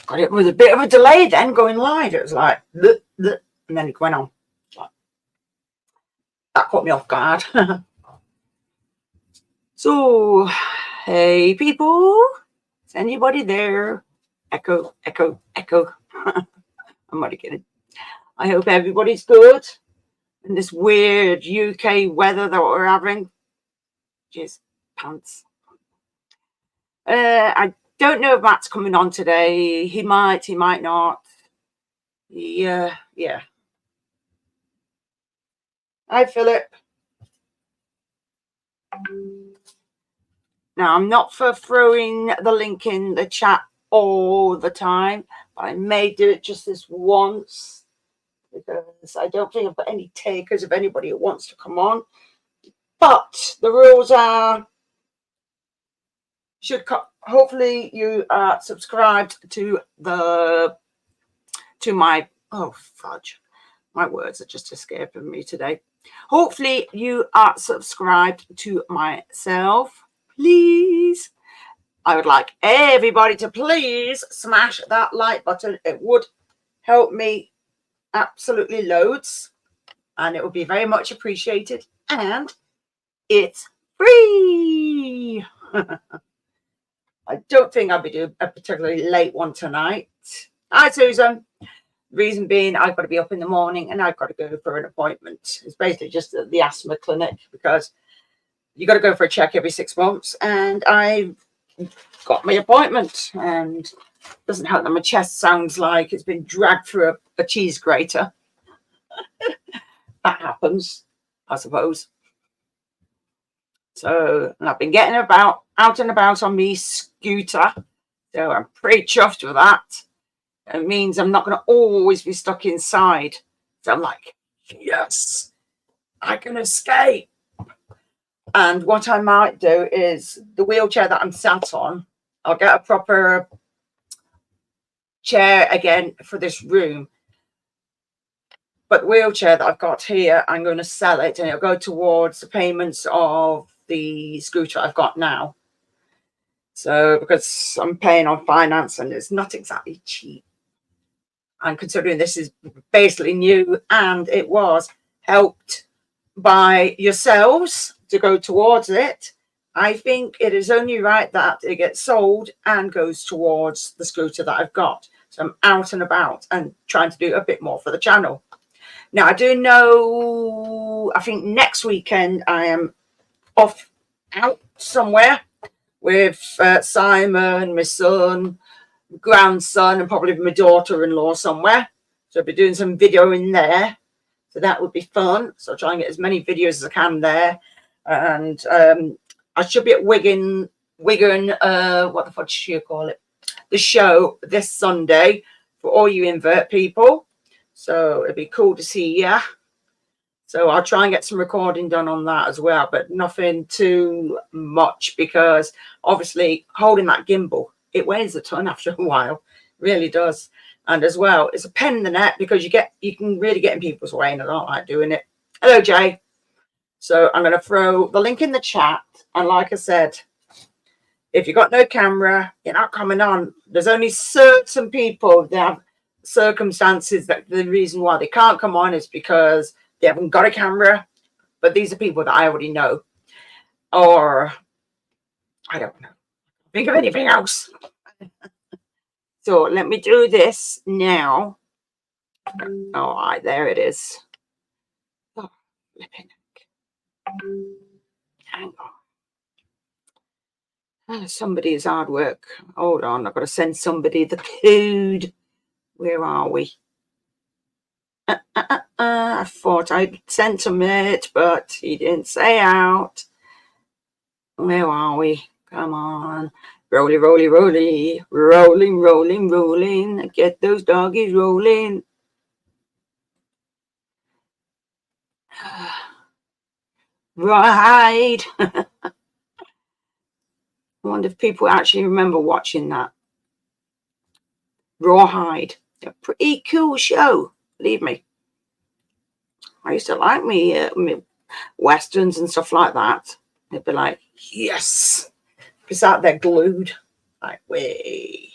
God, it was a bit of a delay then going live. It was like, bleh, bleh, and then it went on. Like, that caught me off guard. So, hey people, is anybody there? Echo, echo, echo. I'm only kidding. I hope everybody's good in this weird UK weather that we're having. Jeez, pants. I don't know if Matt's coming on today. He might not. Yeah. Hi, Philip. Now, I'm not for throwing the link in the chat all the time, but I may do it just this once because I don't think I've got any takers of anybody who wants to come on. But the rules are, hopefully you are subscribed to my, oh fudge, my words are just escaping me today. Hopefully you are subscribed to myself, please. I would like everybody to please smash that like button. It would help me absolutely loads, and it would be very much appreciated, and it's free. I don't think I'll be doing a particularly late one tonight. Hi, Susan. Reason being, I've got to be up in the morning and I've got to go for an appointment. It's basically just the asthma clinic because you got to go for a check every 6 months, and I've got my appointment, and it doesn't help that my chest sounds like it's been dragged through a cheese grater. That happens, I suppose. So, and I've been getting out and about on my scooter, so I'm pretty chuffed with that. It means I'm not going to always be stuck inside. So I'm like, yes, I can escape. And what I might do is the wheelchair that I'm sat on, I'll get a proper chair again for this room. But the wheelchair that I've got here, I'm going to sell it, and it'll go towards the payments of the scooter I've got now. So because I'm paying on finance and it's not exactly cheap. And considering this is basically new and it was helped by yourselves to go towards it, I think it is only right that it gets sold and goes towards the scooter that I've got. So I'm out and about and trying to do a bit more for the channel. Now, I do know, I think next weekend I am off out somewhere with Simon, my son, grandson, and probably my daughter-in-law somewhere. So I'll be doing some video in there. So that would be fun. So I'll try and get as many videos as I can there. And I should be at Wigan, what the fuck should you call it? The show this Sunday for all you invert people. So it'd be cool to see ya. So I'll try and get some recording done on that as well, but nothing too much because obviously holding that gimbal, it weighs a ton after a while. It really does. And as well, it's a pain in the neck because you can really get in people's way, and I don't like doing it. Hello, Jay. So I'm going to throw the link in the chat. And like I said, if you've got no camera, you're not coming on. There's only certain people that have circumstances that the reason why they can't come on is because they haven't got a camera. But these are people that I already know. Or, I don't know. Think of anything else. So let me do this now. All right, there it is. Oh, flipping. Hang on. Somebody's hard work. Hold on, I've got to send somebody the code. Where are we? I thought I'd sent him it, but he didn't say out. Where are we? Come on. Rolly, rolly, rolly. Rolling, rolling, rolling. Get those doggies rolling. Right. I wonder if people actually remember watching that. Rawhide. A pretty cool show, believe me. I used to like me westerns and stuff like that. They'd be like, yes. Be sat there glued. Like, way.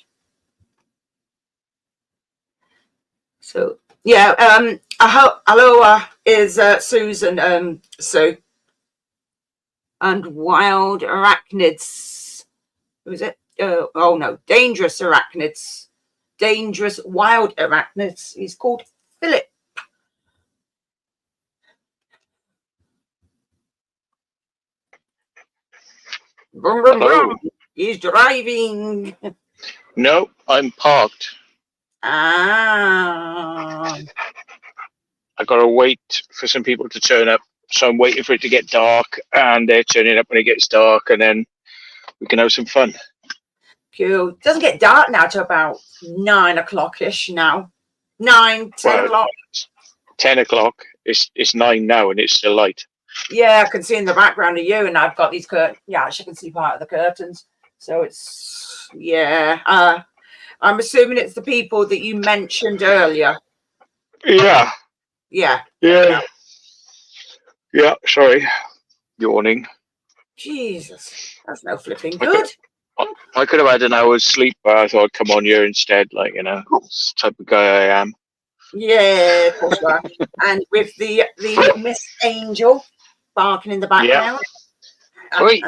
So yeah, aloha is Susan, Sue, and wild arachnids. Who is it? Oh no, dangerous arachnids, dangerous wild arachnids. He's called Philip. Brum, brum, brum. He's driving. No, I'm parked. Ah. I gotta wait for some people to turn up. So I'm waiting for it to get dark, and they're turning up when it gets dark, and then we can have some fun. Cool. It doesn't get dark now till about 9 o'clock-ish now. 9, 10 o'clock. 10 o'clock. It's 9 now, and it's still light. Yeah, I can see in the background of you, and I've got these curtains. Yeah, I can see part of the curtains. So it's, yeah. I'm assuming it's the people that you mentioned earlier. Yeah. Yeah. Yeah. Yeah, sorry. Yawning. Jesus. That's no flipping good. I could have had an hour's sleep, but I thought I'd come on here instead, like, you know, this type of guy I am. Yeah, of course you are. And with the Miss Angel barking in the background. Yeah. Wait.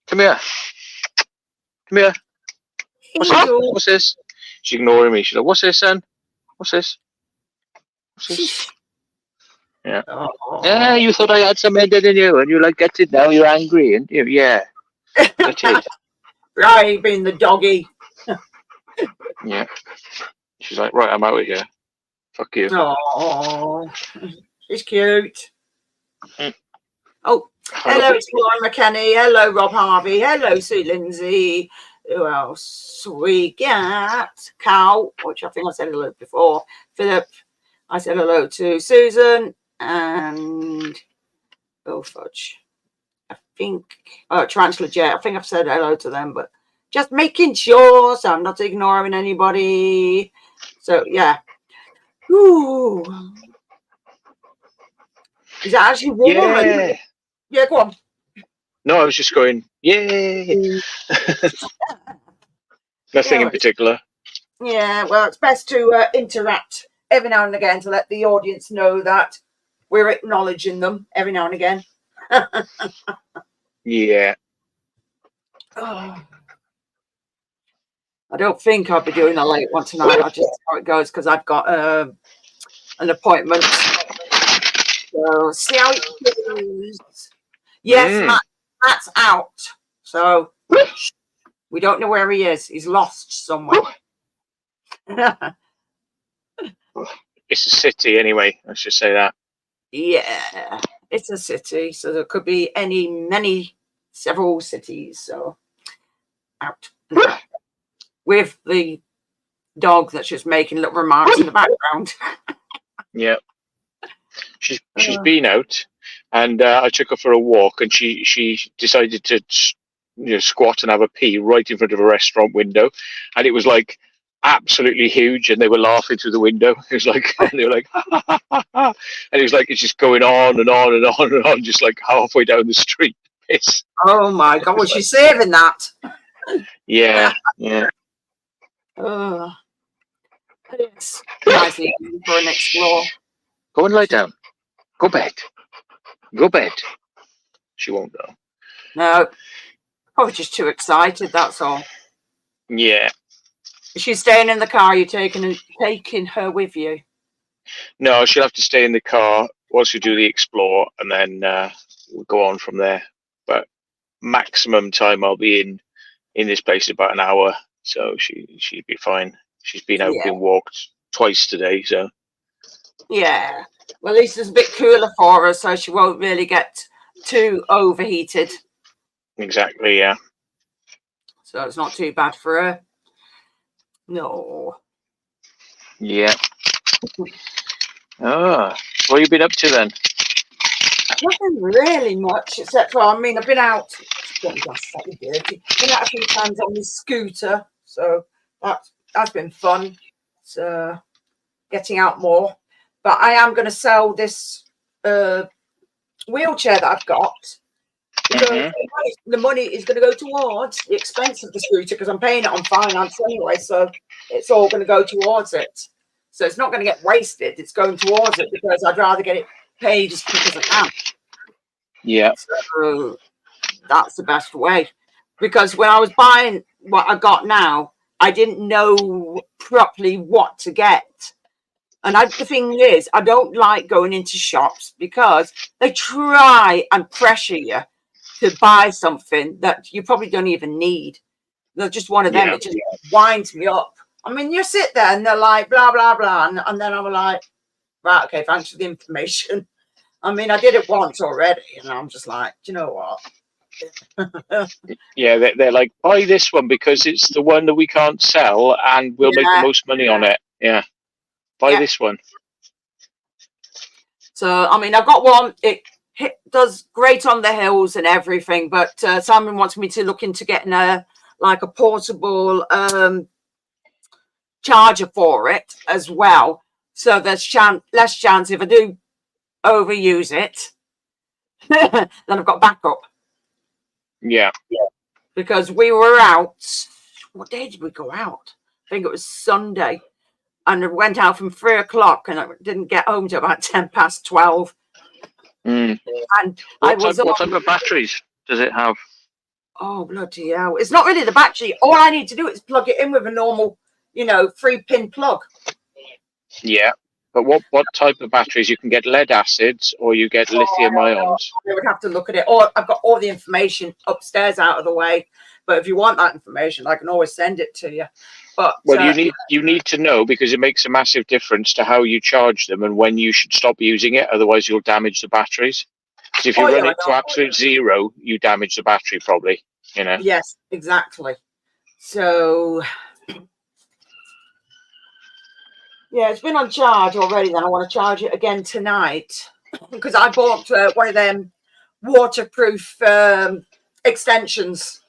Come here. Come here. What's this? She's ignoring me. She's like, what's this, son? What's this? What's this? Yeah. Oh. Yeah, you thought I had some in, didn't you? And you like, get it now, you're angry. And yeah. Get it. Right, being the doggy. Yeah. She's like, right, I'm out of here. Fuck you. Oh, she's cute. Mm. Oh, hello, it's Lauren McKenney. Hello, Rob Harvey. Hello, Sue Lindsay. Who else? We got Cal, which I think I said hello before. Philip. I said hello to Susan and oh fudge. I think Tarantula Jet. I think I've said hello to them, but just making sure so I'm not ignoring anybody. So yeah. Ooh. Is that actually warm? Yeah. Yeah, go on. No, I was just going, yay. Nothing in particular. Yeah, well, it's best to interact every now and again to let the audience know that we're acknowledging them every now and again. Yeah. Oh. I don't think I'll be doing a late one tonight. I'll just see how it goes because I've got an appointment. So see how it goes. Yes, Matt's out. So we don't know where he is. He's lost somewhere. It's a city anyway. Let's just say that. Yeah, it's a city. So there could be several cities. So out. With the dog that's just making little remarks in the background. Yeah. She's been out, and I took her for a walk, and she decided to squat and have a pee right in front of a restaurant window, and it was like absolutely huge, and they were laughing through the window. It was like, and they were like, ha, ha, ha, ha. And it was like it's just going on and on and on and on, just like halfway down the street. Piss. Oh my God, was she saving that? Yeah, yeah. It's nice evening for an explore. Go and lie down. Go bed. Go bed. She won't go. No, probably just too excited. That's all. Yeah. Is she staying in the car? Are you taking her with you? No, she'll have to stay in the car whilst we do the explore, and then we'll go on from there. But maximum time I'll be in this place about an hour, so she'd be fine. She's been out, been walked twice today, so yeah. Well, at least it's a bit cooler for her, so she won't really get too overheated. Exactly, yeah. So it's not too bad for her. No. Yeah. What have you been up to then? Nothing really much, except for, I mean, I've been out. Been out a few times on the scooter, so that's been fun. So getting out more. But I am going to sell this wheelchair that I've got. Because the money is going to go towards the expense of the scooter because I'm paying it on finance anyway, so it's all going to go towards it. So it's not going to get wasted. It's going towards it because I'd rather get it paid as quick as I can. Yeah. So that's the best way. Because when I was buying what I got now, I didn't know properly what to get. And the thing is, I don't like going into shops because they try and pressure you to buy something that you probably don't even need. They're just one of them. It just winds me up. I mean, you sit there and they're like, blah, blah, blah. And then I'm like, right, okay, thanks for the information. I mean, I did it once already. And I'm just like, do you know what? Yeah, they're like, buy this one because it's the one that we can't sell and we'll make the most money on it. Yeah. Buy this one. So, I mean, I've got one. It does great on the hills and everything. But Simon wants me to look into getting a portable charger for it as well, so there's less chance if I do overuse it then I've got backup. Yeah. Because we were out, what day did we go out? I think it was Sunday, and I went out from 3 o'clock and I didn't get home till about 12:10. And what type of batteries does it have? Oh, bloody hell. It's not really the battery. All I need to do is plug it in with a normal, 3-pin plug. Yeah. But what type of batteries? You can get lead acids or you get lithium ions. I would have to look at it. Or I've got all the information upstairs out of the way. But if you want that information, I can always send it to you. But you need to know, because it makes a massive difference to how you charge them and when you should stop using it. Otherwise, you'll damage the batteries. Because if you run it to absolute zero, you damage the battery probably. Yes, exactly. So yeah, it's been on charge already. Then I want to charge it again tonight because I bought one of them waterproof extensions,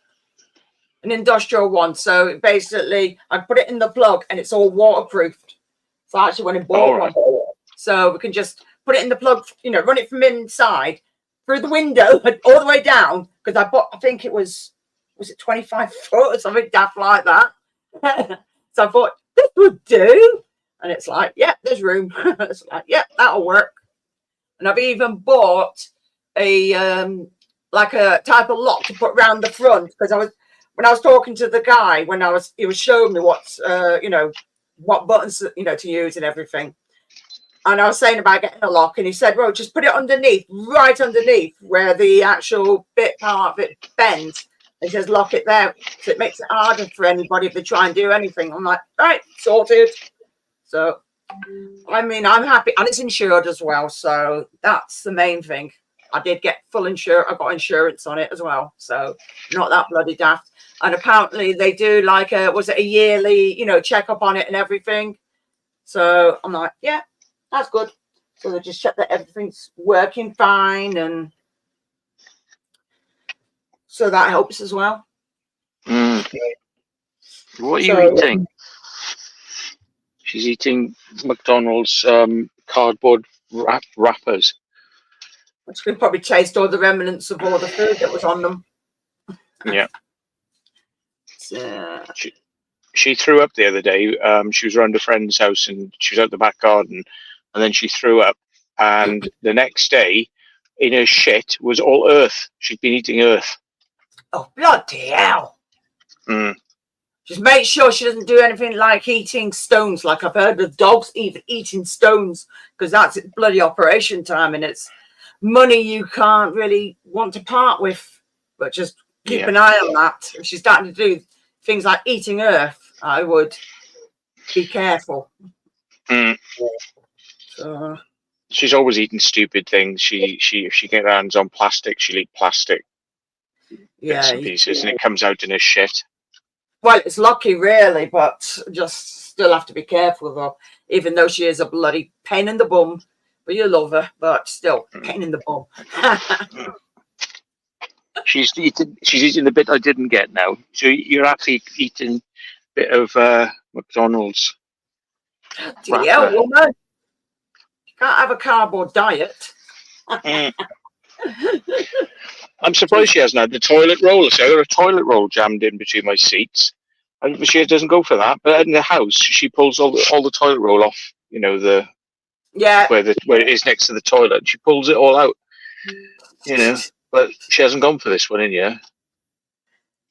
an industrial one. So basically, I put it in the plug and it's all waterproofed. So I actually went and bought one. So we can just put it in the plug, run it from inside through the window all the way down. Because I think it was it 25 foot or something daft like that. So I thought this would do. And it's like, yeah, there's room. It's like, yeah, that'll work. And I've even bought a a type of lock to put around the front, because when I was talking to the guy, he was showing me what buttons to use and everything. And I was saying about getting a lock, and he said, well, just put it underneath, right underneath where the actual part of it bends. He says, lock it there. So it makes it harder for anybody if they try and do anything. I'm like, all right, sorted. So, I mean, I'm happy, and it's insured as well. So that's the main thing. I did get full insurance. I got insurance on it as well. So not that bloody daft. And apparently they do a yearly, checkup on it and everything. So I'm like, yeah, that's good. So they just check that everything's working fine, and so that helps as well. What are you eating? She's eating McDonald's cardboard wrappers. Which could probably taste all the remnants of all the food that was on them. Yeah. She threw up the other day. She was around a friend's house and she was out the back garden, and then she threw up. And the next day, in her shit was all earth. She'd been eating earth. Oh, bloody hell. Just make sure she doesn't do anything like eating stones. Like I've heard of dogs even eating stones, because that's bloody operation time, and it's money you can't really want to part with. But just keep an eye on that. If she's starting to do things like eating earth, I would be careful. So, she's always eating stupid things. If she get her hands on plastic, she'll eat plastic bits and pieces, and it comes out in her shit. Well, it's lucky, really, but just still have to be careful, though. Even though she is a bloody pain in the bum, but you love her, but still pain in the bum. She's eating the bit I didn't get now. So you're actually eating a bit of McDonald's. Yeah, woman. You can't have a cardboard diet. I'm surprised she hasn't had the toilet roll. So I got a toilet roll jammed in between my seats, and she doesn't go for that. But in the house, she pulls all the toilet roll off you know, the Yeah. where it is next to the toilet. She pulls it all out, you know, but she hasn't gone for this one in yet.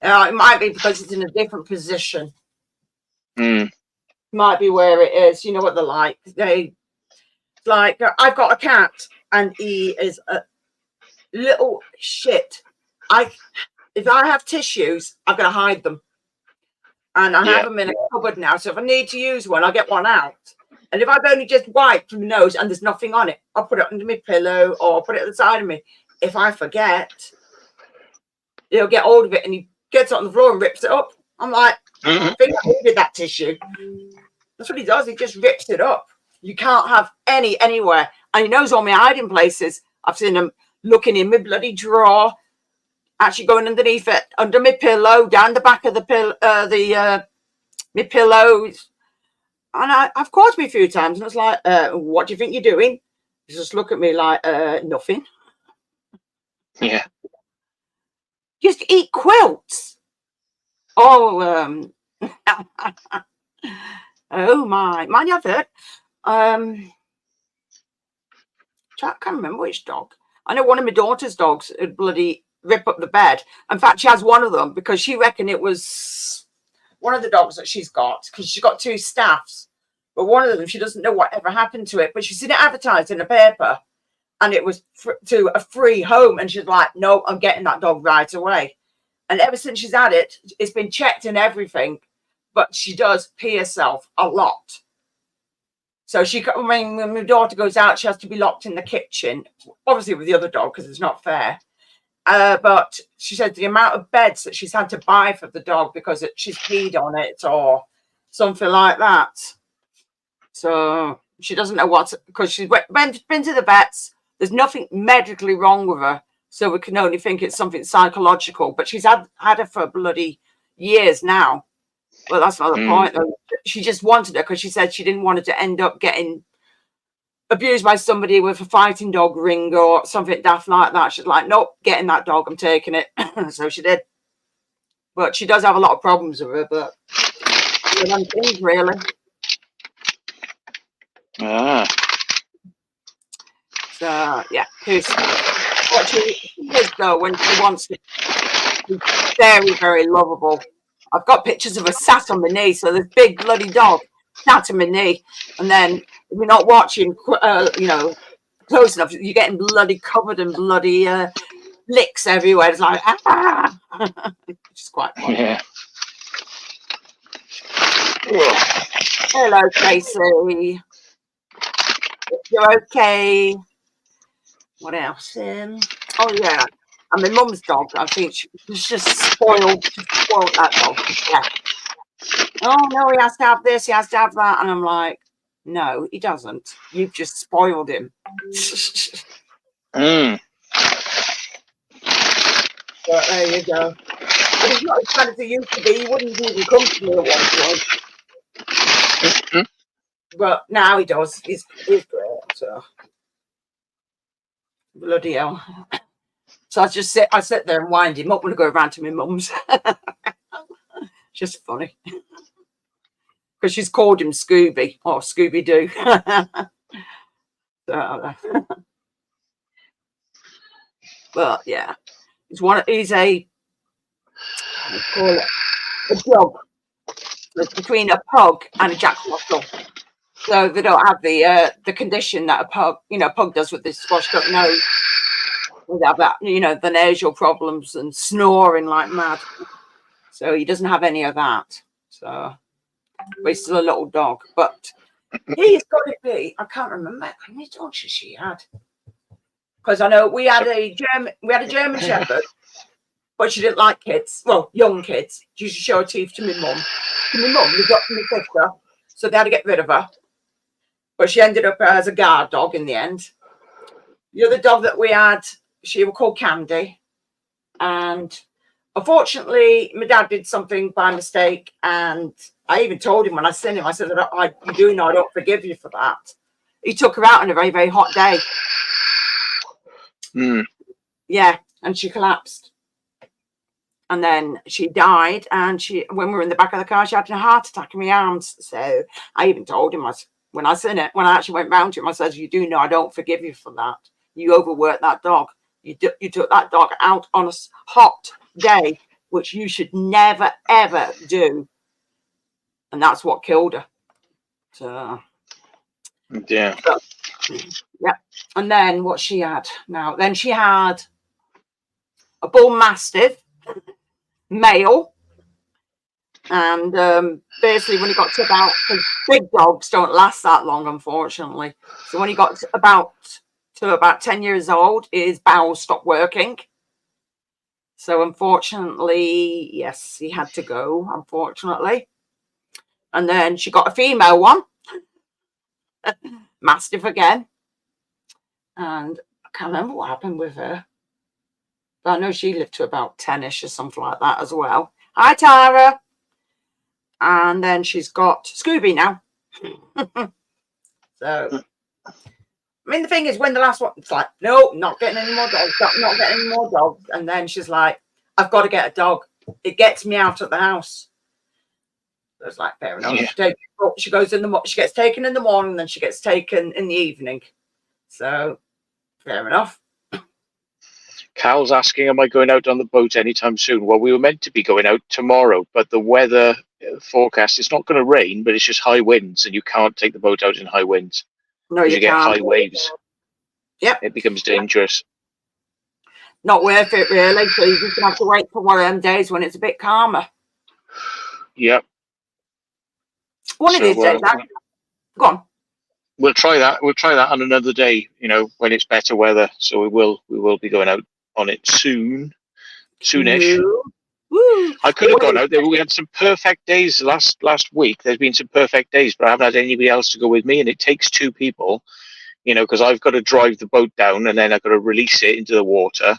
It might be because it's in a different position. Mm. Might be where it is. You know what they're like. I've got a cat, and he is a little shit. If I have tissues, I've got to hide them, and I have them in a cupboard now. So if I need to use one, I'll get one out. And if I've only just wiped my nose and there's nothing on it, I'll put it under my pillow or put it at the side of me. If I forget, he'll get hold of it and he gets it on the floor and rips it up. I'm like, I think I needed that tissue. That's what he does. He just rips it up. You can't have any anywhere. And he knows all my hiding places. I've seen him looking in my bloody drawer, actually going underneath it, under my pillow, down the back of the my pillows. And I've caught me a few times, and I was like, what do you think you're doing? He just look at me like, nothing. Yeah. Just eat quilts. Oh, oh my, mind I've heard. I can't remember which dog. I know one of my daughter's dogs would bloody rip up the bed. In fact, she has one of them because she reckoned it was one of the dogs that she's got, because she's got two staffs. But one of them, she doesn't know whatever happened to it. But she's seen it advertised in a paper, and it was to a free home. And she's like, no, I'm getting that dog right away. And ever since she's had it, it's been checked and everything. But she does pee herself a lot. So when my daughter goes out, she has to be locked in the kitchen, obviously with the other dog because it's not fair. But she said the amount of beds that she's had to buy for the dog because she's peed on it or something like that. So she doesn't know because she's been to the vets. There's nothing medically wrong with her. So we can only think it's something psychological. But she's had her for bloody years now. Well, that's not the point. Though. She just wanted her because she said she didn't want her to end up getting abused by somebody with a fighting dog ring or something daft like that. She's like, nope, getting that dog, I'm taking it. So she did. But she does have a lot of problems with her, but things really. So yeah, what she is though when she wants to be very, very lovable. I've got pictures of her sat on my knee, so this big bloody dog sat on my knee, and then if you're not watching, close enough, you're getting bloody covered in bloody licks everywhere. It's like which is quite funny. Yeah. Hello, Tracy. You're okay. What else? Oh yeah, and my mum's dog. I think she was just spoiled. Spoiled that dog. Yeah. Oh no, he has to have this. He has to have that, and I'm like, no, he doesn't. You've just spoiled him. But there you go. But he's not as bad as he used to be. He wouldn't even come to me at one point. But now he does. He's great. So bloody hell. So I sit there and wind him up when I go around to my mum's. Just funny. Because she's called him Scooby or Scooby Doo. But yeah, he's a dog. It's between a pug and a Jack Russell. So they don't have the condition that a pug does with this squashed up nose. They have that, the nasal problems and snoring like mad. So he doesn't have any of that. So, but he's still a little dog. But he's got to be. I can't remember how many dogs she had. Because I know we had a German Shepherd, but she didn't like kids. Well, young kids. She used to show her teeth to my mum. We got from my sister, so they had to get rid of her. But she ended up as a guard dog in the end. The other dog that we had, she was called Candy, and unfortunately, my dad did something by mistake, and I even told him when I seen him, I said, you do know I don't forgive you for that. He took her out on a very, very hot day. Yeah, and she collapsed. And then she died, and when we were in the back of the car, she had a heart attack in my arms. So I even told him, when I seen it, when I actually went round to him, I says, "You do know I don't forgive you for that. You overworked that dog. You took that dog out on a hot day, which you should never ever do, and that's what killed her." So Yeah. yeah. And then what she had now? Then she had a bull mastiff, male. And basically, when he got to about, big dogs don't last that long, unfortunately. So when he got to about 10 years old, his bowels stopped working. So unfortunately, yes, he had to go, unfortunately. And then she got a female one, mastiff again. And I can't remember what happened with her. But I know she lived to about 10-ish or something like that as well. Hi, Tara. And then she's got Scooby now. So, I mean, the thing is, when the last one, it's like, no, not getting any more dogs, not getting any more dogs. And then she's like, I've got to get a dog. It gets me out of the house. So it's like, fair enough. Yeah. She goes she gets taken in the morning, then she gets taken in the evening. So, fair enough. Cal's asking, am I going out on the boat anytime soon? Well, we were meant to be going out tomorrow, but the weather forecast, it's not going to rain, but it's just high winds, and you can't take the boat out in high winds. No, because you you get can't. high waves. Yep. It becomes dangerous. Not worth it, really. So you're just going to have to wait for one of them days when it's a bit calmer. Yep. One of these days. Go on. We'll try that. We'll try that on another day, when it's better weather. So we will be going out on it soonish. Woo. I could have gone out there. We had some perfect days last week. There's been some perfect days, but I haven't had anybody else to go with me, and it takes two people, because I've got to drive the boat down and then I've got to release it into the water.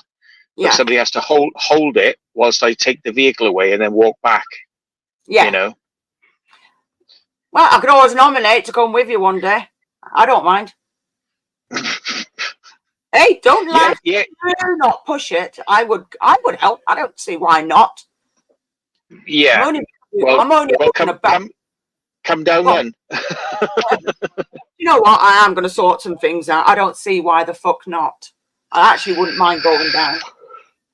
Yeah. But somebody has to hold it whilst I take the vehicle away and then walk back. Yeah. Well, I could always nominate to come with you one day. I don't mind. Hey, don't laugh. Yeah. Do not push it. I would help. I don't see why not. Yeah. I'm only come down then. You know what? I am going to sort some things out. I don't see why the fuck not. I actually wouldn't mind going down.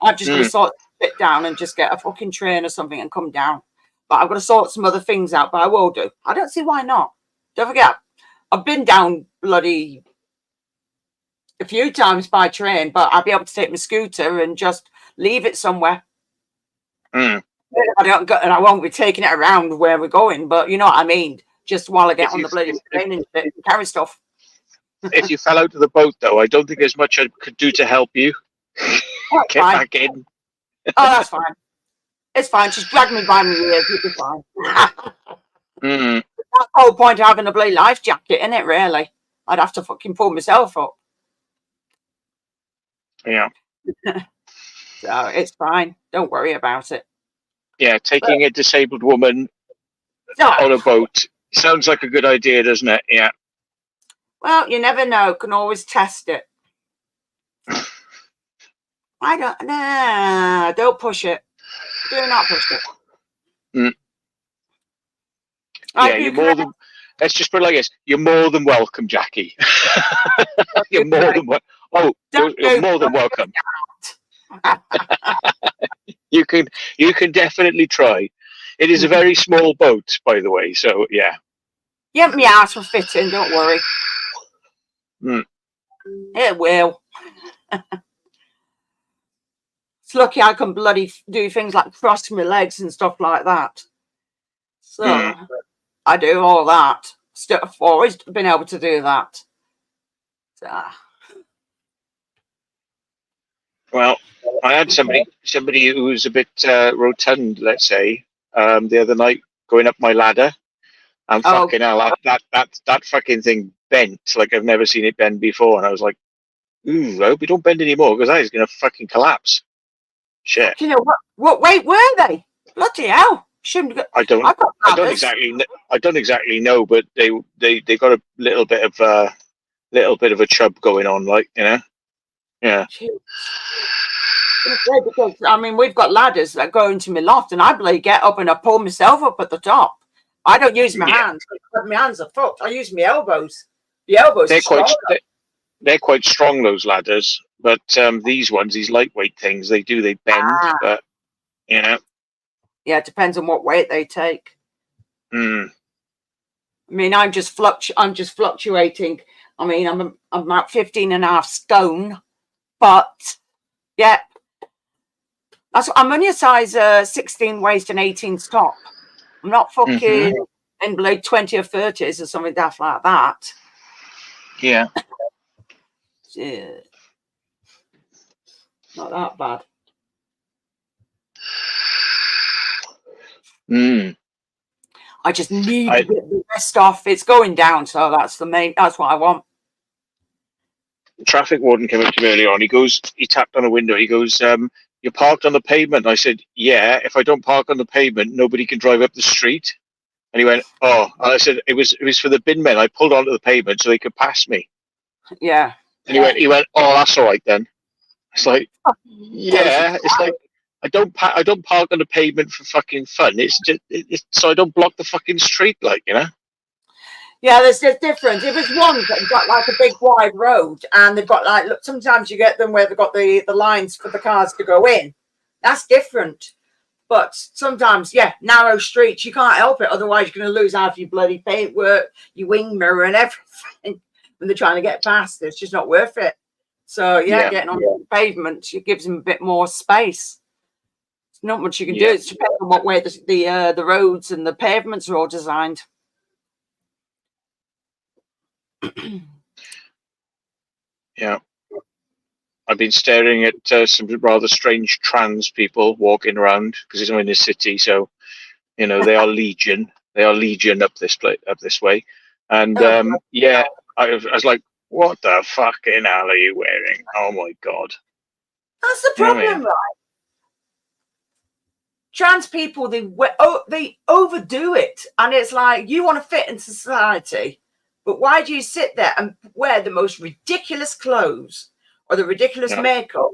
I'm just going to sit down and just get a fucking train or something and come down. But I've got to sort some other things out, but I will do. I don't see why not. Don't forget, I've been down bloody a few times by train, but I'll be able to take my scooter and just leave it somewhere. I don't go, and I won't be taking it around where we're going, but you know what I mean. Just while I get on the bloody train and carry stuff. If you fell out of the boat, though, I don't think there's much I could do to help you. Get back in. Oh, that's fine. It's fine. Just drag me by my ears. You'll be fine. That's the whole point of having a bloody life jacket, isn't it, really? I'd have to fucking pull myself up. Yeah. So it's fine. Don't worry about it. Yeah, taking a disabled woman on a boat sounds like a good idea, doesn't it? Yeah. Well, you never know. Can always test it. Don't push it. Do not push it. Yeah, you're more than. Let's just put it like this: you're more than welcome, Jackie. You're more than welcome. Oh, you're more than welcome. You can definitely try. It is a very small boat, by the way. So yeah. Yeah, my ass will fit in. Don't worry. It will. It's lucky I can bloody do things like cross my legs and stuff like that. So I do all that. I've always been able to do that. So. Well, I had somebody who was a bit rotund, let's say, the other night going up my ladder, and fucking hell, that fucking thing bent like I've never seen it bend before, and I was like, ooh, I hope you don't bend anymore because that is going to fucking collapse. Shit. You know what weight were they? Bloody hell! I don't exactly know, but they got a little bit of a chub going on, like yeah. Because I mean, we've got ladders that go into my loft, and I bloody get up and I pull myself up at the top. I don't use my hands. My hands are fucked. I use my elbows. The elbows are strong. They're quite strong, those ladders. But these ones, these lightweight things, they bend. But you know, yeah, it depends on what weight they take. Mm. I mean, I'm just fluctuating. I mean, I'm about 15.5 stone, but yeah, I'm only a size 16 waist and 18 top. I'm not fucking in like 20 or 30s or something daft like that. Yeah. Yeah. Not that bad. I just need to get the rest off. It's going down, so that's what I want. Traffic warden came up to me earlier on. He tapped on a window. He goes, "You're parked on the pavement." I said, "Yeah, if I don't park on the pavement, nobody can drive up the street." And he went, "Oh," and I said, "It was for the bin men. I pulled onto the pavement so they could pass me." Yeah. And he went, "Oh, that's all right then." It's like, yeah, it's like I don't park on the pavement for fucking fun. It's just so I don't block the fucking street, like, you know. Yeah, there's just difference. If it's ones that have got like a big wide road and they've got like, look, sometimes you get them where they've got the lines for the cars to go in. That's different. But sometimes, yeah, narrow streets, you can't help it. Otherwise, you're going to lose half your bloody paintwork, your wing mirror, and everything when they're trying to get past. It's just not worth it. So, yeah, getting on the pavement, it gives them a bit more space. There's not much you can do. It's depending on what way the roads and the pavements are all designed. Yeah. I've been staring at some rather strange trans people walking around because it's in the city, so you know they are legion. They are legion up this way, and yeah, I was like, "What the fucking hell are you wearing? Oh my god!" That's the problem, right? Trans people, they overdo it, and it's like you want to fit in society, but why do you sit there and wear the most ridiculous clothes or the ridiculous makeup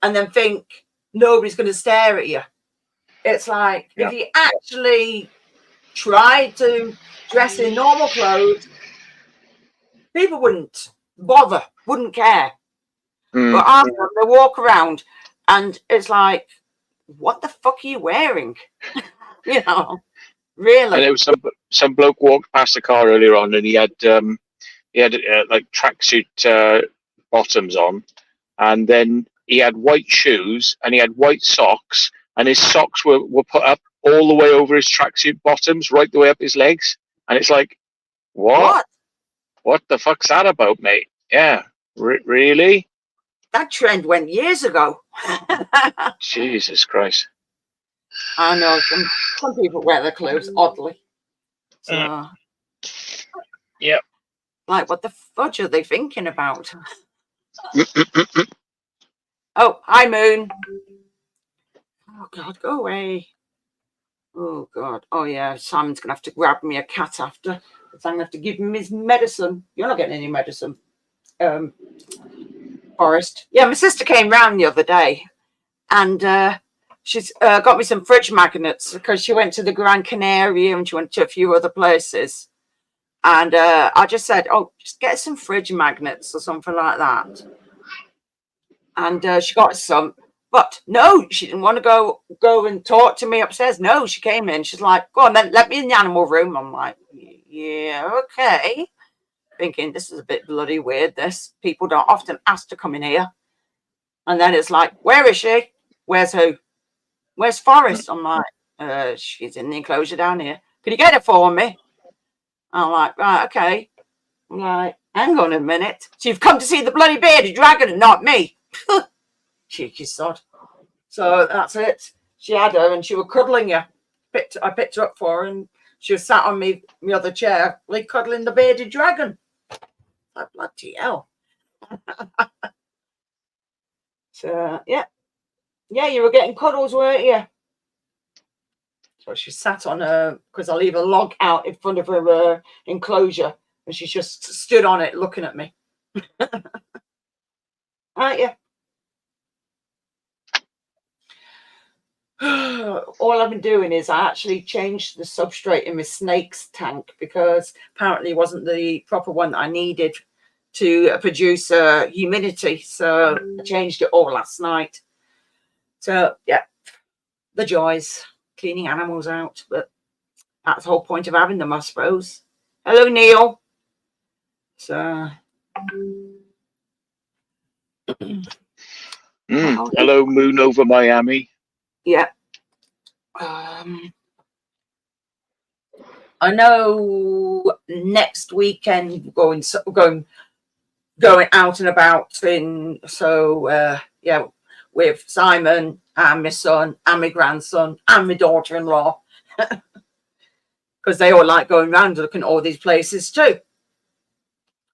and then think nobody's going to stare at you? It's like if you actually tried to dress in normal clothes, people wouldn't bother, wouldn't care. But after they walk around and it's like, what the fuck are you wearing? You know, really. And there was some bloke walked past the car earlier on, and he had like tracksuit bottoms on, and then he had white shoes and he had white socks, and his socks were put up all the way over his tracksuit bottoms, right the way up his legs. And it's like, what the fuck's that about, mate? Yeah, really? That trend went years ago. Jesus Christ. I know some people wear their clothes oddly. So, yep. Like, what the fudge are they thinking about? Oh, hi, Moon. Oh, God, go away. Oh, God. Oh, yeah, Simon's going to have to grab me a cat after. Because I'm going to have to give him his medicine. You're not getting any medicine, Forrest. Yeah, my sister came round the other day. And she's got me some fridge magnets because she went to the Gran Canaria and she went to a few other places. And I just said, oh, just get some fridge magnets or something like that. And she got some. But no, she didn't want to go and talk to me upstairs. No, she came in. She's like, go on, then let me in the animal room. I'm like, yeah, okay. Thinking this is a bit bloody weird. This people don't often ask to come in here. And then it's like, where is she? Where's who? Where's Forrest? I'm like, she's in the enclosure down here. Can you get her for me? I'm like, right, okay. I'm like, hang on a minute. So you've come to see the bloody bearded dragon and not me. Cheeky sod. So that's it. She had her and she was cuddling her. I picked her up for her and she was sat on my other chair, like cuddling the bearded dragon. Like, bloody hell. So, yeah. Yeah, you were getting cuddles, weren't you? So she sat on her, because I leave a log out in front of her enclosure, and she just stood on it looking at me. Aren't you? All I've been doing is I actually changed the substrate in my snake's tank because apparently it wasn't the proper one that I needed to produce humidity. So I changed it all last night. So yeah, the joys, cleaning animals out. But that's the whole point of having them, I suppose. Hello, Neil. So Hello, moon over Miami. yeah. I know next weekend we're going out and about yeah, with Simon and my son and my grandson and my daughter-in-law, because they all like going around looking at all these places too.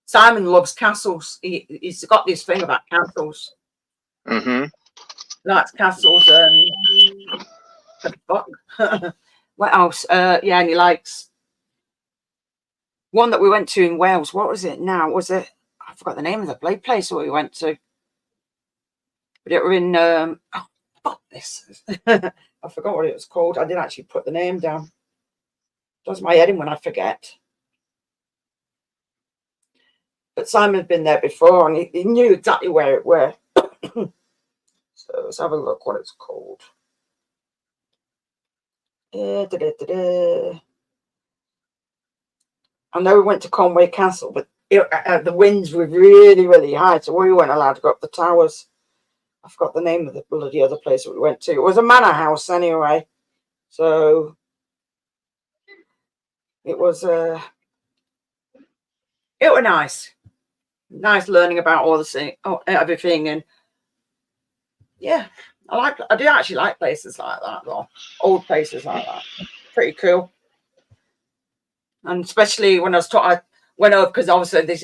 Simon loves castles. He's got this thing about castles. Likes castles and what else? Yeah, and he likes one that we went to in Wales. What was it now? Was it? I forgot the name of the place where we went to. But it were in this. I forgot what it was called. I didn't actually put the name down. Does my head in when I forget. But Simon had been there before and he knew exactly where it were. So let's have a look what it's called. I know we went to Conway Castle, but the winds were really, really high, so we weren't allowed to go up the towers. I forgot the name of the bloody other place that we went to. It was a manor house anyway. So it was nice. Nice learning about all everything, and yeah, I do actually like places like that, though. Old places like that. Pretty cool. And especially when I was taught, because obviously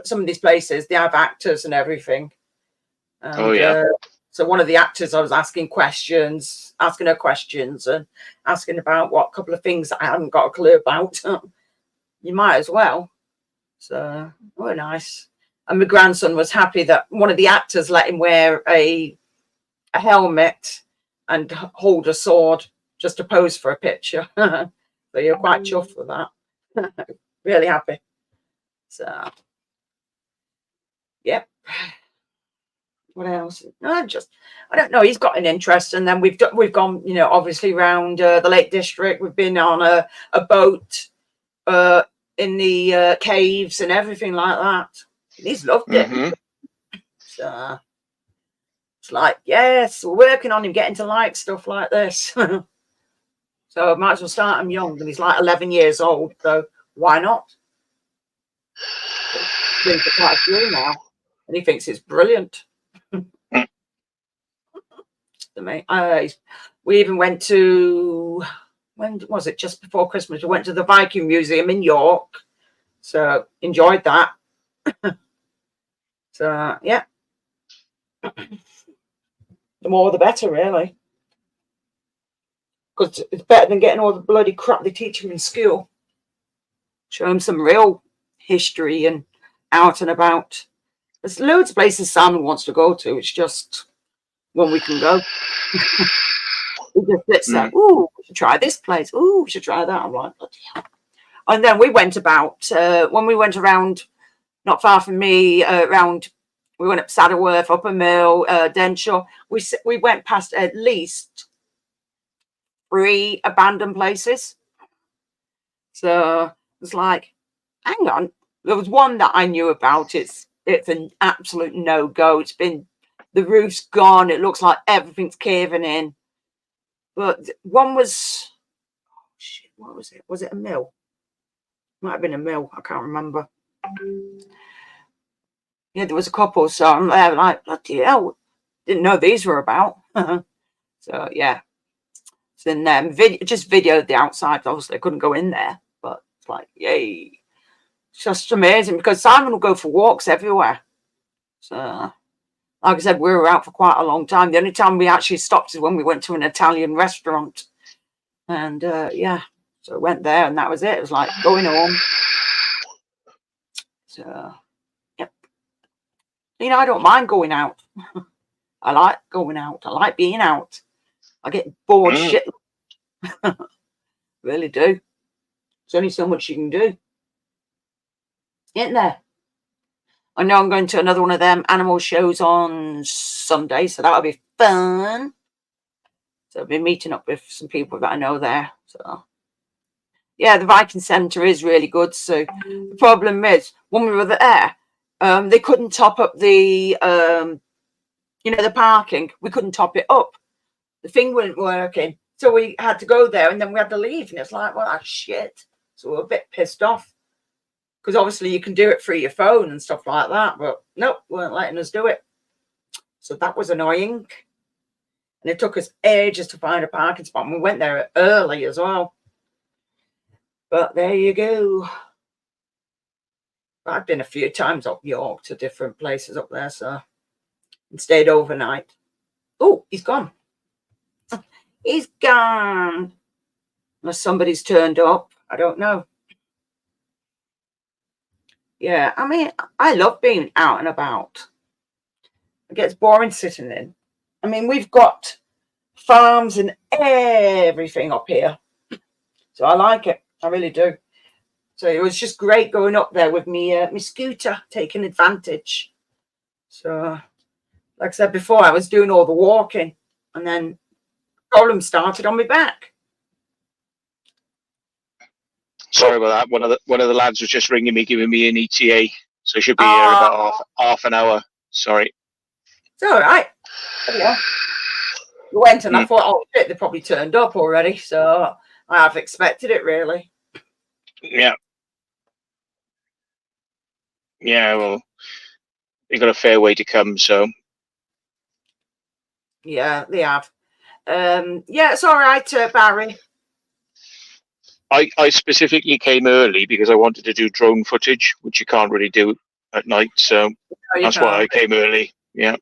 some of these places, they have actors and everything. And, so one of the actors, I was asking her questions and asking about what couple of things that I hadn't got a clue about. You might as well. So, very nice. And my grandson was happy that one of the actors let him wear a helmet and hold a sword just to pose for a picture. So you're quite chuffed with that. Really happy. So, yep. What else? I don't know. He's got an interest, and then we've gone, obviously around the Lake District. We've been on a boat in the caves and everything like that. He's loved it. So it's like, yes, we're working on him getting to like stuff like this. So I might as well start him young, and he's like 11 years old. So why not? He's quite a few now, and he thinks it's brilliant. We even went to, when was it? Just before Christmas. We went to the Viking Museum in York. So enjoyed that. So yeah, the more the better, really, because it's better than getting all the bloody crap they teach them in school. Show them some real history and out and about. There's loads of places Simon wants to go to. It's just when we can go. He just sits there. Ooh, we should try this place. Ooh, we should try that. I'm like, bloody hell. And then we went when we went around, not far from me, we went up Saddleworth, Upper Mill, Denshaw. We went past at least 3 abandoned places. So it's like, hang on. There was one that I knew about. It's an absolute no-go. The roof's gone. It looks like everything's caving in. But one was, oh shit, what was it? Was it a mill? Might have been a mill. I can't remember. Yeah, there was a couple. So I'm there like, bloody hell. Didn't know these were about. So yeah. So then just videoed the outside. Obviously, I couldn't go in there. But it's like, yay. It's just amazing because Simon will go for walks everywhere. So, like I said, we were out for quite a long time. The only time we actually stopped is when we went to an Italian restaurant. And yeah, so I went there and that was it. It was like going home. So, yep. I don't mind going out. I like going out. I like being out. I get bored Mm. shit. Really do. There's only so much you can do, isn't there? I know I'm going to another one of them animal shows on Sunday, so that'll be fun. So I'll be meeting up with some people that I know there. So yeah, the Viking Centre is really good. So the problem is, when we were there, they couldn't top up the the parking. We couldn't top it up. The thing wasn't working. So we had to go there and then we had to leave. And it's like, well, that's shit. So we're a bit pissed off. Because obviously you can do it through your phone and stuff like that. But nope, weren't letting us do it. So that was annoying. And it took us ages to find a parking spot. And we went there early as well. But there you go. I've been a few times up York to different places up there. So and stayed overnight. Oh, he's gone. He's gone. Unless somebody's turned up. I don't know. Yeah, I mean, I love being out and about. It gets boring sitting in. I mean, we've got farms and everything up here. So I like it. I really do. So it was just great going up there with me, my scooter, taking advantage. So, like I said before, I was doing all the walking and then problem started on my back. Sorry about that. One of the lads was just ringing me, giving me an ETA, so I should be here in about half an hour. Sorry. It's all right. Yeah. We went and I thought, oh shit, they probably turned up already. So I have expected it, really. Yeah. Yeah. Well, you got a fair way to come, so. Yeah, they have. Yeah, it's all right, Barry. I specifically came early because I wanted to do drone footage, which you can't really do at night. So that's why I came early. Yeah.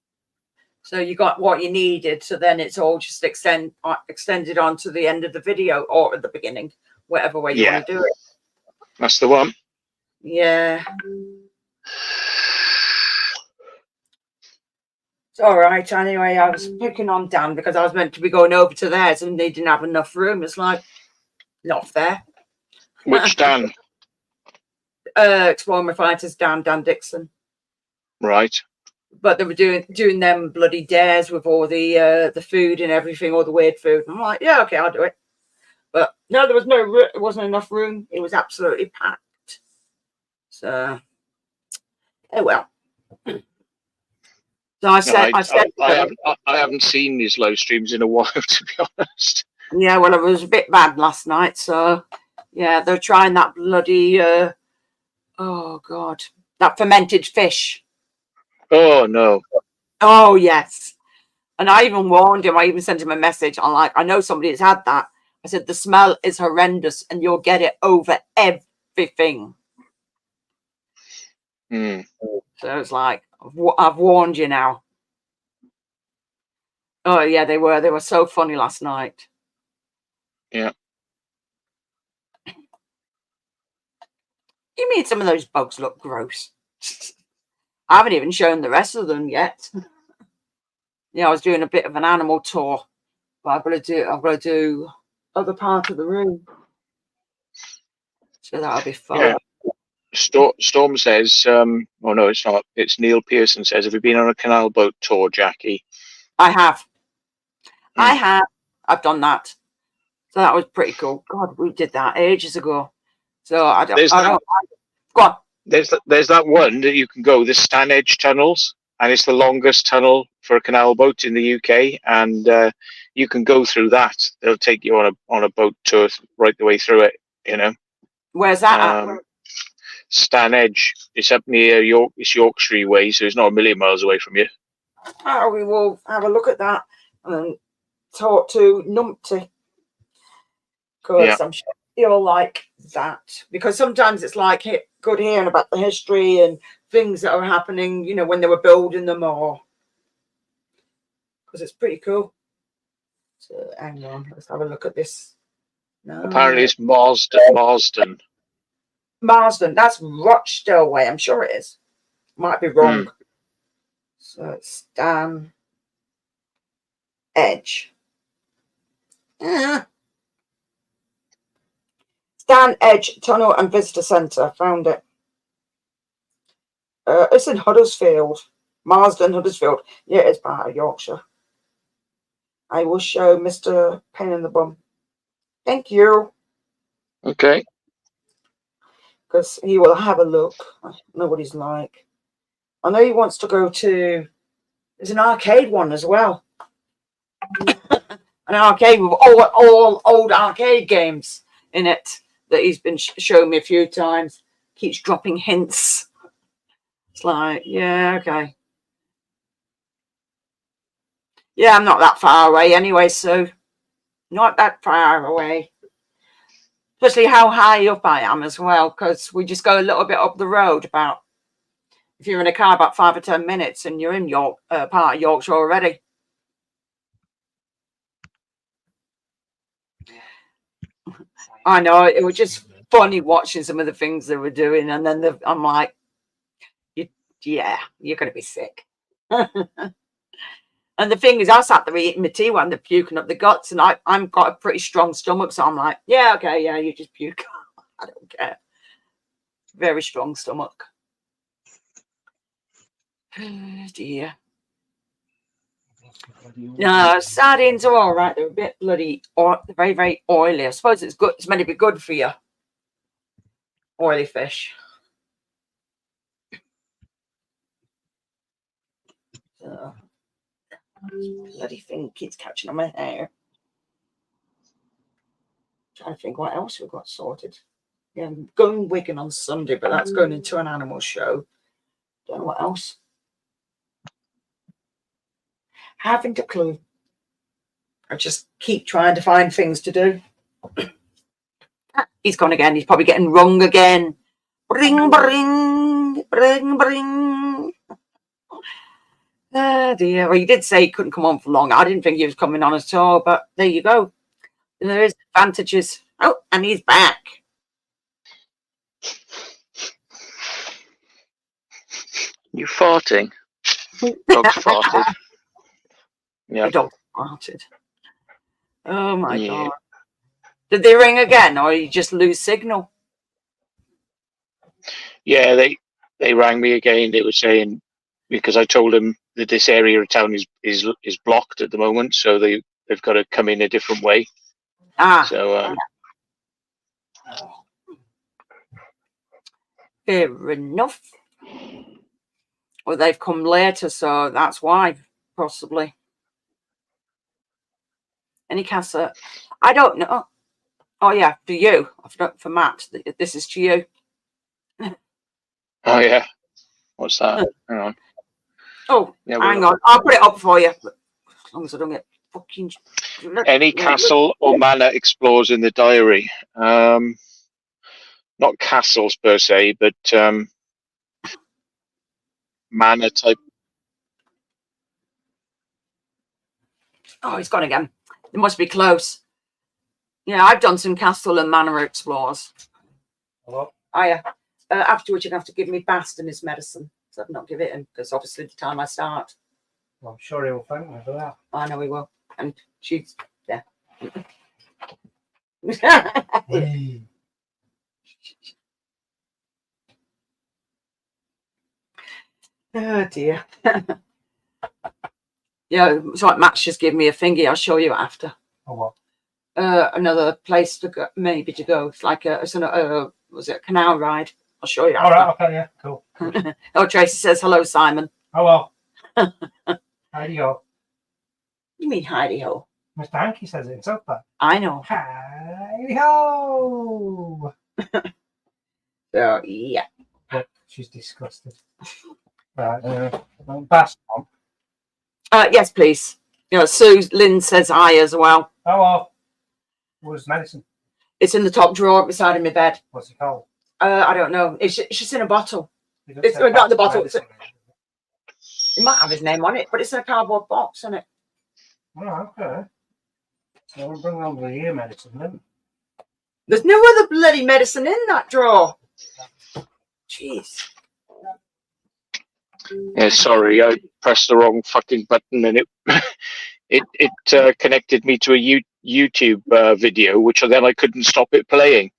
So you got what you needed. So then it's all just extended on to the end of the video or at the beginning, whatever way you want to do it. That's the one. Yeah. It's all right. Anyway, I was picking on Dan because I was meant to be going over to theirs and they didn't have enough room. It's like, not fair. Which Dan? Exploring Fighters, Dan Dixon. Right. But they were doing them bloody dares with all the food and everything, all the weird food. I'm like, yeah, okay, I'll do it. But no, it wasn't enough room. It was absolutely packed. So, oh well. So I haven't seen these live streams in a while, to be honest. Yeah, well, it was a bit bad last night. So, yeah, they're trying that bloody, oh God, that fermented fish. Oh, no. Oh, yes. And I even warned him. I even sent him a message. I'm like, I know somebody has had that. I said, the smell is horrendous and you'll get it over everything. So it's like, I've warned you now. Oh, yeah, they were so funny last night. Yeah. You mean some of those bugs look gross? I haven't even shown the rest of them yet. Yeah, I was doing a bit of an animal tour, but I've got to do other part of the room. So that'll be fun. Yeah. Storm says, oh no, it's not. It's Neil Pearson says, have you been on a canal boat tour, Jackie? I have. I've done that. So that was pretty cool. God, we did that ages ago. So I don't. Go on. There's that one that you can go, the Stanage tunnels, and it's the longest tunnel for a canal boat in the UK, and you can go through that. They'll take you on a boat tour right the way through it. You know. Where's that at? Stanage. It's up near York. It's Yorkshire way, so it's not a million miles away from you. Oh, we will have a look at that and talk to Numpty, because I'm sure you'll like that. Because sometimes it's like good hearing about the history and things that are happening, you know, when they were building them, or because it's pretty cool. So hang on, let's have a look at this. No. Apparently, it's Marsden. Marsden. That's Rochdale way. I'm sure it is. Might be wrong. So it's Stan Edge. Stan Edge Tunnel and Visitor Centre. Found it. It's in Huddersfield. Marsden, Huddersfield. Yeah, it's part of Yorkshire. I will show Mr. Pain in the Bum. Thank you. Okay. Because he will have a look. I know what he's like. I know he wants to go to... There's an arcade one as well. An arcade with all old arcade games in it that he's been showing me a few times. Keeps dropping hints. It's like, yeah, okay. Yeah, I'm not that far away anyway, so not that far away. Especially how high up I am as well, because we just go a little bit up the road. About, if you're in a car, about 5 or 10 minutes, and you're in part of Yorkshire already. I know, it was just funny watching some of the things they were doing, and then I'm like, yeah, you're going to be sick. And the thing is, I sat there eating my tea when they're puking up the guts, and I've got a pretty strong stomach, so I'm like, yeah, okay, yeah, you just puke. I don't care. Very strong stomach. Oh, dear. No, sardines are all right. They're a bit bloody, they're very, very oily. I suppose it's good. It's meant to be good for you. Oily fish. Bloody thing keeps catching on my hair. Trying to think what else we've got sorted. Yeah, I'm going Wigan on Sunday, but that's going into an animal show. Don't know what else. Haven't a clue. I just keep trying to find things to do. He's gone again. He's probably getting wrong again. Bring, bring, bring, bring. Oh dear. Well, he did say he couldn't come on for long. I didn't think he was coming on at all, but there you go. And there is advantages. Oh, and he's back. You farting? Dog's farted. Yeah. The dog farted. Oh my God. Did they ring again, or you just lose signal? Yeah, they rang me again. They were saying, because I told them that this area of town is blocked at the moment, so they've got to come in a different way. So fair enough. Well, they've come later, so that's why, possibly. Any cassette? I don't know. Oh yeah, for you. For Matt. This is to you. Oh yeah. What's that? Hang on. Oh, yeah, hang on. I'll put it up for you. As long as I don't get fucking... Any castle or manor explores in the diary? Not castles per se, but manor type. Oh, he's gone again. It must be close. Yeah, I've done some castle and manor explores. Hello? Oh, yeah. Afterwards, you're going to have to give me Bast and his medicine. So I've not give it him, because obviously the time I start. Well, I'm sure he'll thank me for that. I know he will. And she's, yeah. Oh, dear. Yeah, it's like Matt's just giving me a thingy. I'll show you after. Oh, what? Another place to go, maybe to go. It's like was it a canal ride? I'll show you after. All right, okay, yeah, cool. Oh, Tracy says hello, Simon. Oh, well. Heidi ho. You mean Heidi ho? Mr. Hankey says it himself, that. I know. Heidi ho! So, yeah. Look, she's disgusted. Right, Bast on. Yes, please. You know, Sue Lynn says hi as well. Oh, well. Where's medicine? It's in the top drawer beside my bed. What's it called? I don't know. It's just in a bottle. It's not in the bottle. It might have his name on it, but it's in a cardboard box, isn't it? Oh, okay. So we'll bring over the ear medicine then. There's no other bloody medicine in that drawer. Jeez. Yeah, sorry, I pressed the wrong fucking button and it connected me to a YouTube video, which then I couldn't stop it playing.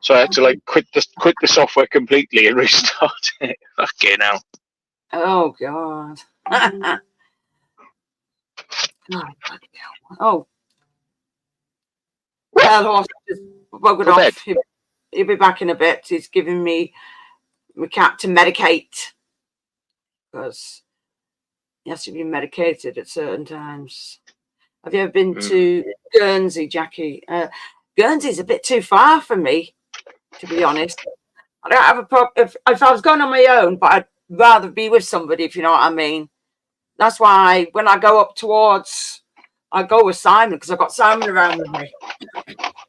So I had to like quit the software completely and restart it. Fucking hell. Oh God. Oh. Well, the horse just buggered Go bed. off. He'll be back in a bit. He's giving me my cat to medicate because he has to be medicated at certain times. Have you ever been to Guernsey, Jackie? Guernsey's a bit too far for me, to be honest. I don't have a problem if I was going on my own, but I'd rather be with somebody, if you know what I mean. That's why when I go up towards, I go with Simon because I've got Simon around with me.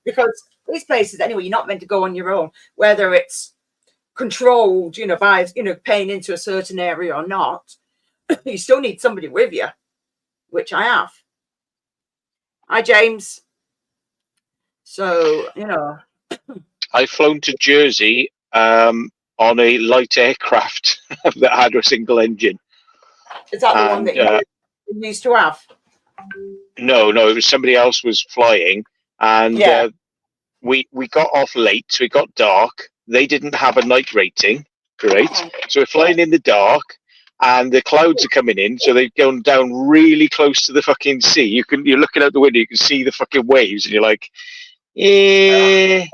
Because these places, anyway, you're not meant to go on your own, whether it's controlled, by, paying into a certain area or not. You still need somebody with you, which I have. Hi, James. So, I've flown to Jersey on a light aircraft that had a single engine. Is that the one that you used to have? No, it was somebody else was flying, and we got off late, so it got dark. They didn't have a night rating, great. So we're flying in the dark, and the clouds are coming in, so they've gone down really close to the fucking sea. You're looking out the window, you can see the fucking waves, and you're like, this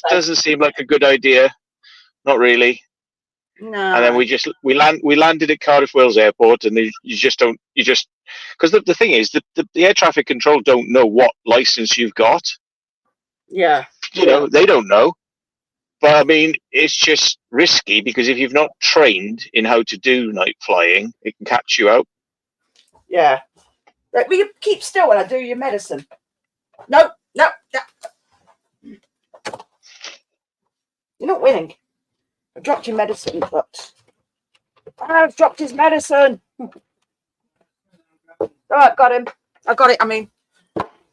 doesn't seem like a good idea. Not really. No. And then we landed at Cardiff Wales Airport, and because the thing is the air traffic control don't know what license you've got. Yeah. They don't know. But I mean, it's just risky because if you've not trained in how to do night flying, it can catch you out. Yeah. Right, will you keep still when I do your medicine? No. You're not winning. I dropped your medicine, but I've dropped his medicine. All right, got him. I got it. I mean,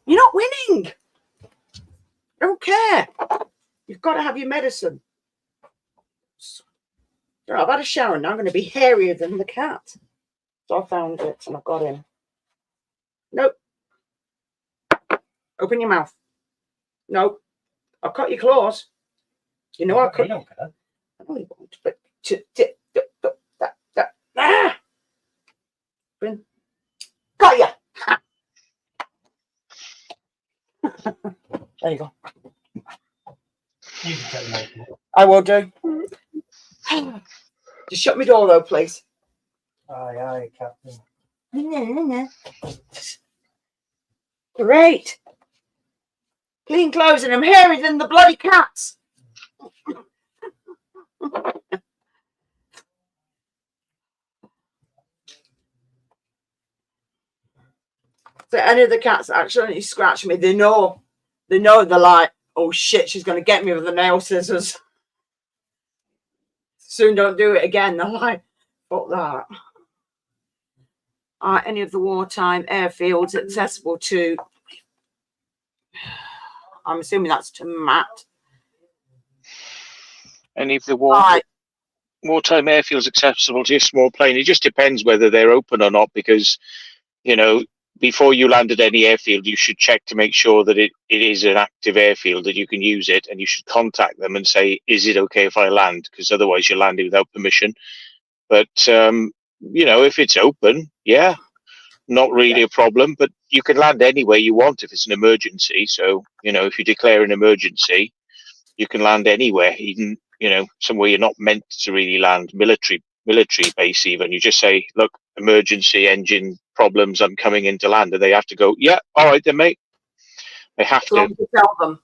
you're not winning. I don't care. You've got to have your medicine. I've had a shower and now I'm going to be hairier than the cat. So I found it and I've got him. Nope. Open your mouth. Nope. I'll cut your claws. You know I could. I know he won't, but got ya. There you go. You can tell me. I will do. Just shut my door though, please. Aye, Captain. Great. Clean clothes and I'm hairier than the bloody cats. So any of the cats actually scratch me, they know they're like, oh shit, she's going to get me with the nail scissors. Soon don't do it again. They're like, fuck that. Are any of the wartime airfields accessible to, I'm assuming that's to Matt. Any of the wartime airfields accessible to a small plane? It just depends whether they're open or not, because, before you land at any airfield, you should check to make sure that it is an active airfield, that you can use it, and you should contact them and say, is it okay if I land? Because otherwise you're landing without permission. But, if it's open, not really a problem, but you can land anywhere you want if it's an emergency. So, if you declare an emergency, you can land anywhere, even, somewhere you're not meant to really land, military base even. You just say, look, emergency engine problems, I'm coming in to land, and they have to go, yeah, all right then, mate. They have to tell them.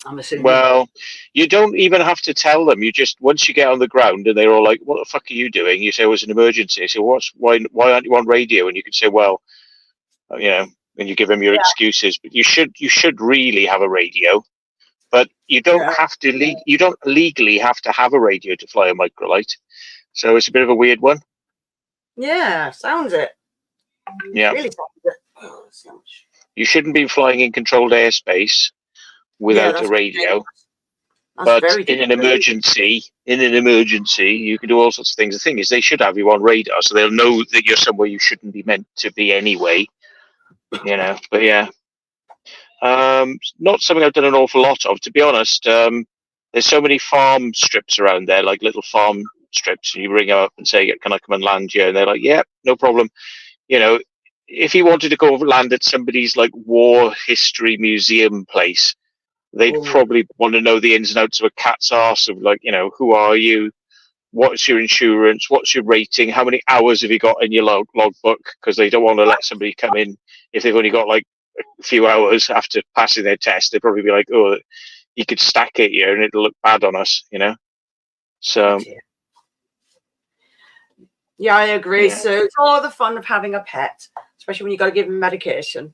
I'm assuming. Well, you don't even have to tell them. You just, once you get on the ground and they're all like, what the fuck are you doing? You say, it was an emergency. So why aren't you on radio? And you can say, well, and you give them your excuses, but you should really have a radio, but you don't have to, you don't legally have to have a radio to fly a microlight. So it's a bit of a weird one. Yeah, sounds it. Yeah. Really sounds it. Oh, you shouldn't be flying in controlled airspace without a radio. But in an emergency, you can do all sorts of things. The thing is, they should have you on radar, so they'll know that you're somewhere you shouldn't be meant to be anyway. you know. But yeah, not something I've done an awful lot of, to be honest. There's so many farm strips around there, like little farm strips. You ring them up and say, "Can I come and land here?" And they're like, "Yeah, no problem." You know, if you wanted to go land at somebody's like war history museum place, they'd probably want to know the ins and outs of a cat's arse of, like, you know, who are you? What's your insurance? What's your rating? How many hours have you got in your logbook? Because they don't want to let somebody come in if they've only got like a few hours after passing their test. They'd probably be like, "Oh, you could stack it here and it'll look bad on us," you know? So, yeah, I agree. yeah. So it's all the fun of having a pet, especially when you got to give them medication.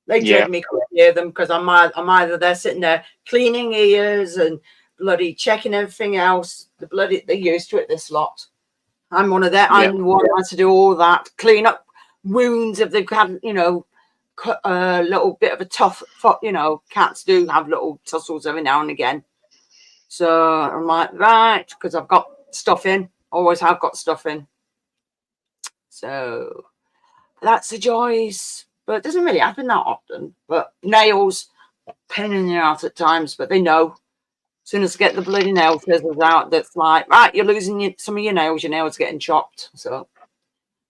They dread me coming near them because I'm either there sitting there cleaning ears and bloody checking everything else. They're used to it, this lot. I'm one of them. I'm the one who has to do all that, clean up wounds if they've had, you know, a little bit of a tough, you know, cats do have little tussles every now and again. So I'm like, right, because I've got stuff in, always have got stuff in. So that's the joys, but it doesn't really happen that often. But nails, pain in the ass at times, but they know. As soon as I get the bloody nail scissors out, that's like, right, you're losing some of your nails are getting chopped. So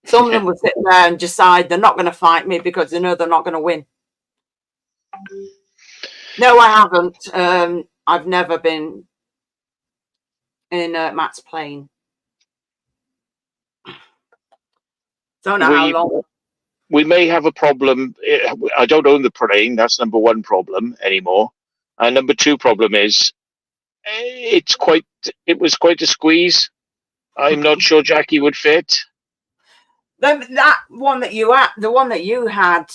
some of them will sit there and decide they're not going to fight me because they know they're not going to win. No, I haven't. I've never been in Matt's plane. Don't know how long. We may have a problem. I don't own the plane. That's number one problem anymore. And number two problem is it was quite a squeeze. I'm not sure Jackie would fit. That one that you had, the one that you had,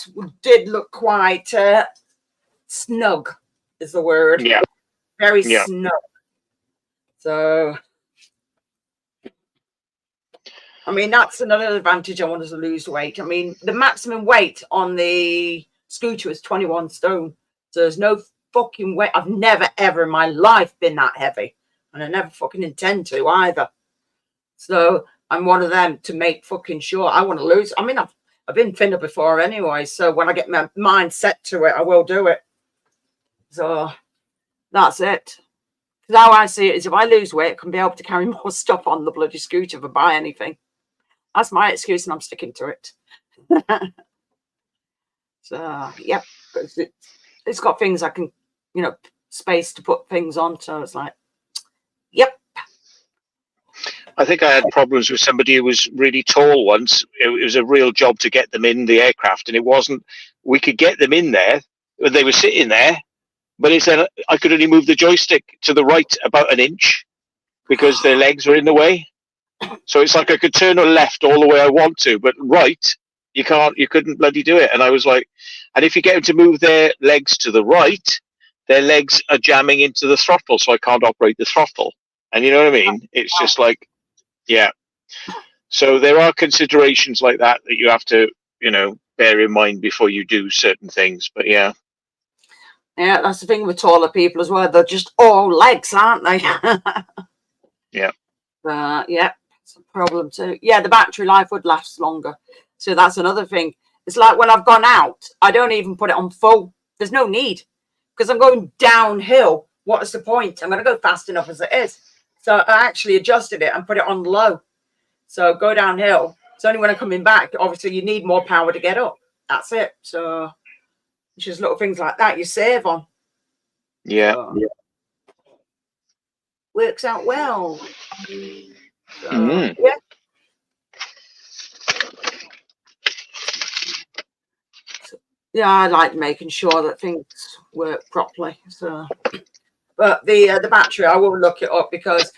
did look quite snug, is the word. Yeah. Very snug. So, I mean, that's another advantage I wanted to lose weight. I mean, the maximum weight on the scooter is 21 stone. So there's no fucking weight. I've never, ever in my life been that heavy. And I never fucking intend to either. So I'm one of them to make fucking sure I want to lose. I mean, I've been thinner before anyway. So when I get my mind set to it, I will do it. So that's it. Because how I see it is if I lose weight, I can be able to carry more stuff on the bloody scooter if I buy anything. That's my excuse, and I'm sticking to it. So, yep. It's got things I can, you know, space to put things on. So it's like, yep. I think I had problems with somebody who was really tall once. It was a real job to get them in the aircraft, and it wasn't. We could get them in there, but they were sitting there. But it said I could only move the joystick to the right about an inch because their legs were in the way. So it's like I could turn or left all the way I want to, but right, you can't. You couldn't bloody do it. And I was like, and if you get them to move their legs to the right, their legs are jamming into the throttle, so I can't operate the throttle. And you know what I mean? It's just like, yeah. So there are considerations like that you have to, you know, bear in mind before you do certain things. But yeah. Yeah, that's the thing with taller people as well. They're just all legs, aren't they? Yeah. Yeah, it's a problem too. Yeah, the battery life would last longer. So that's another thing. It's like when I've gone out, I don't even put it on full. There's no need because I'm going downhill. What is the point? I'm going to go fast enough as it is. So I actually adjusted it and put it on low. So go downhill. It's only when I'm coming back. Obviously, you need more power to get up. That's it. So it's just little things like that you save on. Yeah. So, yeah. Works out well. So, yeah. So, yeah, I like making sure that things work properly. So, but the battery, I will look it up because,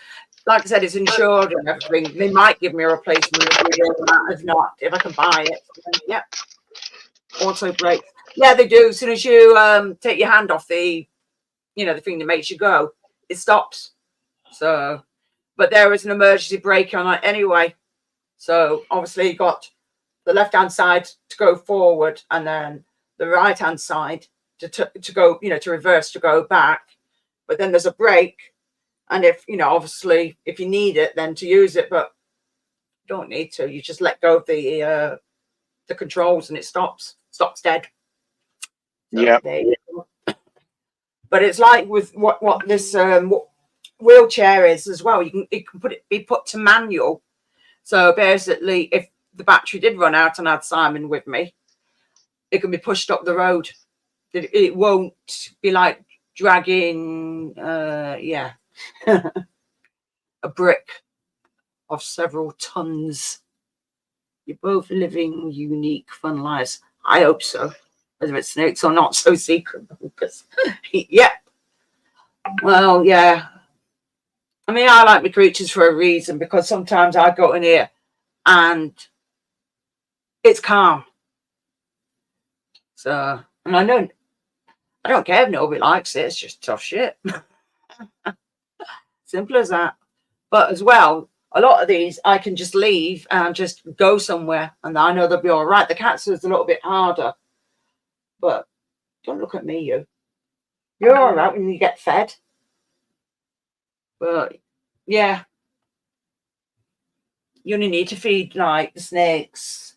like I said, it's insured and everything. They might give me a replacement. If not, if I can buy it, then, yeah. Auto brakes. Yeah, they do. As soon as you take your hand off the, you know, the thing that makes you go, it stops. So, but there is an emergency brake on it anyway. So obviously you got the left-hand side to go forward and then the right-hand side to go, you know, to reverse, to go back. But then there's a brake. And if, you know, obviously if you need it, then to use it, but you don't need to. You just let go of the controls and it stops. stops dead. So Yeah. there you go. But it's like with what this wheelchair is as well. It can be put to manual. So basically, if the battery did run out and I had Simon with me, it can be pushed up the road. It won't be like dragging, a brick of several tons. You're both living unique, fun lives. I hope so. Whether it's snakes or not, so secret. Because, yeah. Well, yeah. I mean, I like my creatures for a reason, because sometimes I go in here and it's calm. So, and I don't care if nobody likes it. It's just tough shit. Simple as that. But as well, a lot of these I can just leave and just go somewhere, and I know they'll be all right. The cats is a little bit harder, but don't look at me, you. You're all right when you get fed. But yeah, you only need to feed like the snakes.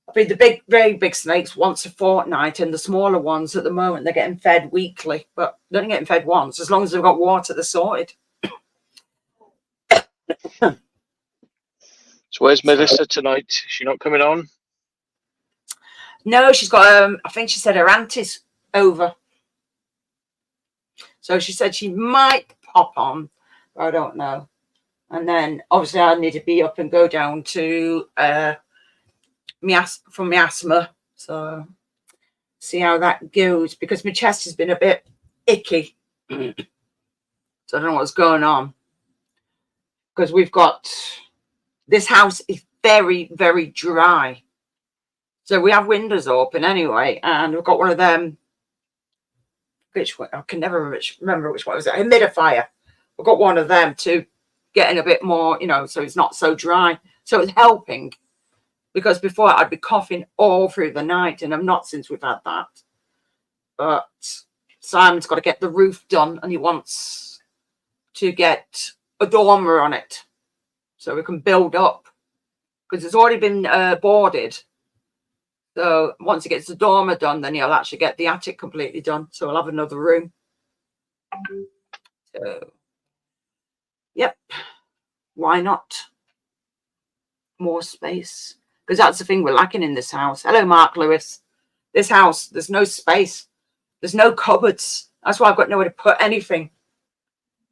I feed the very big snakes once a fortnight, and the smaller ones at the moment they're getting fed weekly. But they're only getting fed once. As long as they've got water, they're sorted. So where's Melissa tonight? Is she not coming on? No, she's got I think she said her auntie's over. So she said she might pop on, but I don't know. And then obviously I need to be up and go down to for my asthma. So see how that goes, because my chest has been a bit icky. So I don't know what's going on. Because we've got, this house is very, very dry. So we have windows open anyway, and we've got one of them, which one, I can never remember which one was it, humidifier. We've got one of them to getting a bit more, so it's not so dry. So it's helping, because before I'd be coughing all through the night, and I'm not since we've had that. But Simon's got to get the roof done, and he wants to get a dormer on it so we can build up, because it's already been boarded. So once he gets the dormer done, then he'll actually get the attic completely done. So we'll have another room. So, yep. Why not? More space. Because that's the thing we're lacking in this house. Hello, Mark Lewis. This house, there's no space. There's no cupboards. That's why I've got nowhere to put anything.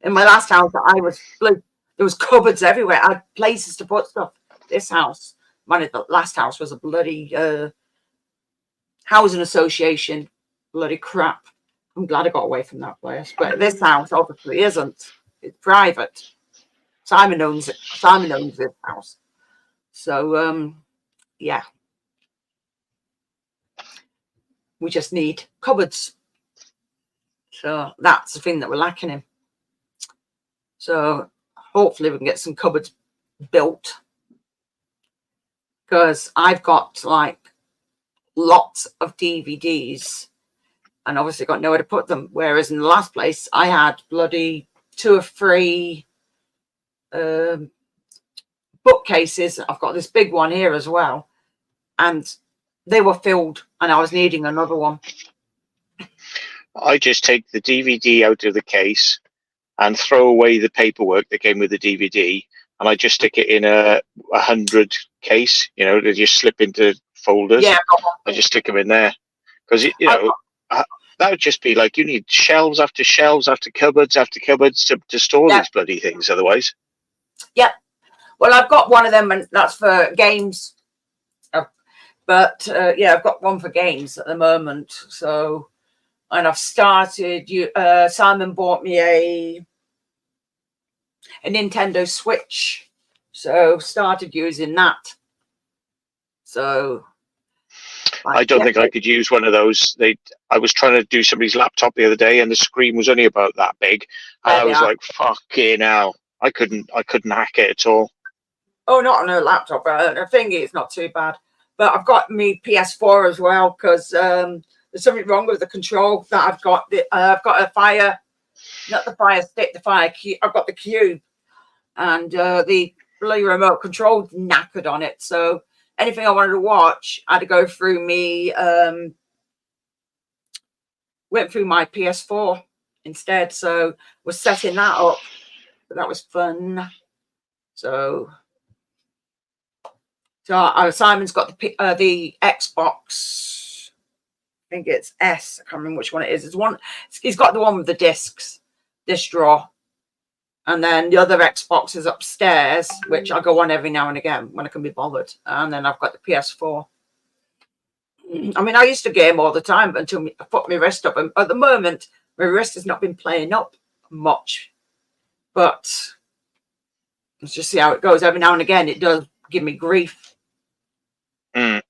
In my last house, there was cupboards everywhere. I had places to put stuff. This house, the last house was a bloody housing association. Bloody crap. I'm glad I got away from that place. But this house obviously isn't. It's private. Simon owns it. Simon owns this house. So, yeah. We just need cupboards. So that's the thing that we're lacking in. So hopefully we can get some cupboards built. Because I've got like lots of DVDs and obviously got nowhere to put them. Whereas in the last place, I had bloody 2 or 3 bookcases. I've got this big one here as well. And they were filled and I was needing another one. I just take the DVD out of the case and throw away the paperwork that came with the DVD, and I just stick it in a 100 case. They just slip into folders. Yeah, I just stick them in there, because that would just be like, you need shelves after shelves after cupboards to store these bloody things. Otherwise, yeah. Well, I've got one of them, and that's for games. But I've got one for games at the moment. So, and I've started. Simon bought me a Nintendo Switch, so started using that. So, I don't think I could use one of those. I was trying to do somebody's laptop the other day, and the screen was only about that big, and I was like, "Fucking hell!" I couldn't hack it at all. Oh, not on a laptop. I think it's not too bad. But I've got me PS4 as well, because there's something wrong with the control that I've got. I've got a not the fire stick, the fire cube. I've got the cube, and the blue remote control knackered on it. So anything I wanted to watch, I had to go through me. Went through my PS4 instead, so was setting that up. But that was fun. So Simon's got the Xbox. I think it's S. I can't remember which one it is. It's one. He's got the one with the discs, disc drawer, and then the other Xbox is upstairs, which I go on every now and again when I can be bothered. And then I've got the PS4. I mean, I used to game all the time until I put my wrist up. And at the moment, my wrist has not been playing up much. But let's just see how it goes. Every now and again, it does give me grief. Mm.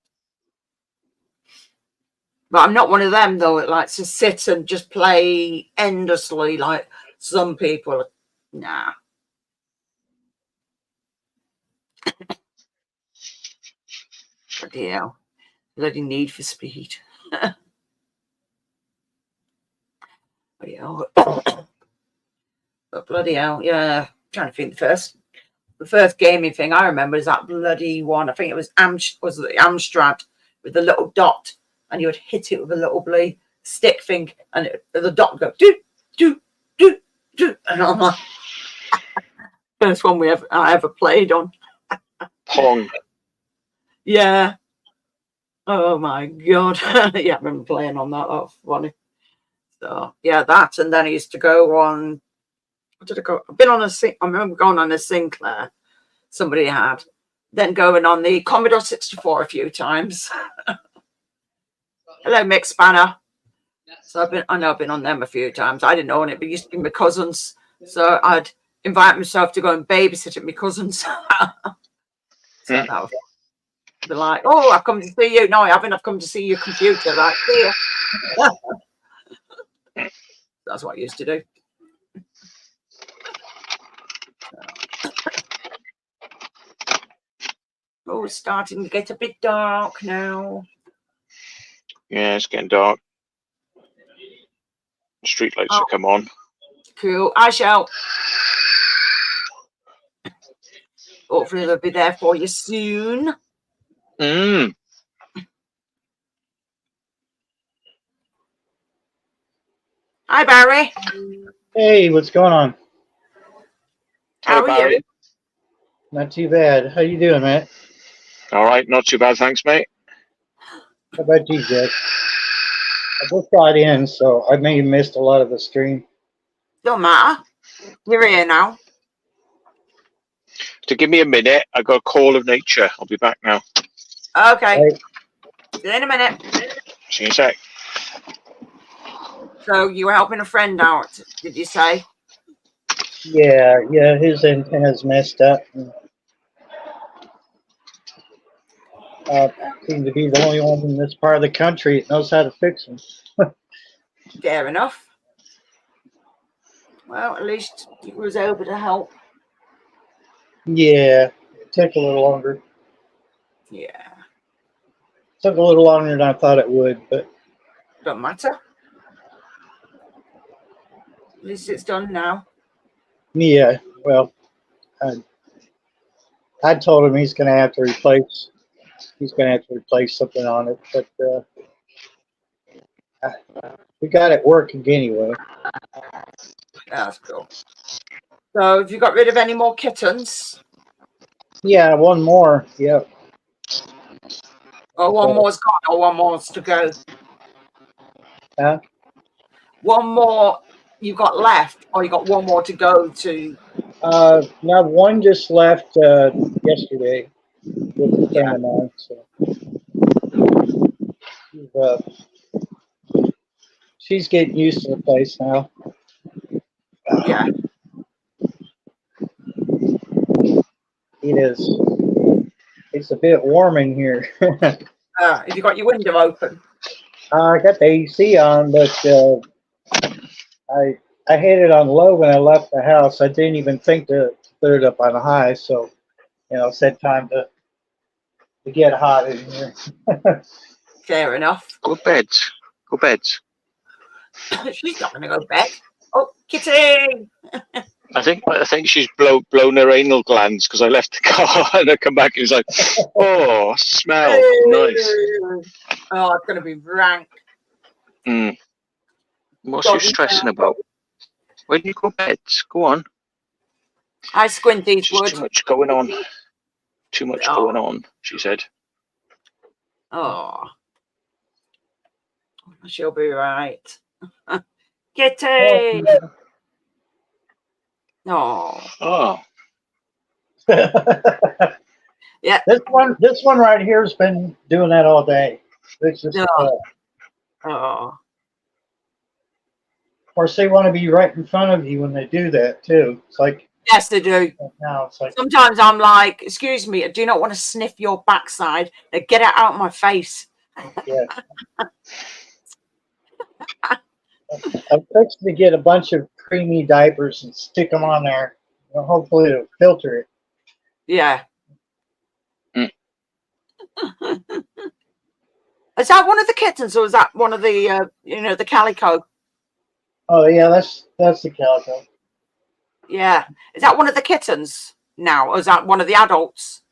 But I'm not one of them, though, that likes to sit and just play endlessly like some people. Nah. Bloody hell. Bloody Need for Speed. Bloody hell. But bloody hell, yeah. I'm trying to think the first gaming thing I remember is that bloody one. I think it was the Amstrad with the little dot, and you would hit it with a little bloody stick thing, and the dot would go do do do do, and I'm like, first one I ever played on. Pong. Yeah. Oh my god. Yeah, I remember playing on that. That was funny. So yeah, that, and then I used to go on. What did I go? I've been on I remember going on a Sinclair. Somebody had. Then going on the Commodore 64 a few times. Hello, Mick Spanner. So I know I've been on them a few times. I didn't own it, but it used to be my cousins. So I'd invite myself to go and babysit at my cousins. So that was be like, oh, I've come to see you. No, I haven't. I've come to see your computer. Like, here. That's what I used to do. Oh, it's starting to get a bit dark now. Yeah, it's getting dark. Street lights have come on. Cool. I shall. Hopefully they'll be there for you soon. Mm. Hi, Barry. Hey, what's going on? How are you? Not too bad. How you doing, Matt? All right, not too bad, thanks, mate. How about you, Jeff? I just got in, so I may have missed a lot of the stream. Don't matter. You're here now. To give me a minute, I got a call of nature. I'll be back now. Okay. Right. See you in a minute. See you in a sec. So you were helping a friend out, did you say? Yeah, his antenna's messed up. Seem to be the only one in this part of the country that knows how to fix them. Fair enough. Well, at least he was able to help. Yeah, it took a little longer. Yeah. Took a little longer than I thought it would, but Don't matter. At least it's done now. yeah, well, I told him he's going to have to replace something on it, but we got it working anyway. That's cool. So have you got rid of any more kittens? Yeah, one more. Yep. Or one more's gone, or one more's to go? Huh? One more you got left, or you got one more to go to? Now one just left yesterday with a friend of mine. So she's getting used to the place now. Yeah. It is. It's a bit warm in here. Have you got your window open? I got the AC on, but I had it on low when I left the house. I didn't even think to put it up on high, so it's that time to get hot in here. Fair enough. Go bed. She's not going to go to bed. Oh, kitty! I think she's blown her anal glands because I left the car and I come back and it's like, oh, smell nice. Oh, it's gonna be rank. Mm. What's you stressing about? Where do you go bed? Go on. I Squinty's Just too much going on. Too much going Oh. on, she said. Oh, she'll be right. Kitty. Oh. Oh. Yeah. This one right here has been doing that all day. It's just, Oh. of course, they want to be right in front of you when they do that too. It's like, yes, they do. now it's like, Sometimes I'm like, excuse me, I do not want to sniff your backside. Now get it out of my face. yeah. I'm fixing to get a bunch of creamy diapers and stick them on there. Hopefully it'll filter it. Yeah. Mm. Is that one of the kittens or is that one of the, the calico? Oh yeah, that's the calico. Yeah. Is that one of the kittens now? Or is that one of the adults?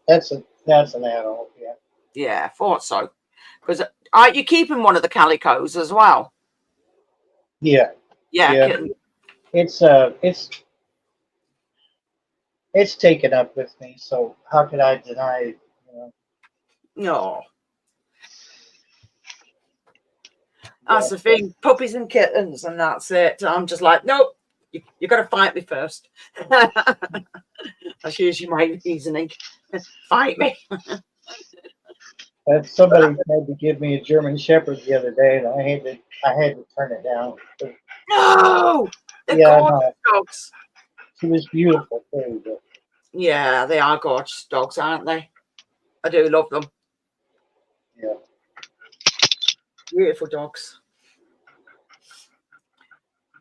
That's an adult, yeah. Yeah, thought so. Because are you keeping one of the calicos as well? Yeah. Yeah. Yeah. It's taken up with me, so how could I deny it? No. That's the thing. Puppies and kittens, and that's it. I'm just like, nope. You got to fight me first. That's usually my reasoning. Fight me. But somebody tried to give me a German Shepherd the other day, and I had to turn it down. No, they're Yeah, gorgeous dogs. She was beautiful too. But yeah, they are gorgeous dogs, aren't they? I do love them. Yeah, beautiful dogs.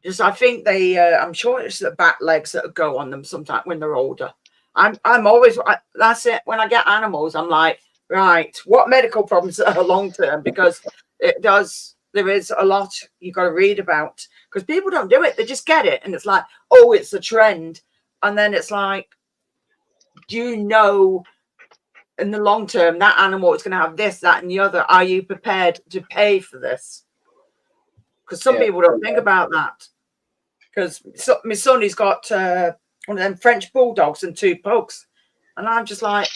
Just, I think they. I'm sure it's the back legs that go on them sometimes when they're older. I'm always. That's it. When I get animals, I'm like, right, what medical problems are long term? Because it does. There is a lot you got to read about because people don't do it. They just get it, and it's like, oh, it's a trend, and then it's like, do you know? In the long term, that animal is going to have this, that, and the other. Are you prepared to pay for this? Because some people don't think about that. Because my son, he's got one of them French bulldogs and 2 pugs. And I'm just like,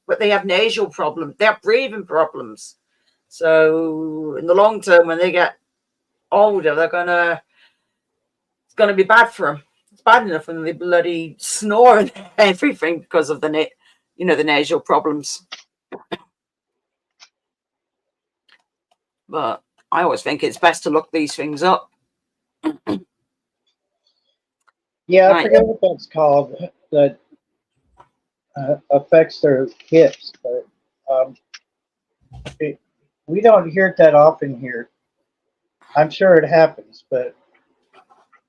but they have nasal problems. They have breathing problems. So in the long term, when they get older, it's going to be bad for them. It's bad enough when they bloody snore and everything because of the nasal problems. But I always think it's best to look these things up. Yeah, I forget what that's called. That affects their hips, but we don't hear it that often here. I'm sure it happens, but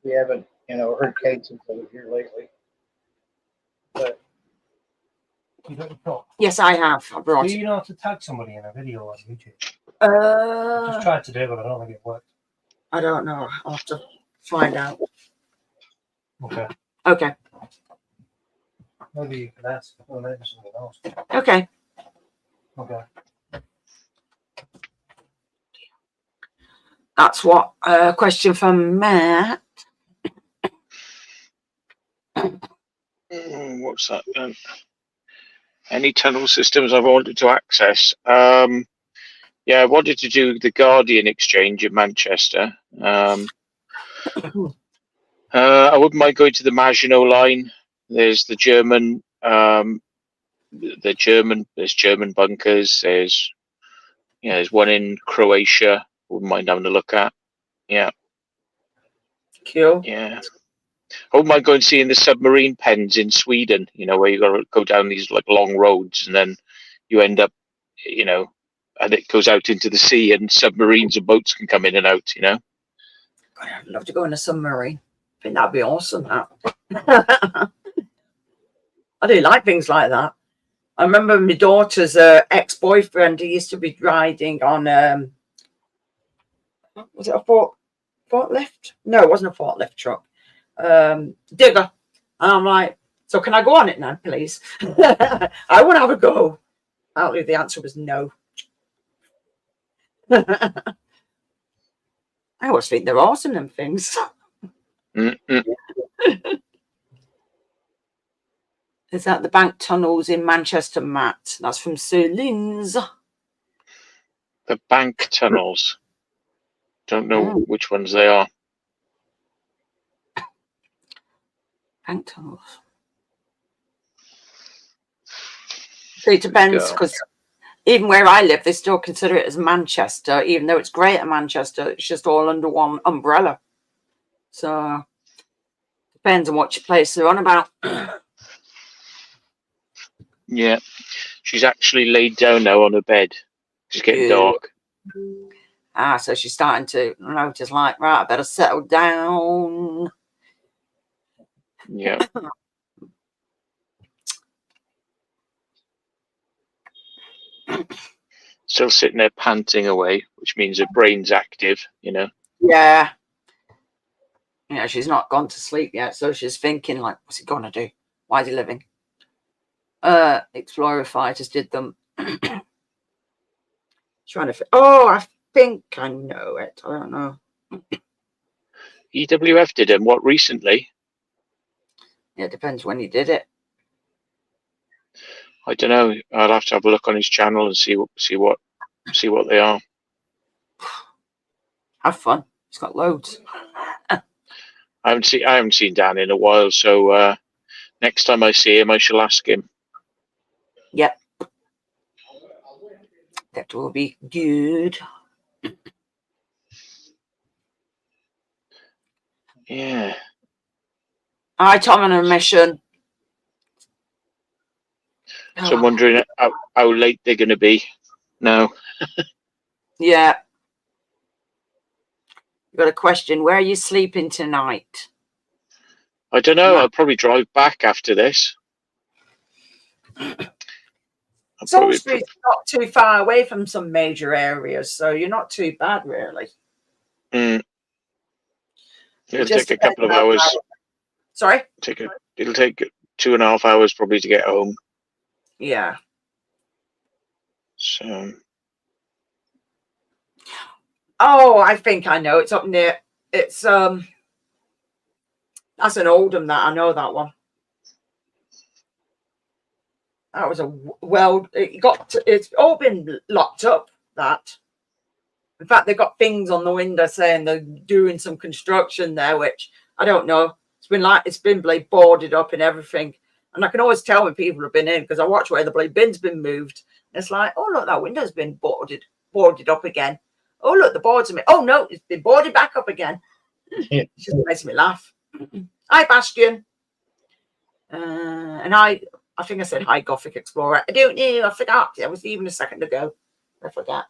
we haven't, heard cases of it here lately. But yes, I have. I brought Do you know how to tag somebody in a video on YouTube? I just tried to do it, but I don't think it worked. I don't know. I'll have to find out. Okay. Okay. Maybe you can ask. Or maybe something else. Okay. Okay. That's what question from Matt. What's that? Any tunnel systems I've wanted to access? Yeah, I wanted to do the Guardian exchange in Manchester. I wouldn't mind going to the Maginot Line. There's the German, there's German bunkers. There's one in Croatia. Wouldn't mind having a look at. Yeah. Cool. Yeah. I wouldn't mind going seeing the submarine pens in Sweden. Where you got to go down these like long roads, and then you end up, and it goes out into the sea, and submarines and boats can come in and out. God, I'd love to go in a submarine. I think that'd be awesome. That. I do like things like that. I remember my daughter's ex-boyfriend. He used to be riding on. Was it a forklift? No, it wasn't a forklift truck. Digger. And I'm like, so can I go on it now, please? I want to have a go. Apparently the answer was no. I always think they're awesome, them things. Mm-mm. Is that the bank tunnels in Manchester, Matt? That's from Sir Lynn's. The bank tunnels. Don't know which ones they are. Bank tunnels. So it depends, Go. because even where I live, they still consider it as Manchester, even though it's Greater Manchester. It's just all under one umbrella. So depends on what place they're on about. Yeah. She's actually laid down now on her bed. It's getting dark. Ah, so she's starting to notice, like, right, I better settle down. Yeah. Still sitting there panting away, which means her brain's active, you know. Yeah. Yeah, she's not gone to sleep yet, so she's thinking, like, what's he gonna do? Why is he living? Explorer fighters did them. Trying to. Oh, I think I know it. I don't know. EWF did them. What, recently? Yeah, it depends when he did it. I don't know. I'll have to have a look on his channel and see what they are. Have fun. He's got loads. I haven't seen Dan in a while, so next time I see him, I shall ask him. Yep. That will be good. Yeah. Hi, Tom, on a mission. So I'm wondering how late they're going to be now. Yeah. You've got a question. Where are you sleeping tonight? I don't know. I'll probably drive back after this. Salisbury's not too far away from some major areas, so you're not too bad, really. It'll take a couple of hours. Sorry? It'll take 2.5 hours probably to get home. Yeah. So. Oh, I think I know. It's up near. It's that's an Oldham. That I know that one. That was it's all been locked up. That. In fact, they've got things on the window saying they're doing some construction there, which I don't know. It's been boarded up and everything. And I can always tell when people have been in because I watch where the bin's been moved. And it's like, oh look, that window's been boarded up again. Oh look, the boards are. Oh no, it's been boarded back up again. It just makes me laugh. Hi, Bastion. And I think I said hi, Gothic Explorer. I don't know. I forgot. It was even a second ago. I forgot.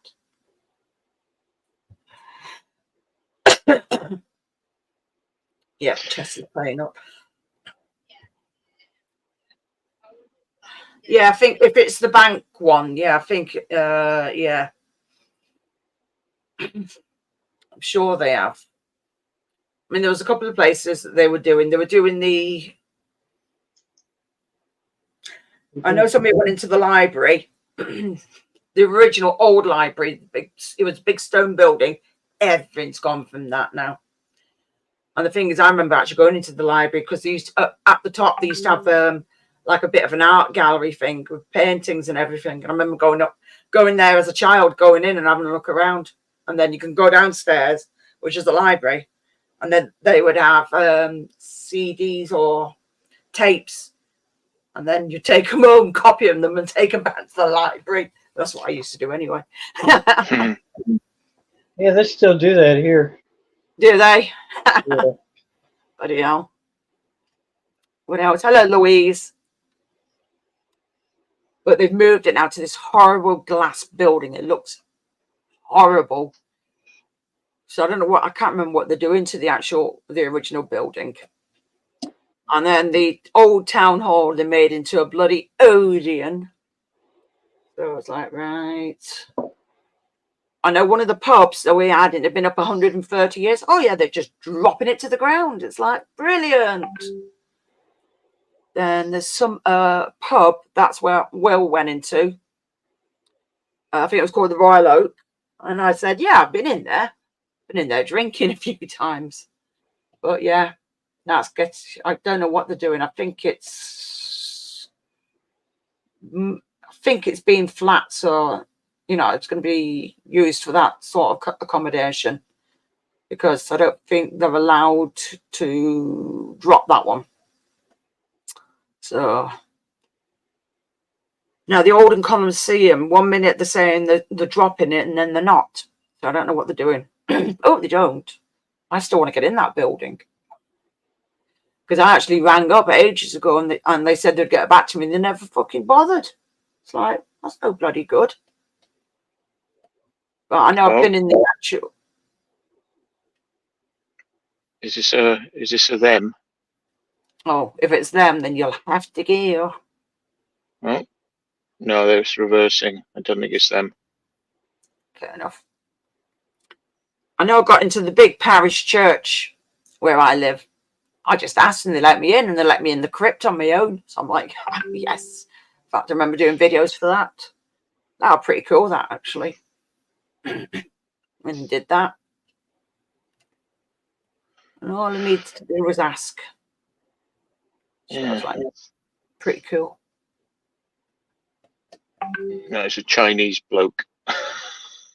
Yeah, Chess is playing up. Yeah, I think if it's the bank one, yeah, I think, yeah. I'm sure they have. I mean, there was a couple of places that they were doing. They were doing the. I know somebody went into the library, the original old library. It was a big stone building. Everything's gone from that now. And the thing is, I remember actually going into the library because they used to, at the top they used to have like a bit of an art gallery thing with paintings and everything. And I remember going there as a child, going in and having a look around. And then you can go downstairs, which is the library, and then they would have CDs or tapes, and then you take them home, copy them, and take them back to the library. That's what I used to do anyway. Yeah, they still do that here. Do they? Yeah. Bloody hell. What else? Hello, Louise. But they've moved it now to this horrible glass building. It looks horrible. So I don't know I can't remember what they're doing to the original building. And then the old town hall they made into a bloody Odeon. So it's like, right. I know one of the pubs that we had, it had been up 130 years. Oh yeah, they're just dropping it to the ground. It's like, brilliant. Then there's some pub. That's where Will went into. I think it was called the Royal Oak. And I said, yeah, I've been in there. Been in there drinking a few times. But yeah, I don't know what they're doing. I think it's being flat, so it's going to be used for that sort of accommodation, because I don't think they're allowed to drop that one. So now the Oldham Coliseum, 1 minute they're saying they're dropping it and then they're not. So I don't know what they're doing. Oh, they don't. I still want to get in that building, because I actually rang up ages ago and they said they'd get back to me, and they never fucking bothered. It's like, that's no bloody good. But I know I've been in the actual. Is this a them? Oh, if it's them, then you'll have to go. Oh, no, they're reversing. I don't think it's them. Fair enough. I know I got into the big parish church where I live. I just asked and they let me in, and they let me in the crypt on my own. So I'm like, yes. In fact, I remember doing videos for that. That was pretty cool, that, actually. When I did that. And all I needed to do was ask. So I was like, pretty cool. No, it's a Chinese bloke.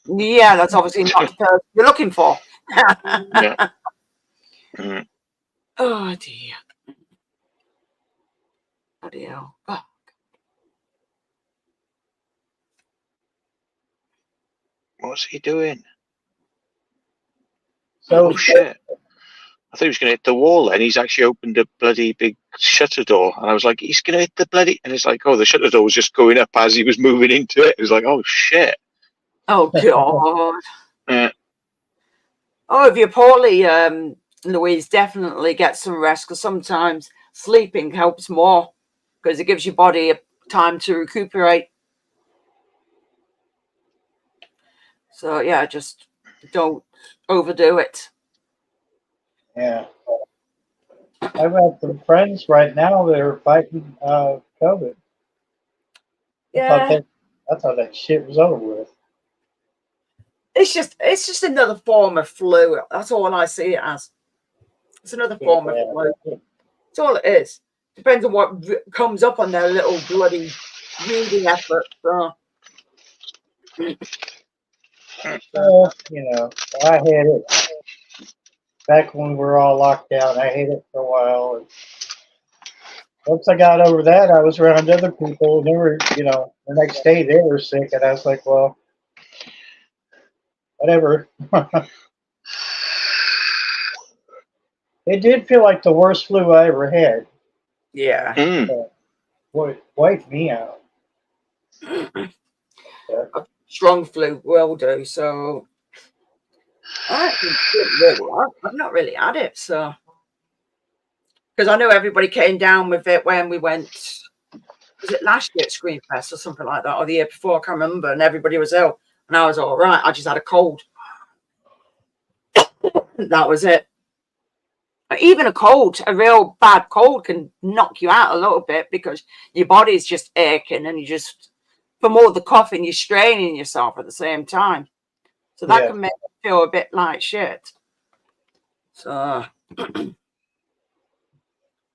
Yeah, that's obviously not the person you're looking for. Yeah. Oh, dear. Bloody hell. Oh. What's he doing? So Oh, shit. I thought he was going to hit the wall, and he's actually opened a bloody big shutter door. And I was like, he's going to hit the bloody... And it's like, oh, the shutter door was just going up as he was moving into it. It was like, oh, shit. Oh, God. Yeah. Oh, if you're poorly, Louise, definitely get some rest, because sometimes sleeping helps more, because it gives your body time to recuperate. So, yeah, just don't overdo it. yeah, I've got some friends right now that are fighting COVID. Yeah, I thought that shit was over with. it's just another form of flu. That's all I see it as. It's another form of flu. That's all it is. Depends on what comes up on their little bloody reading effort. So. I had it back when we were all locked down. I had it for a while. And once I got over that, I was around other people, and they were, the next day they were sick, and I was like, well, whatever. It did feel like the worst flu I ever had. Yeah. Boy, wiped me out. A strong flu will do. So I've not really had it. So because I know everybody came down with it when we went. Was it last year at Screenfest or something like that, or the year before? I can't remember. And everybody was ill, and I was all right. I just had a cold. That was it. Even a cold, a real bad cold, can knock you out a little bit, because your body's just aching, and you just, from all the coughing, you're straining yourself at the same time. So that can make you feel a bit like shit. So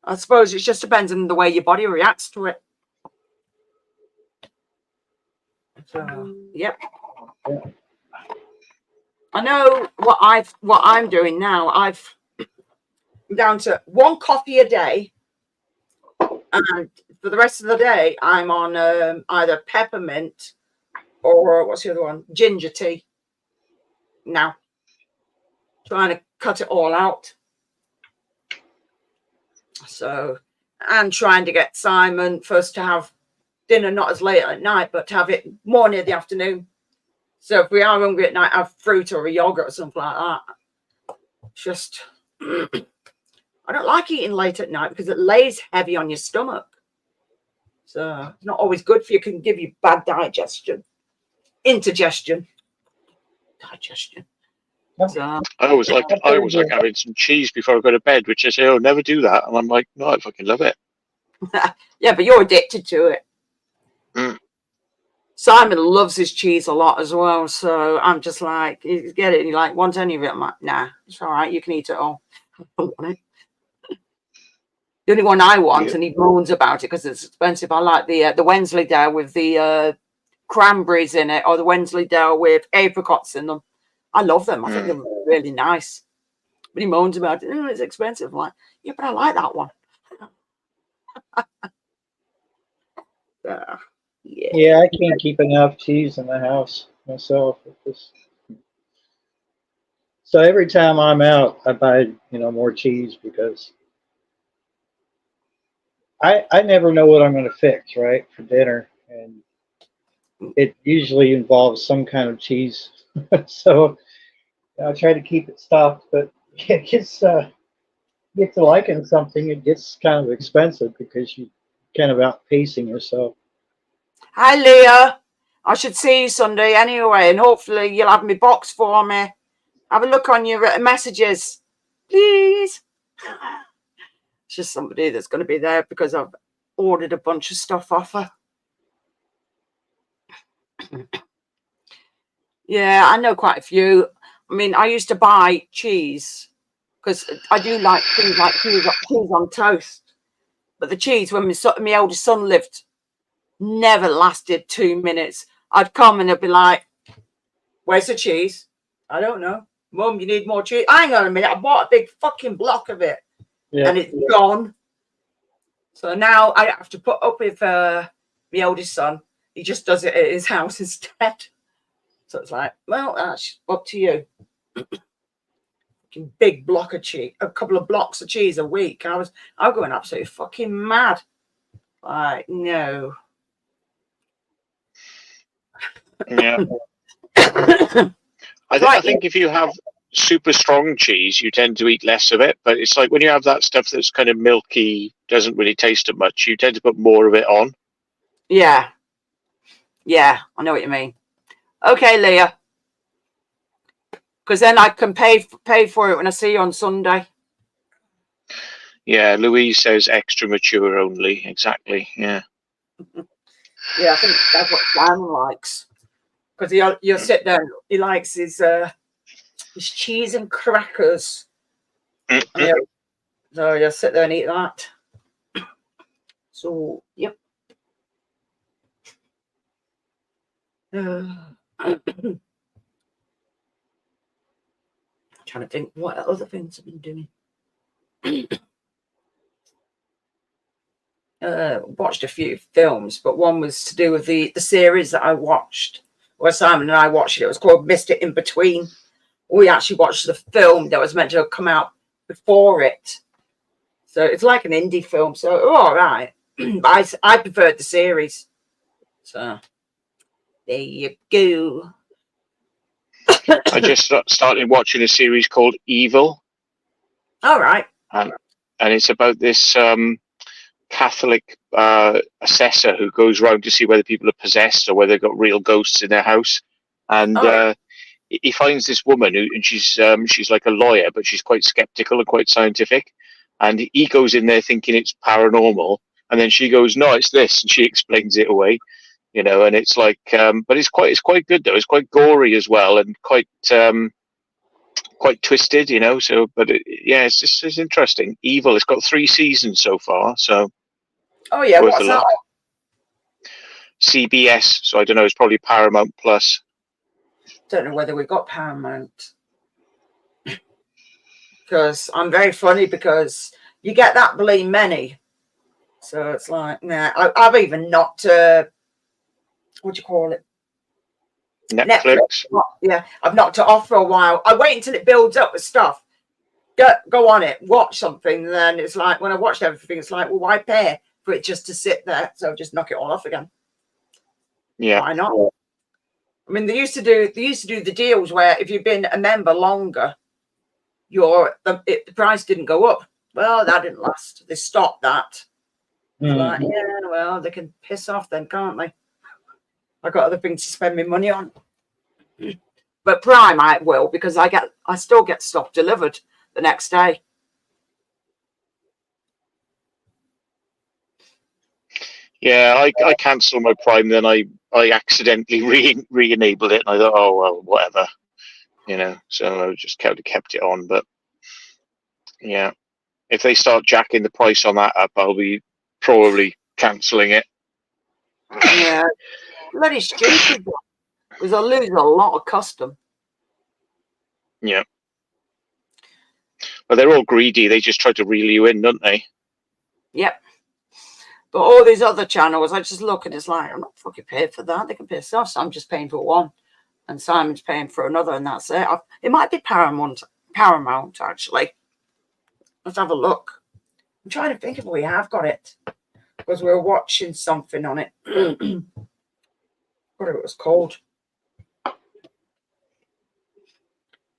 I suppose it just depends on the way your body reacts to it. So yep. I know what I'm doing now. I'm down to 1 coffee a day, and for the rest of the day I'm on either peppermint or what's the other one, ginger tea. Now trying to cut it all out. So, and trying to get Simon first to have dinner not as late at night, but to have it more near the afternoon. So if we are hungry at night, have fruit or a yogurt or something like that. Just I don't like eating late at night, because it lays heavy on your stomach. So it's not always good for you. It can give you bad digestion. Indigestion. Digestion. So, I always like having some cheese before I go to bed, which I say, oh, never do that. And I'm like, no, I fucking love it. Yeah, but you're addicted to it. Mm. Simon loves his cheese a lot as well, so I'm just like, you get it, and you're like, want any of it? I'm like, nah, it's all right, you can eat it all. I don't want it. The only one I want, Yeah. and he moans about it because it's expensive. I like the Wensleydale with the cranberries in it, or the Wensleydale with apricots in them. I love them. I think they're really nice. But he moans about it. Oh, it's expensive. I'm like, yeah, but I like that one. Yeah. Yeah, I can't keep enough cheese in the house myself. So every time I'm out, I buy, more cheese because I never know what I'm going to fix, right, for dinner. And it usually involves some kind of cheese. So I try to keep it stocked, but it get to liking something, it gets kind of expensive because you kind of outpacing yourself. Hi, Leah. I should see you Sunday anyway, and hopefully you'll have my box for me. Have a look on your messages, please. It's just somebody that's going to be there because I've ordered a bunch of stuff off her. Yeah, I know quite a few. I mean, I used to buy cheese because I do like things like cheese on toast. But the cheese, when my eldest son lived, never lasted 2 minutes. I'd come and they'd be like, where's the cheese? I don't know. Mum, you need more cheese? Hang on a minute. I bought a big fucking block of it and it's gone. So now I have to put up with my eldest son. He just does it at his house instead. So it's like, well, that's up to you. Big block of cheese, a couple of blocks of cheese a week. I'm going absolutely fucking mad. Like, no. Yeah. Right. I think if you have super strong cheese, you tend to eat less of it. But it's like when you have that stuff that's kind of milky, doesn't really taste of much, you tend to put more of it on. Yeah. Yeah, I know what you mean. Okay, Leah. Because then I can pay for it when I see you on Sunday. Yeah, Louise says extra mature only. Exactly. Yeah. Yeah, I think that's what Simon likes. Because you'll sit down. He likes his cheese and crackers. Yeah. So you'll sit there and eat that. So, yep. Trying to think what other things I've been doing. Watched a few films, but one was to do with the series that I watched, where Simon and I watched it. It was called Missed It in Between. We actually watched the film that was meant to come before it. So it's like an indie film. So, all right. I preferred the series. So, there you go. I just started watching a series called Evil. All right. And it's about this Catholic assessor who goes around to see whether people are possessed or whether they've got real ghosts in their house. And he finds this woman and she's like a lawyer, but she's quite skeptical and quite scientific. And he goes in there thinking it's paranormal, and then she goes, "No, it's this," and she explains it away. And it's like, but it's quite good though. It's quite gory as well, and quite twisted, So, but yeah, it's interesting. Evil. It's got 3 seasons so far, so. Oh yeah, what's that? CBS. So I don't know. It's probably Paramount Plus. Don't know whether we got Paramount. Because I'm very funny because you get that blame many. So it's like, nah. I've even not, what do you call it? Netflix. Yeah, I've knocked it off for a while. I wait until it builds up with stuff. Go on it, watch something. And then it's like, when I watched everything, it's like, well, why pay for it just to sit there? So just knock it all off again. Yeah. Why not? I mean, they used to do the deals where if you've been a member longer, the price didn't go up. Well, that didn't last. They stopped that. Like, yeah, well, they can piss off then, can't they? I've got other things to spend my money on. But Prime I will, because I still get stuff delivered the next day. Yeah, I cancelled my Prime, then I accidentally re-enabled it, and I thought, oh well, whatever, So I just kept it on. But yeah, if they start jacking the price on that up, I'll be probably cancelling it. Yeah, bloody stupid. Because I lose a lot of custom. Yeah. Well, they're all greedy. They just try to reel you in, don't they? Yep. But all these other channels, I just look and it's like, I'm not fucking paid for that. They can pay stuff. So I'm just paying for one. And Simon's paying for another, and that's it. It might be Paramount, actually. Let's have a look. I'm trying to think if we have got it. Because we were watching something on it. What it was called.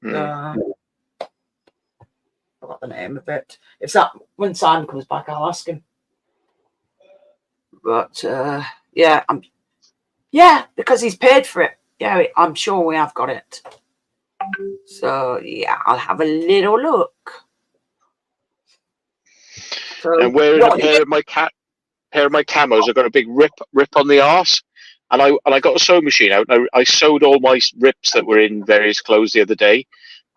I forgot the name of it. If that, when Simon comes back, I'll ask him. But yeah, because he's paid for it. Yeah, I'm sure we have got it. So yeah, I'll have a little look. So, and wearing a pair of my camos, I got a big rip on the arse, and I got a sewing machine out. And I sewed all my rips that were in various clothes the other day,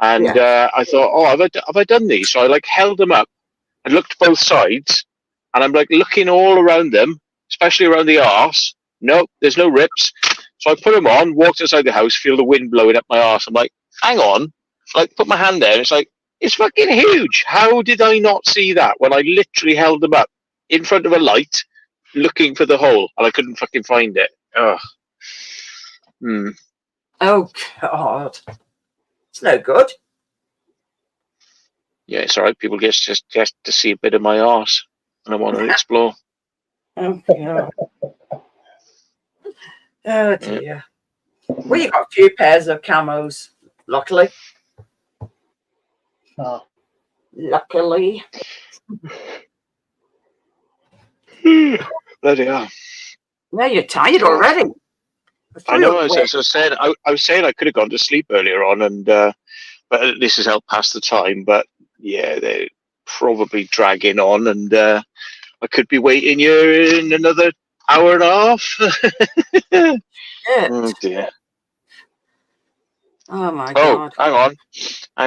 and I thought, oh, have I done these? So I held them up and looked both sides, and I'm looking all around them, especially around the arse. Nope, there's no rips. So I put them on, walked inside the house, feel the wind blowing up my arse. I'm like, hang on. Put my hand there, and it's fucking huge. How did I not see that when I literally held them up in front of a light, looking for the hole, and I couldn't fucking find it? Ugh. Oh God, it's no good. Yeah, it's all right. People just to see a bit of my arse, and I want to explore. Oh God. Oh dear. Yeah. Well, you got a few pairs of camos, luckily. Luckily. Bloody hell. Yeah, you're tired already. I know. As I said, I was saying I could have gone to sleep earlier on, and but this has helped pass the time. But yeah, they're probably dragging on, and I could be waiting here in another hour and a half. Oh dear. Oh my God. Hang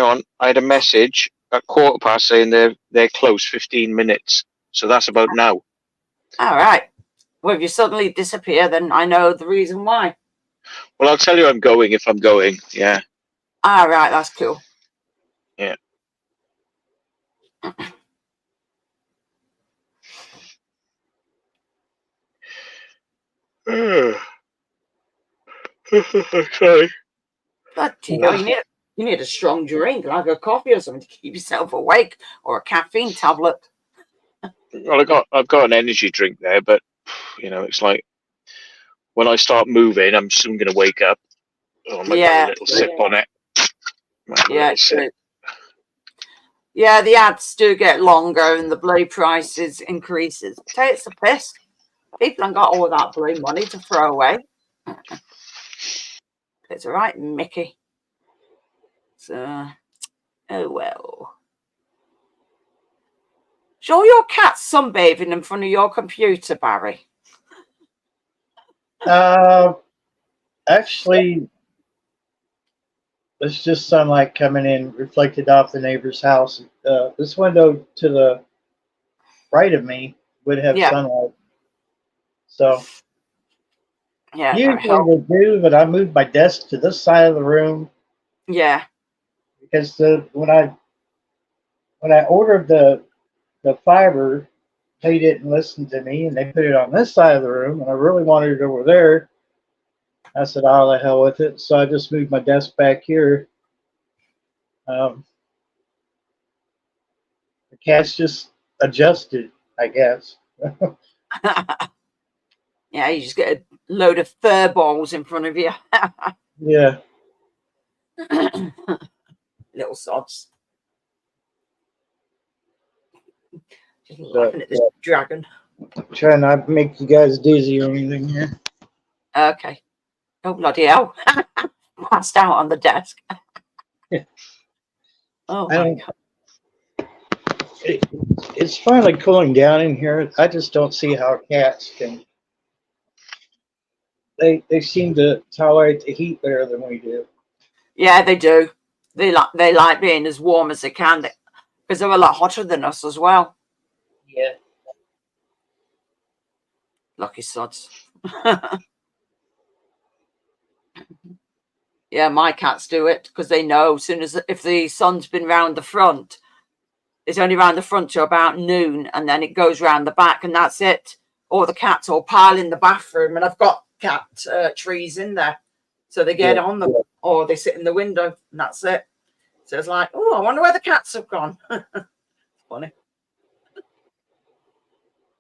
on. I had a message at 15:15 saying they're close 15 minutes. So that's about now. All right. Well, if you suddenly disappear, then I know the reason why. Well, I'll tell you I'm going if I'm going. Yeah. All right, that's cool. Yeah. Sorry. But you need a strong drink, like a coffee or something, to keep yourself awake, or a caffeine tablet. Well, I've got an energy drink there, but it's like when I start moving, I'm soon going to wake up. Oh, I might have a little sip on it. Yeah, true. Yeah, the ads do get longer and the bloody prices increases. It's a piss. People haven't got all that bloody money to throw away. It's all right, Mickey. So, oh well. Show your cat sunbathing in front of your computer, Barry. Actually, it's just sunlight coming in, reflected off the neighbor's house. This window to the right of me would have sunlight. So usually they do, but I moved my desk to this side of the room. Yeah. Because when I ordered the fiber, they didn't listen to me, and they put it on this side of the room, and I really wanted it over there. I said, "Oh, the hell with it!" So I just moved my desk back here. The cat's just adjusted, I guess. Yeah, you just get a load of fur balls in front of you. Yeah. Little sods. Just laughing at this dragon. Trying not to make you guys dizzy or anything here. Okay. Oh, bloody hell. Passed out on the desk. Oh, my God. It's finally cooling down in here. I just don't see how cats can they seem to tolerate the heat better than we do. Yeah, they do. They like being as warm as they can because they're a lot hotter than us as well. Yeah. Lucky sods. Yeah, my cats do it because they know as soon as if the sun's been round the front, it's only round the front to about noon, and then it goes round the back, and that's it. Or the cats all pile in the bathroom, and I've got cat trees in there, so they get on them, or they sit in the window, and that's it. So it's like, oh, I wonder where the cats have gone. Funny.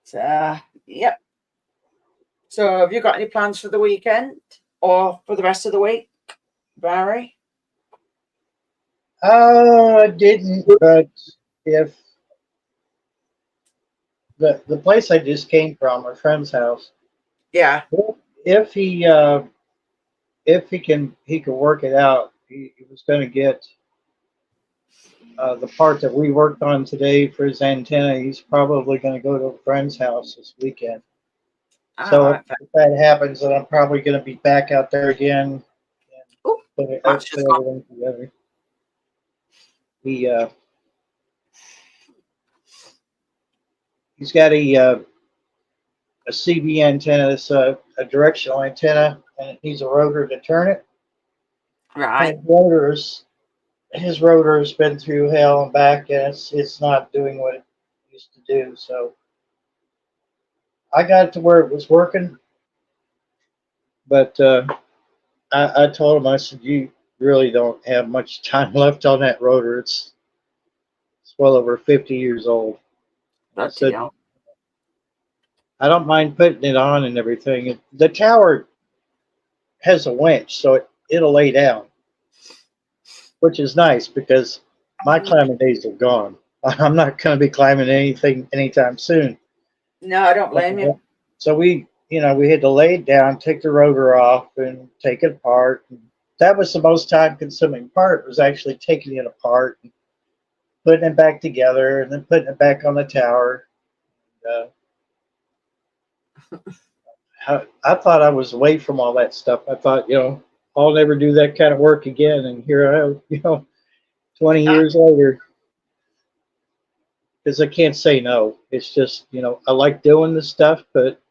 So, yep. So, have you got any plans for the weekend or for the rest of the week, Barry? I didn't, but if the place I just came from, a friend's house, Yeah. if he he can work it out, he was going to get the part that we worked on today for his antenna. He's probably going to go to a friend's house this weekend. So Right. if that happens, then I'm probably going to be back out there again and Ooh, put that's just gone. everything together. He's got a CB antenna. It's a directional antenna, and it needs a rotor to turn it. Right. And his rotor has been through hell and back, and it's not doing what it used to do. So I got it to where it was working, but I told him, I said, you really don't have much time left on that rotor. It's well over 50 years old. I said, I don't mind putting it on and everything. The tower has a winch, so it'll lay down, which is nice because my climbing days are gone. I'm not going to be climbing anything anytime soon. No, I don't blame you. So we had to lay it down, take the rotor off, and take it apart. That was the most time-consuming part. Was actually taking it apart, and putting it back together, and then putting it back on the tower. I thought I was away from all that stuff. I thought, I'll never do that kind of work again. And here I am, 20 years later. Because I can't say no. It's just, I like doing this stuff, but,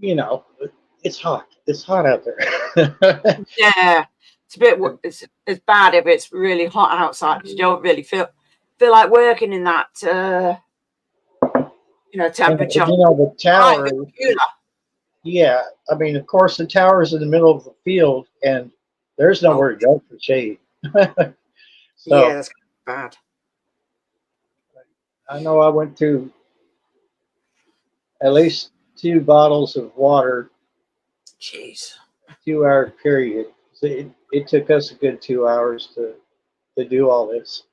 it's hot. It's hot out there. Yeah. It's a bit, it's bad if it's really hot outside because you don't really feel like working in that, temperature. The tower. Yeah, I mean, of course, the tower is in the middle of the field, and there's nowhere to go for shade. Yeah, that's bad. I know I went through at least 2 bottles of water. Jeez. 2-hour period. So it took us a good 2 hours to do all this.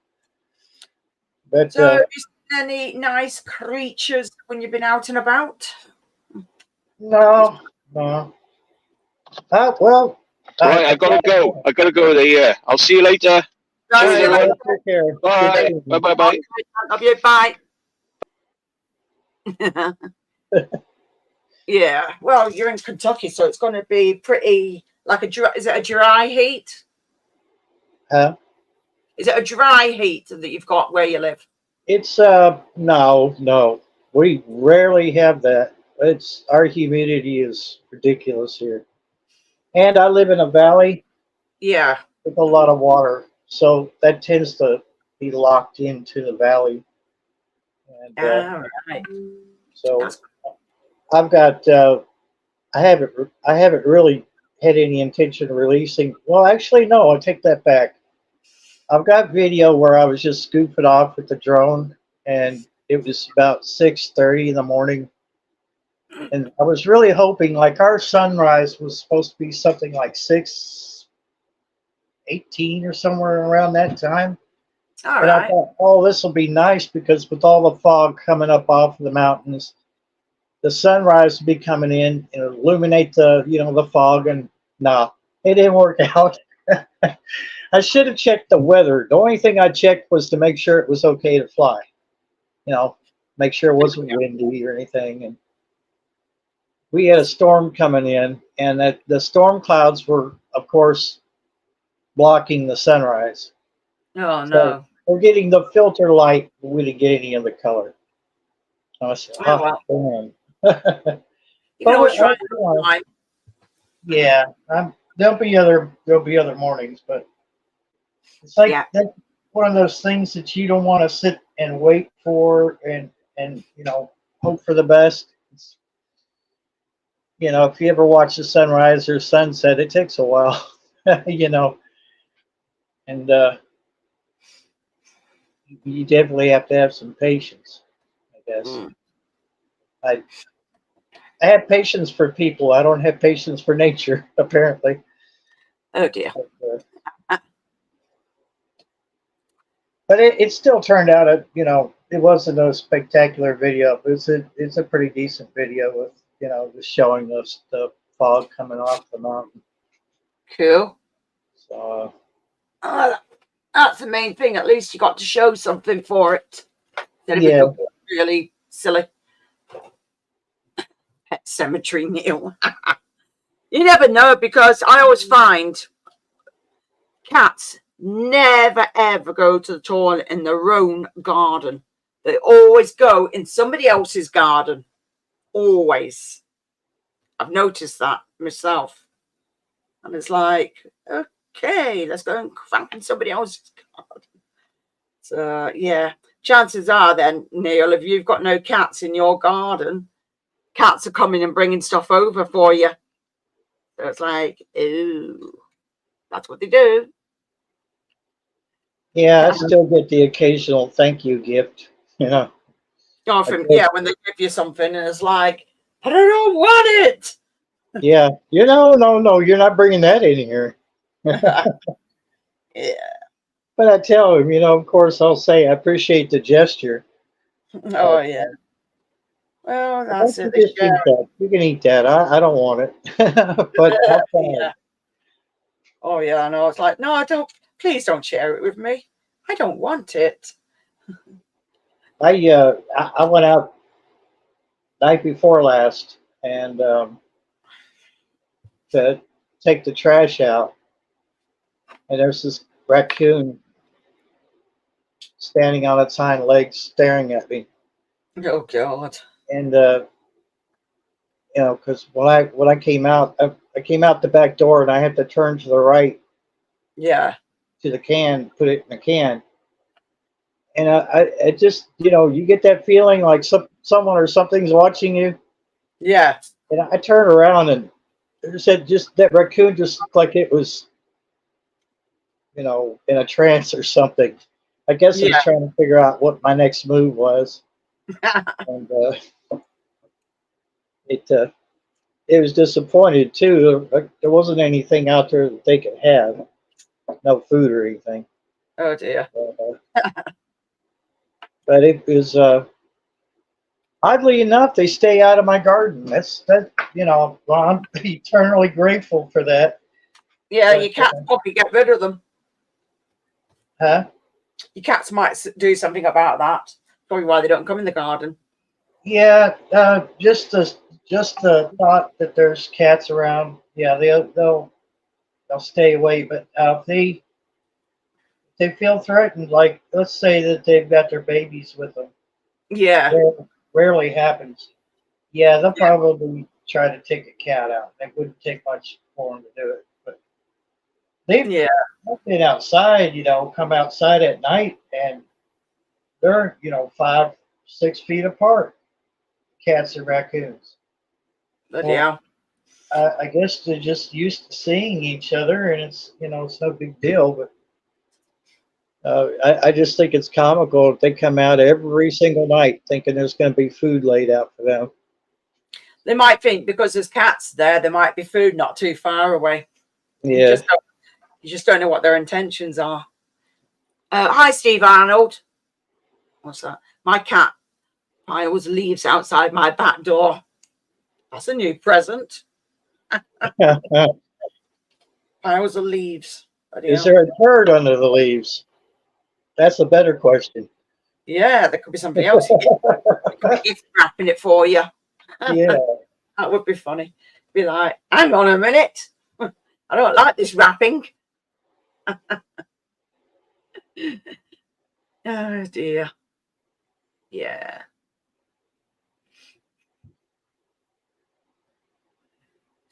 But so, have you seen any nice creatures when you've been out and about? No. Well, right, I've got to go. I've got to go there. I'll see you later. Cheers, everyone. Take care. Bye. Bye. Bye. Love you. Bye. Yeah. Well, you're in Kentucky, so it's going to be pretty like is it a dry heat? Huh? Is it a dry heat that you've got where you live? It's no. We rarely have that. Our humidity is ridiculous here. And I live in a valley. Yeah. With a lot of water. So that tends to be locked into the valley. And right. So I've got I haven't really had any intention of releasing. Well, actually, no, I take that back. I've got video where I was just scooping off with the drone, and it was about 6:30 in the morning. And I was really hoping, like, our sunrise was supposed to be something like 6:18 or somewhere around that time. All and right. I thought, oh, this will be nice because with all the fog coming up off of the mountains, the sunrise would be coming in and illuminate the fog. And nah, it didn't work out. I should have checked the weather. The only thing I checked was to make sure it was okay to fly. Make sure it wasn't windy or anything. And we had a storm coming in, and that the storm clouds were, of course, blocking the sunrise. Oh So no. we're getting the filter light, but we didn't get any of the color. I said, Oh oh, well. damn. You can always try you know, another time. yeah, there'll be other mornings, but it's like Yeah. that's one of those things that you don't want to sit and wait for and you know hope for the best. It's, you know, if you ever watch the sunrise or sunset, it takes a while, you know, and you definitely have to have some patience, I guess. Mm. I I have patience for people. I don't have patience for nature, apparently. Oh dear. But it still turned out you know, it wasn't a spectacular video. It's a pretty decent video with, you know, just showing us the fog coming off the mountain. Cool. So Oh, that's the main thing. At least you got to show something for it. Instead of it yeah, looking really silly. Pet cemetery, Neil. You never know, because I always find cats never ever go to the toilet in their own garden. They always go in somebody else's garden. Always. I've noticed that myself. And it's like, okay, let's go and cramp in somebody else's garden. So yeah. Chances are then, Neil, if you've got no cats in your garden, cats are coming and bringing stuff over for you. So it's like, ooh, that's what they do. yeah, I still get the occasional thank you gift, you know. Oh, I from, guess, yeah, when they give you something and it's like, I don't want it. yeah, you know, no, you're not bringing that in here. Yeah. But I tell him, you know, of course, I'll say I appreciate the gesture. Oh, yeah. Well, Why don't that's it. you They just share eat that? You can eat that. I don't want it, but it. I'll try. Yeah. Oh, yeah, I know. It's like, no, I don't. Please don't share it with me. I don't want it. I went out night before last and to take the trash out, and there's this raccoon standing on its hind legs, staring at me. Oh, God. And you know, because when I came out, I came out the back door, and I had to turn to the right Yeah. to the can, put it in the can. And I just, you know, you get that feeling like someone or something's watching you. Yeah. And I turned around and it said just that raccoon just looked like it was, you know, in a trance or something. I guess it was Yeah. trying to figure out what my next move was, and it it was disappointed too. There wasn't anything out there that they could have, no food or anything. Oh, dear. But it was oddly enough, they stay out of my garden. That you know, well, I'm eternally grateful for that. Yeah, But your cats probably get rid of them. huh? Your cats might do something about that. Probably why they don't come in the garden. Yeah, just the thought that there's cats around. Yeah, they'll stay away. But if they feel threatened, like let's say that they've got their babies with them, Yeah. rarely happens. Yeah, they'll Yeah. probably try to take a cat out. It wouldn't take much for them to do it. But they've Yeah. been outside, you know, come outside at night, and they're, you know, 5, 6 feet apart. Cats and raccoons. Bloody Well, hell. I guess they're just used to seeing each other, and it's, you know, it's no big deal. But I just think it's comical if they come out every single night thinking there's going to be food laid out for them. They might think because there's cats there, there might be food not too far away. Yeah. You just don't know what their intentions are. Hi, Steve Arnold. What's that? My cat piles leaves outside my back door. That's a new present. Piles of leaves. Bloody Is hell. there a turd under the leaves? That's a better question. Yeah, there could be somebody else gift wrapping it for you. Yeah. That would be funny. Be like, hang on a minute. I don't like this wrapping. Oh dear. Yeah.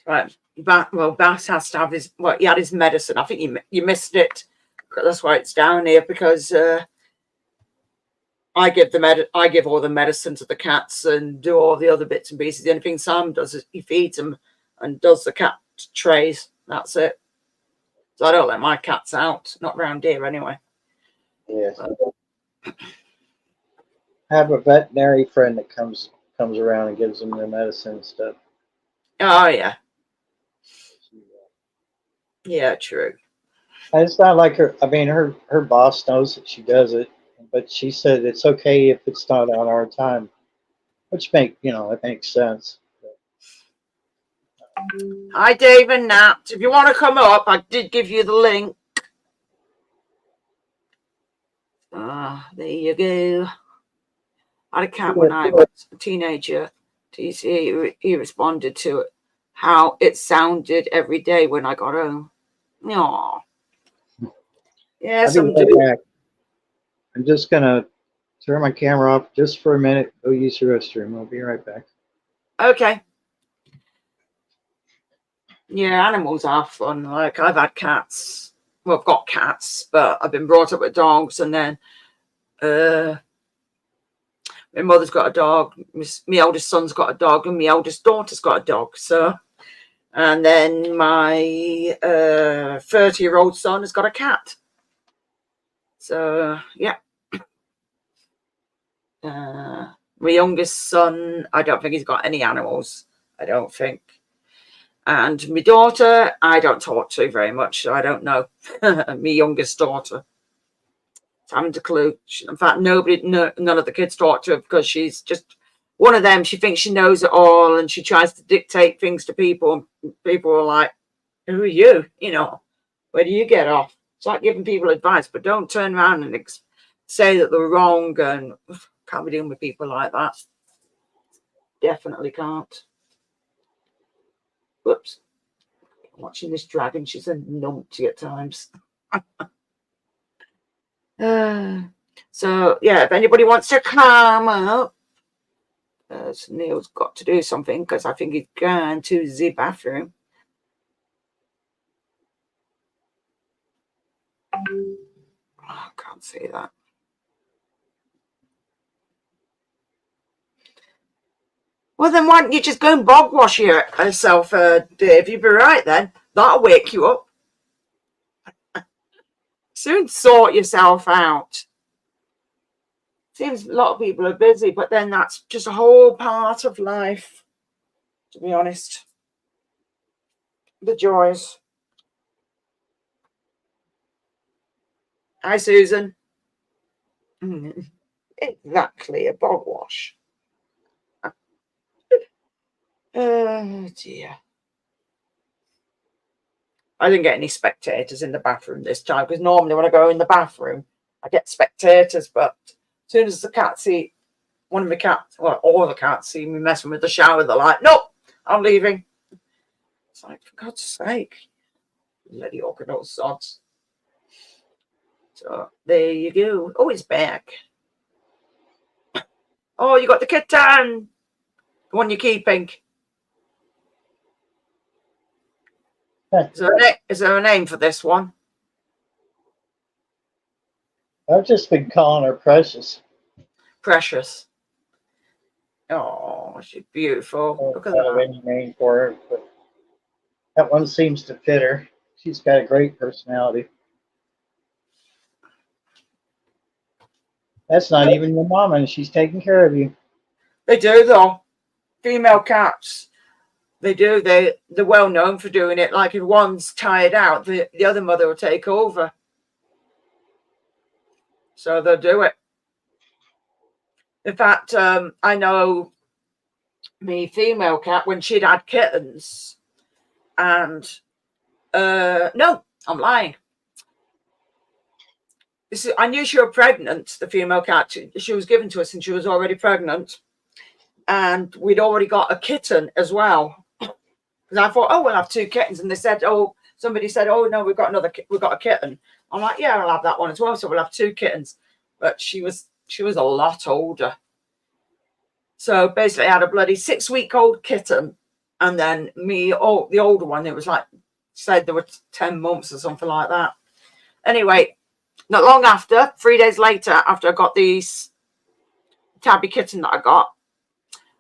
Right. Bass has to have his, he had his medicine. I think you missed it. That's why it's down here, because I give all the medicine to the cats and do all the other bits and pieces. The only thing Sam does is he feeds them and does the cat trays. That's it. So I don't let my cats out, not round here anyway. Yes. I have a veterinary friend that comes around and gives them their medicine and stuff. Oh yeah. Yeah, true. And it's not like her. I mean, her boss knows that she does it, but she said it's okay if it's not on our time, which it makes sense. Hi, Dave and Nat. If you want to come up, I did give you the link. There you go. I had a cat when I was a teenager. He responded to it, how it sounded every day when I got home. Aww. Yeah, some do. Back. I'm just gonna turn my camera off just for a minute. Go use the restroom. I'll be right back. Okay. Yeah, animals are fun. Like, I've had cats. Well, I've got cats, but I've been brought up with dogs, and then my mother's got a dog, my eldest son's got a dog, and my eldest daughter's got a dog. So, and then my 30-year-old son has got a cat. So yeah. My youngest son, I don't think he's got any animals. I don't think. And my daughter, I don't talk to very much, so I don't know. My youngest daughter. I haven't a clue. In fact, none of the kids talk to her, because she's just one of them. She thinks she knows it all, and she tries to dictate things to people. And people are like, "Who are you? Where do you get off?" It's like giving people advice, but don't turn around and say that they're wrong. And can't be dealing with people like that. Definitely can't. Whoops. Watching this dragon, she's a numpty at times. So yeah, if anybody wants to come up, Neil's got to do something, because I think he's going to the bathroom. Oh, I can't see that. Well, then why don't you just go and bog wash yourself, Dave? You'd be right then. That'll wake you up. Soon sort yourself out. Seems a lot of people are busy, but then that's just a whole part of life, to be honest. The joys. Hi, Susan. Exactly, a bog wash. Oh dear. I didn't get any spectators in the bathroom this time, because normally when I go in the bathroom, I get spectators, but as soon as the cats see one of my cats, well, all the cats see me messing with the shower, they're like, "Nope, I'm leaving." It's like, for God's sake, bloody awkward sods. So there you go. Oh, it's back. Oh, you got the kitten, the one you're keeping. Is there a name for this one? I've just been calling her Precious. Precious. Oh, she's beautiful. Look at I don't have that. any name for her, but that one seems to fit her. She's got a great personality. That's not even your mama, and she's taking care of you. They do, though. Female cats, they do. They're well known for doing it. Like, if one's tired out, the other mother will take over. So they'll do it. In fact, I know me female cat, when she'd had kittens, and no, I'm lying. I knew she was pregnant, the female cat. She was given to us and she was already pregnant. and we'd already got a kitten as well. Because I thought, oh, we'll have 2 kittens, and they said, oh, somebody said, oh no, we've got a kitten. I'm like, yeah, I'll have that one as well. So we'll have 2 kittens. But she was a lot older. So basically, I had a bloody 6-week-old kitten, and then the older one. It was like said there were 10 months or something like that. Anyway, not long after, 3 days later, after I got these tabby kitten that I got,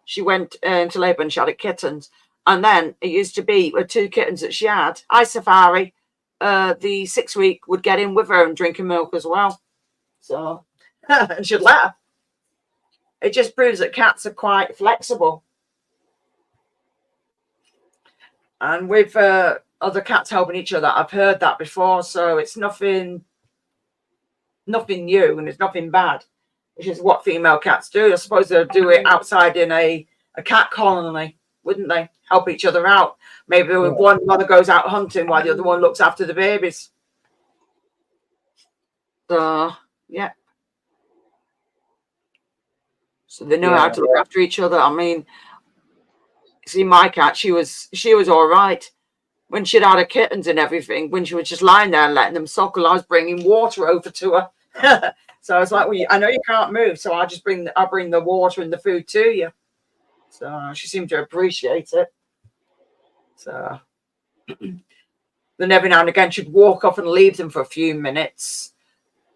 she went into labour and she had a kittens. And then it used to be with 2 kittens that she had. Safari, the 6-week would get in with her and drinking milk as well. So, and she'd let her. It just proves that cats are quite flexible. And with other cats helping each other, I've heard that before. So it's nothing new and it's nothing bad. It's just what female cats do. I suppose they'll do it outside in a cat colony, wouldn't they? Help each other out. Maybe one mother goes out hunting while the other one looks after the babies. So, yeah. So they know how to look after each other. I mean, see, my cat, she was all right. When she'd had her kittens and everything, when she was just lying there and letting them suckle, I was bringing water over to her. So I was like, well, I know you can't move, so I'll bring the water and the food to you. So she seemed to appreciate it. So then every now and again she'd walk off and leave them for a few minutes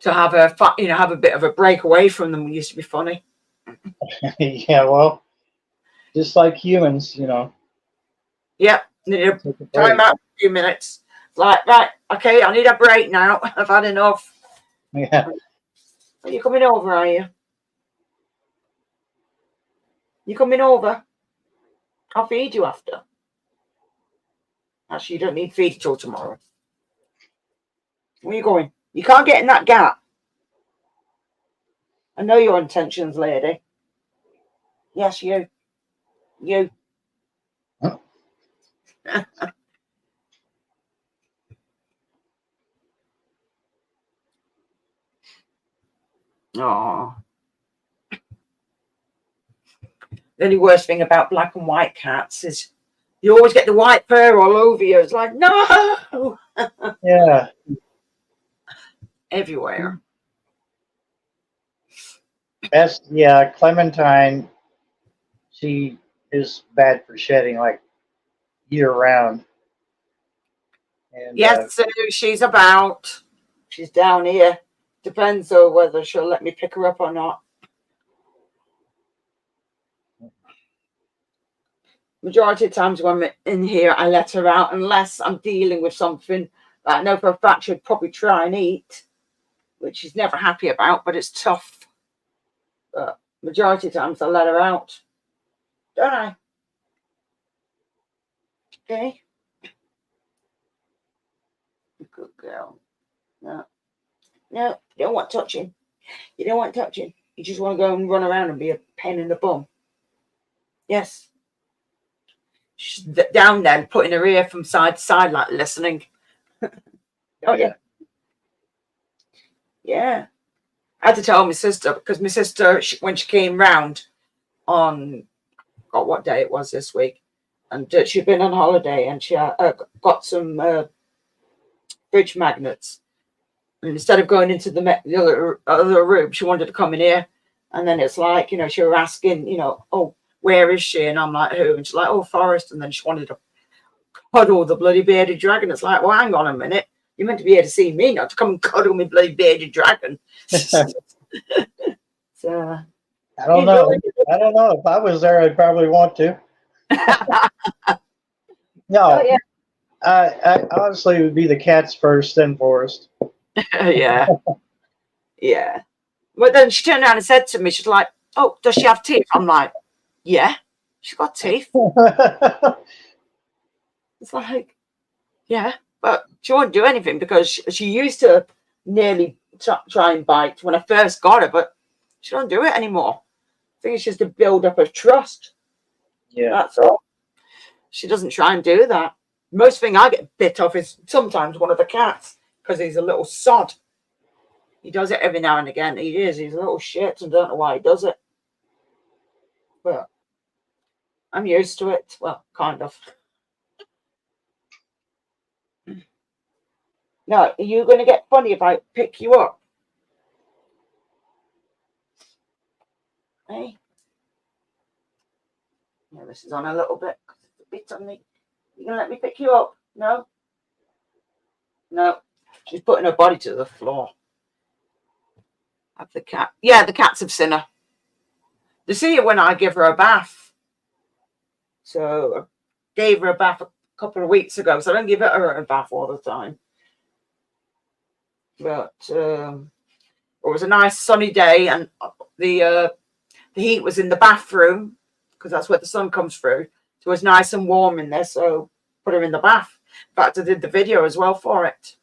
to have a bit of a break away from them. It used to be funny. Yeah, well, just like humans, Yeah, time out for a few minutes. Like, right, okay, I need a break now. I've had enough. Yeah. Are you coming over, are you? You coming over? I'll feed you after. Actually, you don't need feed till tomorrow. Where are you going? You can't get in that gap. I know your intentions, lady. Yes, you. You. Huh? Oh. The only worst thing about black and white cats is you always get the white fur all over you. It's like, no! Yeah. Everywhere. Clementine, she is bad for shedding like year round. And Yes, so she's about. She's down here. Depends on whether she'll let me pick her up or not. Majority of times when I'm in here, I let her out unless I'm dealing with something that I know for a fact she'd probably try and eat, which she's never happy about, but it's tough. But majority of times I let her out. Don't I? Okay. Good girl. No. No, you don't want touching. You don't want touching. You just want to go and run around and be a pain in the bum. Yes. She's down there putting her ear from side to side, like listening. Oh, yeah. Yeah. I had to tell my sister because my sister, when she came round on, God, what day it was this week, and she'd been on holiday and she got some fridge magnets. And instead of going into the other room, she wanted to come in here. And then it's like, she was asking, oh, where is she? And I'm like, who? And she's like, oh, Forrest. And then she wanted to cuddle the bloody bearded dragon. It's like, well, hang on a minute. You're meant to be here to see me, not to come and cuddle me bloody bearded dragon. So I don't know. If I was there, I'd probably want to. No. Oh, yeah. I honestly would be the cats first, then Forrest. Yeah. Yeah. But then she turned around and said to me, she's like, oh, does she have teeth? I'm like, yeah, she's got teeth. It's like, yeah, but she won't do anything because she used to nearly try and bite when I first got her, but she don't do it anymore. I think it's just to build up a trust. Yeah. That's all. She doesn't try and do that. Most thing I get bit off is sometimes one of the cats because he's a little sod. He does it every now and again. He's a little shit and don't know why he does it. But I'm used to it. Well, kind of. No, are you going to get funny if I pick you up? Hey? Yeah, this is on a little bit. It's a bit on me. You going to let me pick you up? No? No. She's putting her body to the floor. Have the cat. Yeah, the cats have seen her. They see her when I give her a bath. So I gave her a bath a couple of weeks ago. So I don't give her a bath all the time. But it was a nice sunny day, and the heat was in the bathroom because that's where the sun comes through. So it was nice and warm in there. So put her in the bath. In fact, I did the video as well for it.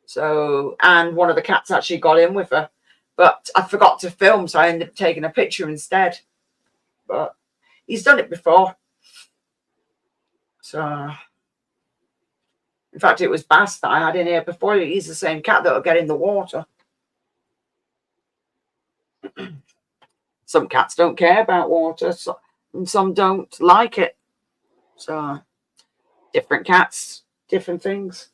So, and one of the cats actually got in with her, but I forgot to film, so I ended up taking a picture instead. But he's done it before. So, in fact, it was Bass that I had in here before. He's the same cat that will get in the water. Some cats don't care about water, and some don't like it. So, different cats, different things.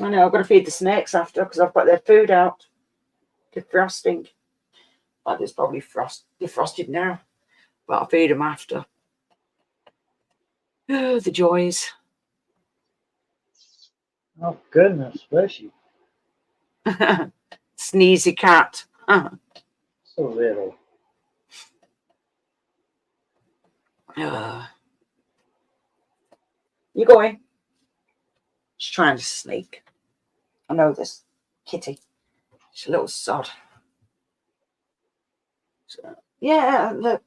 I know, I've got to feed the snakes after because I've got their food out. Defrosting. Like it's probably defrosted now, but I'll feed them after. Oh, the joys. Oh goodness, bless you. Sneezy cat. So little. You going? She's trying to sneak. I know this kitty. She's a little sod. So, yeah, look.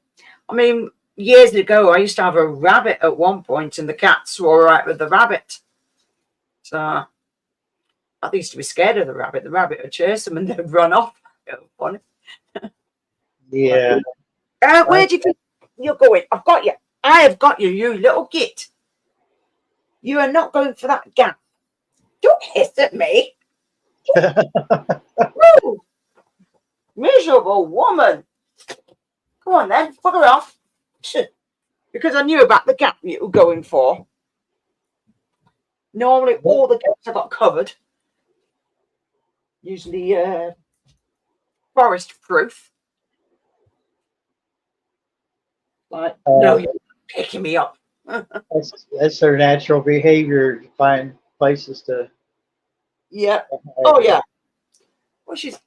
I mean, years ago, I used to have a rabbit at one point, and the cats were all right with the rabbit. So I used to be scared of the rabbit. The rabbit would chase them and they'd run off. It was funny. Yeah. Where do you think you're going? I've got you. I have got you, you little git. You are not going for that gap. Don't hiss at me. Woo! Miserable woman. Come on then, bugger off. Because I knew about the gap you were going for. Normally, all the gaps I got covered. Usually, forest proof. Like, no, you're picking me up. That's their natural behavior to find places to. Yeah. Oh, yeah. Well, she's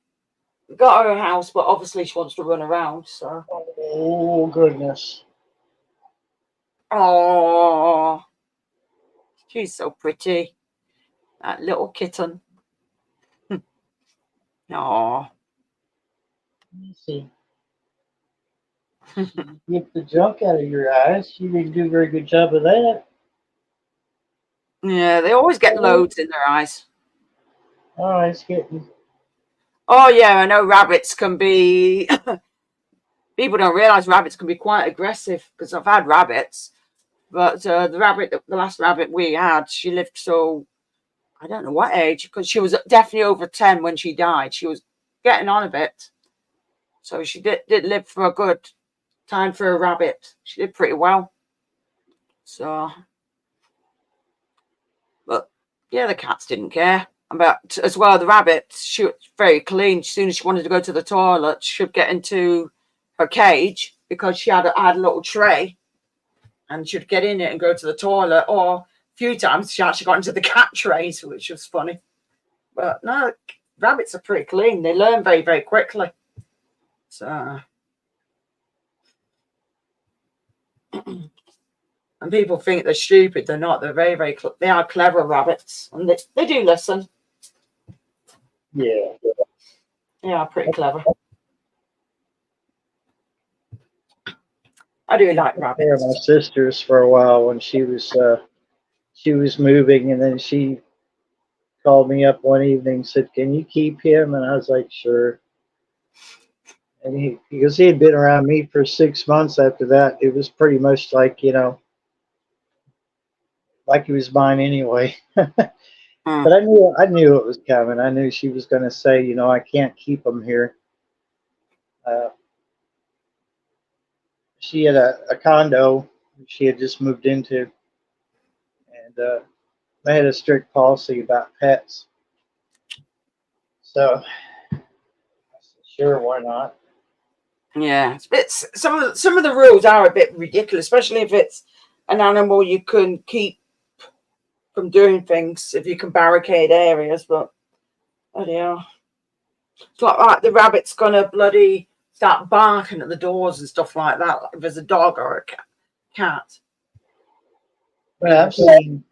got her house, but obviously she wants to run around, so. Oh, goodness. Oh, she's so pretty. That little kitten. Oh. Let me see. Get the junk out of your eyes. You didn't do a very good job of that. Yeah, they always get loads in their eyes. Oh, it's getting. Oh, yeah, I know rabbits can be. People don't realize rabbits can be quite aggressive because I've had rabbits. But the last rabbit we had, she lived so, I don't know what age, because she was definitely over 10 when she died. She was getting on a bit. So she did live for a good time for a rabbit. She did pretty well. So, but yeah, the cats didn't care. About as well, the rabbit, she was very clean. As soon as she wanted to go to the toilet, she'd get into her cage because she had a little tray and she'd get in it and go to the toilet. Or a few times she actually got into the cat trays, which was funny. But no, rabbits are pretty clean. They learn very, very quickly. So, and people think they're stupid. They're not. They're very, very. They are clever rabbits, and they do listen. Yeah. They are pretty clever. I do like I care of rabbits. my sisters for a while when she was moving, and then she called me up one evening and said, "Can you keep him?" And I was like, "Sure." And because he had been around me for 6 months after that, it was pretty much like, like he was mine anyway. But I knew it was coming. I knew she was going to say, "I can't keep him here." she had a condo she had just moved into, and they had a strict policy about pets. So, I said, sure, why not? Yeah, it's some of the rules are a bit ridiculous, especially if it's an animal you can keep from doing things, if you can barricade areas. But bloody hell, it's like the rabbit's gonna bloody start barking at the doors and stuff like that, like if there's a dog or a cat. But I've seen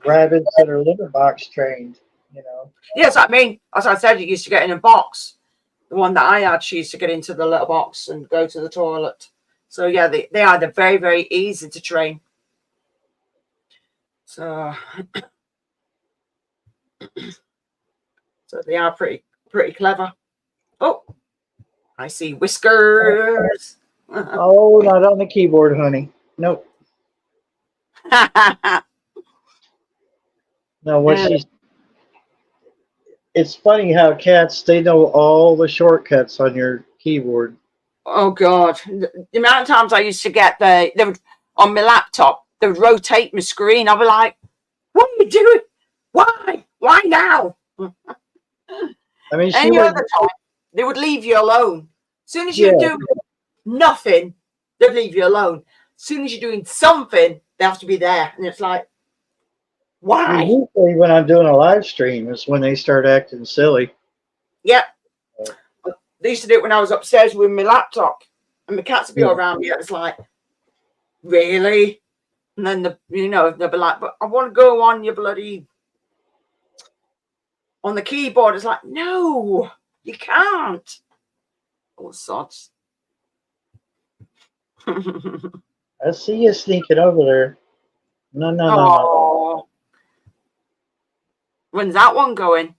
rabbits that are litter box trained, you know. Yes, I mean, as I said, you used to get in a box. The one that I had, she used to get into the little box and go to the toilet. So yeah, they are. They're very, very easy to train. So so they are pretty clever. Oh, I see whiskers. Oh, not on the keyboard, honey. Nope. No, what she's. It's funny how cats, they know all the shortcuts on your keyboard. Oh God, the amount of times I used to get they would on my laptop, they would rotate my screen. I'd be like, "What are you doing? Why now?" I mean, she Any would. other time, they would leave you alone. As soon as Yeah. you do nothing, they'd leave you alone. As soon as you're doing something, they have to be there, and it's like, why? Usually, when I'm doing a live stream, is when they start acting silly. Yep. They used to do it when I was upstairs with my laptop, and my cats would be all around me. It's like, really? And then they'll be like, "But I want to go on your bloody on the keyboard." It's like, no, you can't. Oh, sods. I see you sneaking over there. No, no, no, no. Oh, when's that one going?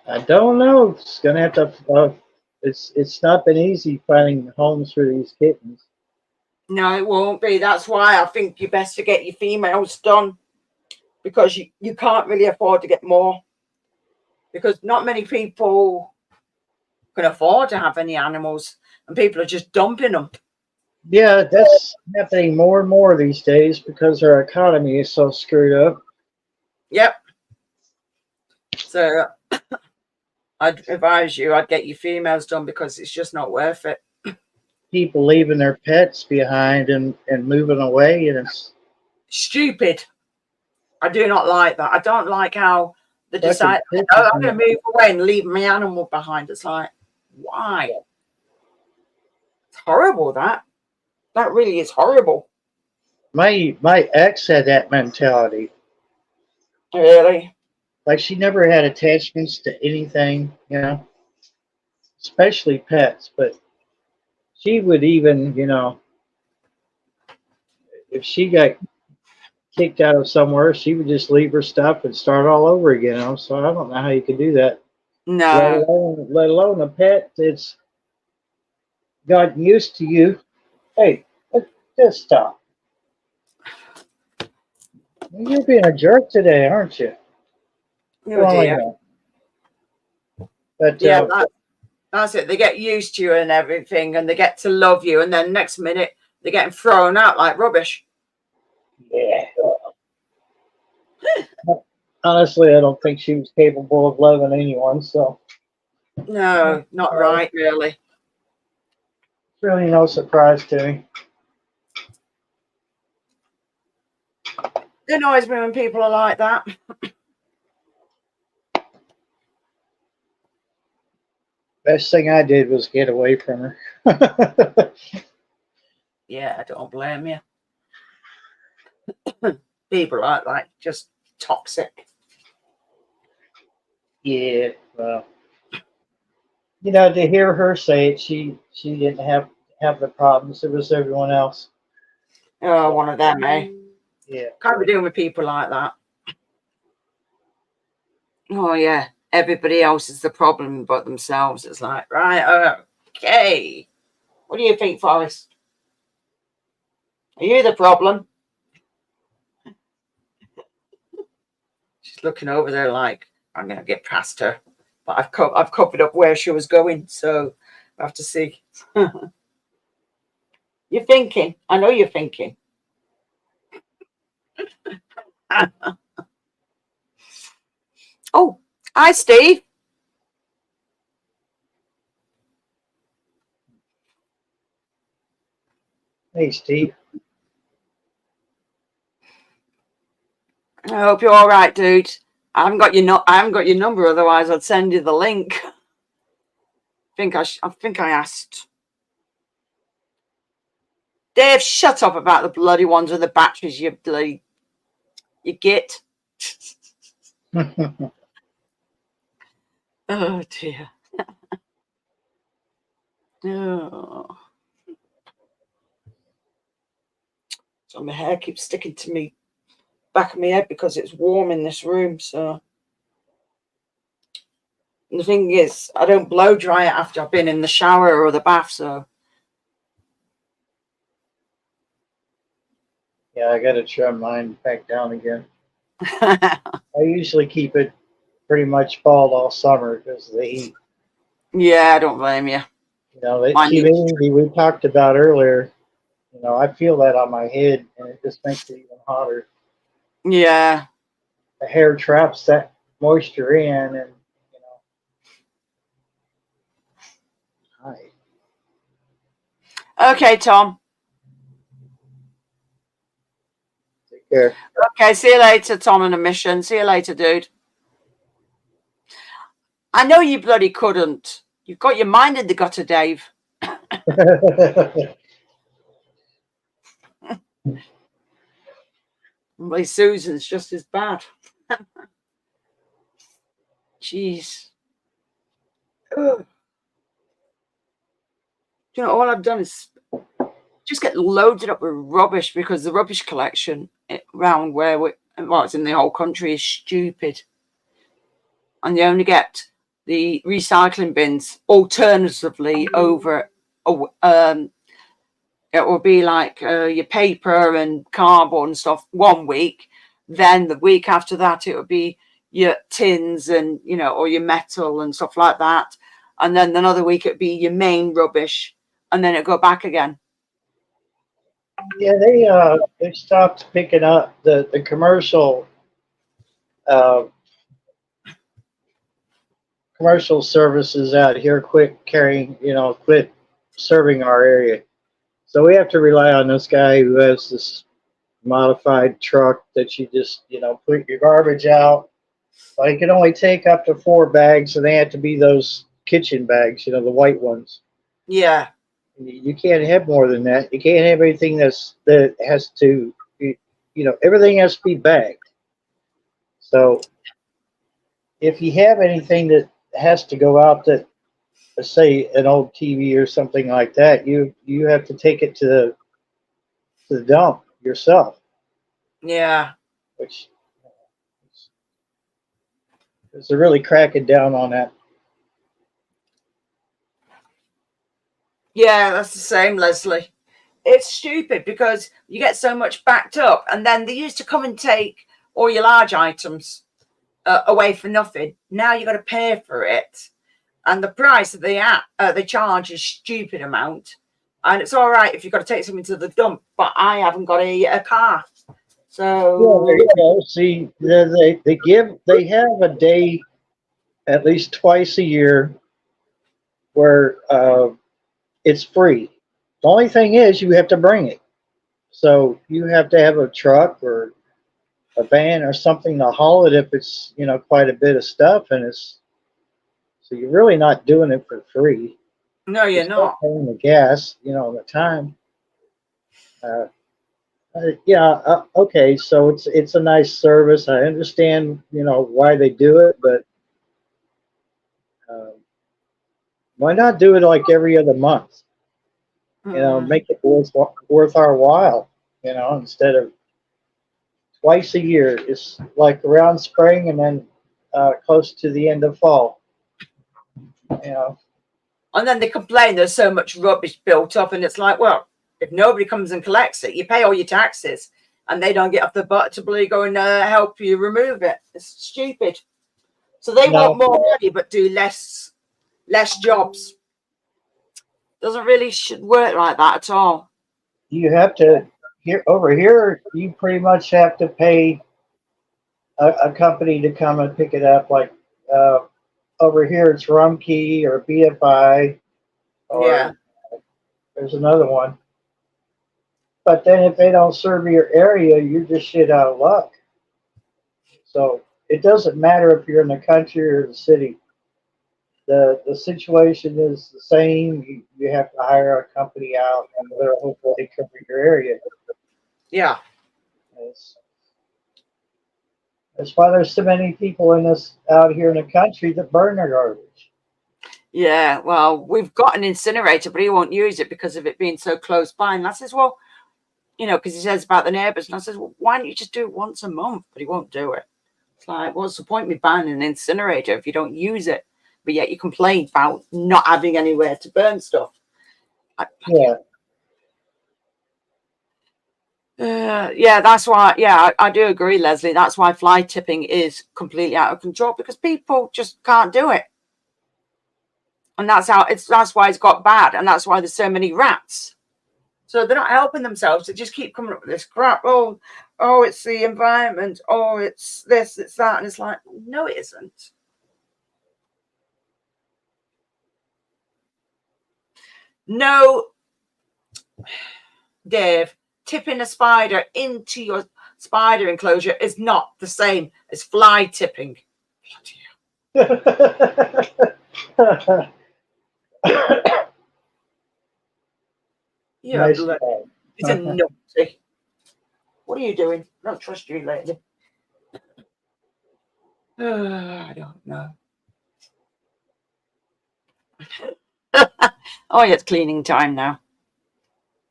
I don't know. It's gonna have to. It's not been easy finding homes for these kittens. No, it won't be. That's why I think you're best to get your females done, because you can't really afford to get more, because not many people can afford to have any animals, and people are just dumping them. Yeah, that's happening more and more these days because our economy is so screwed up. Yep. So I'd advise you, I'd get your females done, because it's just not worth it. People leaving their pets behind and moving away, and it's Stupid. I do not like that. I don't like how they Fucking decide, pisses oh, I'm me going to move away and leave my animal behind. It's like, why? It's horrible, that. That really is horrible. my ex had that mentality. Really? Like she never had attachments to anything, you know, especially pets. But she would even, you know, if she got kicked out of somewhere, she would just leave her stuff and start all over again. You know? So I don't know how you could do that. No. Let alone a pet that's gotten used to you. Hey, just stop. You're being a jerk today, aren't you? Oh, dear. But Yeah, that's it. They get used to you and everything, and they get to love you, and then next minute they're getting thrown out like rubbish. yeah. Honestly, I don't think she was capable of loving anyone, so No, not right, really. it's really no surprise to me. It annoys me when people are like that. Best thing I did was get away from her. Yeah, I don't blame you. People are like just toxic. Yeah, well, you know, to hear her say it, she didn't have the problems. It was everyone else. Oh, one of them, eh? Yeah. Can't be doing with people like that. Oh, yeah. Everybody else is the problem but themselves. It's like, right, okay. What do you think, Forrest? Are you the problem? She's looking over there like, I'm going to get past her. But I've covered up where she was going, so I have to see. You're thinking. I know you're thinking. Oh, hi, Steve. Hey, Steve. I hope you're all right, dude. I haven't got your number. Otherwise, I'd send you the link. I think I asked. Dave, shut up about the bloody ones with the batteries. You git. Oh dear. Oh. So my hair keeps sticking to me back of my head because it's warm in this room. So and the thing is, I don't blow dry it after I've been in the shower or the bath. So Yeah, I got to trim mine back down again. I usually keep it pretty much bald all summer because of the heat. yeah, I don't blame you. You know, the Mine needs- humidity we talked about earlier, you know, I feel that on my head and it just makes it even hotter. Yeah. The hair traps that moisture in and, you know, hi. Okay, Tom. Take care. Okay, see you later, Tom and a mission. See you later, dude. I know you bloody couldn't. You've got your mind in the gutter, Dave. Well, Susan's just as bad. Jeez. Ugh. You know, all I've done is just get loaded up with rubbish because the rubbish collection around where it's in the whole country is stupid. And you only get the recycling bins alternatively over, it will be like your paper and cardboard and stuff 1 week. Then the week after that, it would be your tins and, or your metal and stuff like that. And then another week, it'd be your main rubbish. And then it'd go back again. Yeah, they stopped picking up the uh, commercial services out here. Quit serving our area. So we have to rely on this guy who has this modified truck that you just put your garbage out. But he can only take up to 4 bags, and they have to be those kitchen bags, the white ones. Yeah. You can't have more than that. You can't have anything that has to, everything has to be bagged. So if you have anything that has to go out that, let's say, an old TV or something like that, you have to take it to the dump yourself, Yeah. which is they're really cracking down on that. Yeah, that's the same, Leslie. It's stupid because you get so much backed up, and then they used to come and take all your large items away for nothing. Now you got to pay for it, and the price that they charge is stupid amount. And it's all right if you've got to take something to the dump, but I haven't got a car, so Yeah, there you go. See, they have a day at least twice a year where it's free. The only thing is you have to bring it. So you have to have a truck or a van or something to haul it if it's quite a bit of stuff, and it's so you're really not doing it for free. no, You're you're still not. paying the gas, the time. Uh, okay, so it's a nice service. I understand why they do it, but uh, why not do it like every other month? Make it worth our while. Instead of twice a year. It's like around spring and then close to the end of fall. You know, And then they complain there's so much rubbish built up, and it's like, well, if nobody comes and collects it, you pay all your taxes, and they don't get off the butt to bloody go and help you remove it. It's stupid. So they want no, more money, but do less jobs. Doesn't really should work like that at all. you have to here over here. You pretty much have to pay a company to come and pick it up. Like uh, over here, it's Rumkey or BFI, Yeah. or there's another one. But then if they don't serve your area, you're just shit out of luck. So it doesn't matter if you're in the country or the city. The situation is the same. You have to hire a company out, and they'll hopefully cover your area. Yeah. That's, that's why there's so many people in this out here in the country that burn their garbage. Yeah. Well, we've got an incinerator, but he won't use it because of it being so close by. And I says, well, you know, because he says about the neighbours. And I says, well, why don't you just do it once a month? But he won't do it. It's like, what's the point of me banning an incinerator if you don't use it? But yet you complain about not having anywhere to burn stuff. Yeah, Yeah, that's why. Yeah, I do agree, Leslie. That's why fly tipping is completely out of control because people just can't do it, and that's how it's. That's why it's got bad, and that's why there's so many rats. So they're not helping themselves. They just keep coming up with this crap. Oh, it's the environment. Oh, it's this, it's that, and it's like, no, it isn't. No, Dave, tipping a spider into your spider enclosure is not the same as fly tipping. You're nice. It's a naughty. What are you doing? I don't trust you lately. I don't know. Oh, yeah, it's cleaning time now.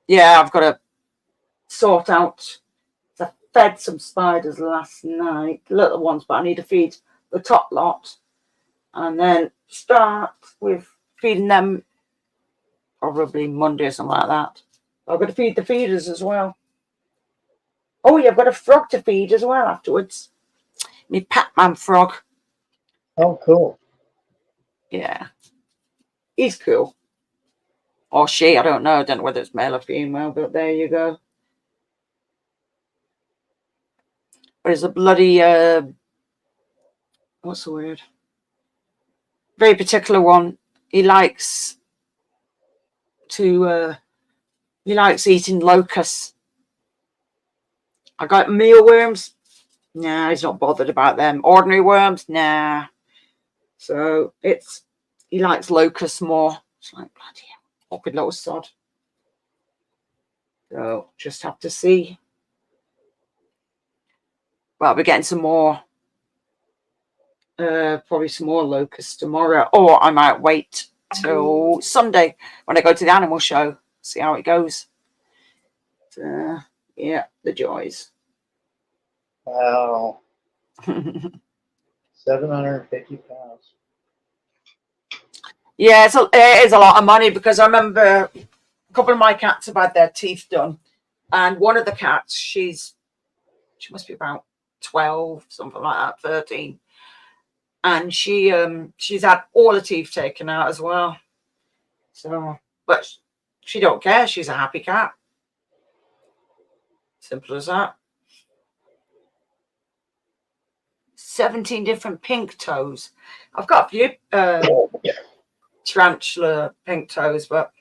Yeah, I've got to sort out. I fed some spiders last night, little ones, but I need to feed the top lot and then start with feeding them probably Monday or something like that. I've got to feed the feeders as well. Oh, yeah, I've got a frog to feed as well afterwards. Me Pac-Man frog. Oh, cool. Yeah, he's cool. Or she, I don't know. I don't know whether it's male or female, but there you go. There's a bloody, what's the word? Very particular one. He likes eating locusts. I got mealworms. Nah, he's not bothered about them. Ordinary worms, nah. So he likes locusts more. It's like, bloody hell, awkward little sod. So just have to see. Well, we're getting some more, probably some more locusts tomorrow, or I might wait till Sunday when I go to the animal show, see how it goes. Yeah, the joys. Wow. 750 pounds. Yeah, it is a lot of money because I remember a couple of my cats have had their teeth done, and one of the cats, she must be about 12, something like that, 13, and she's had all the teeth taken out as well. So, but she don't care. She's a happy cat. Simple as that. 17 different pink toes. I've got a few tarantula pink toes, but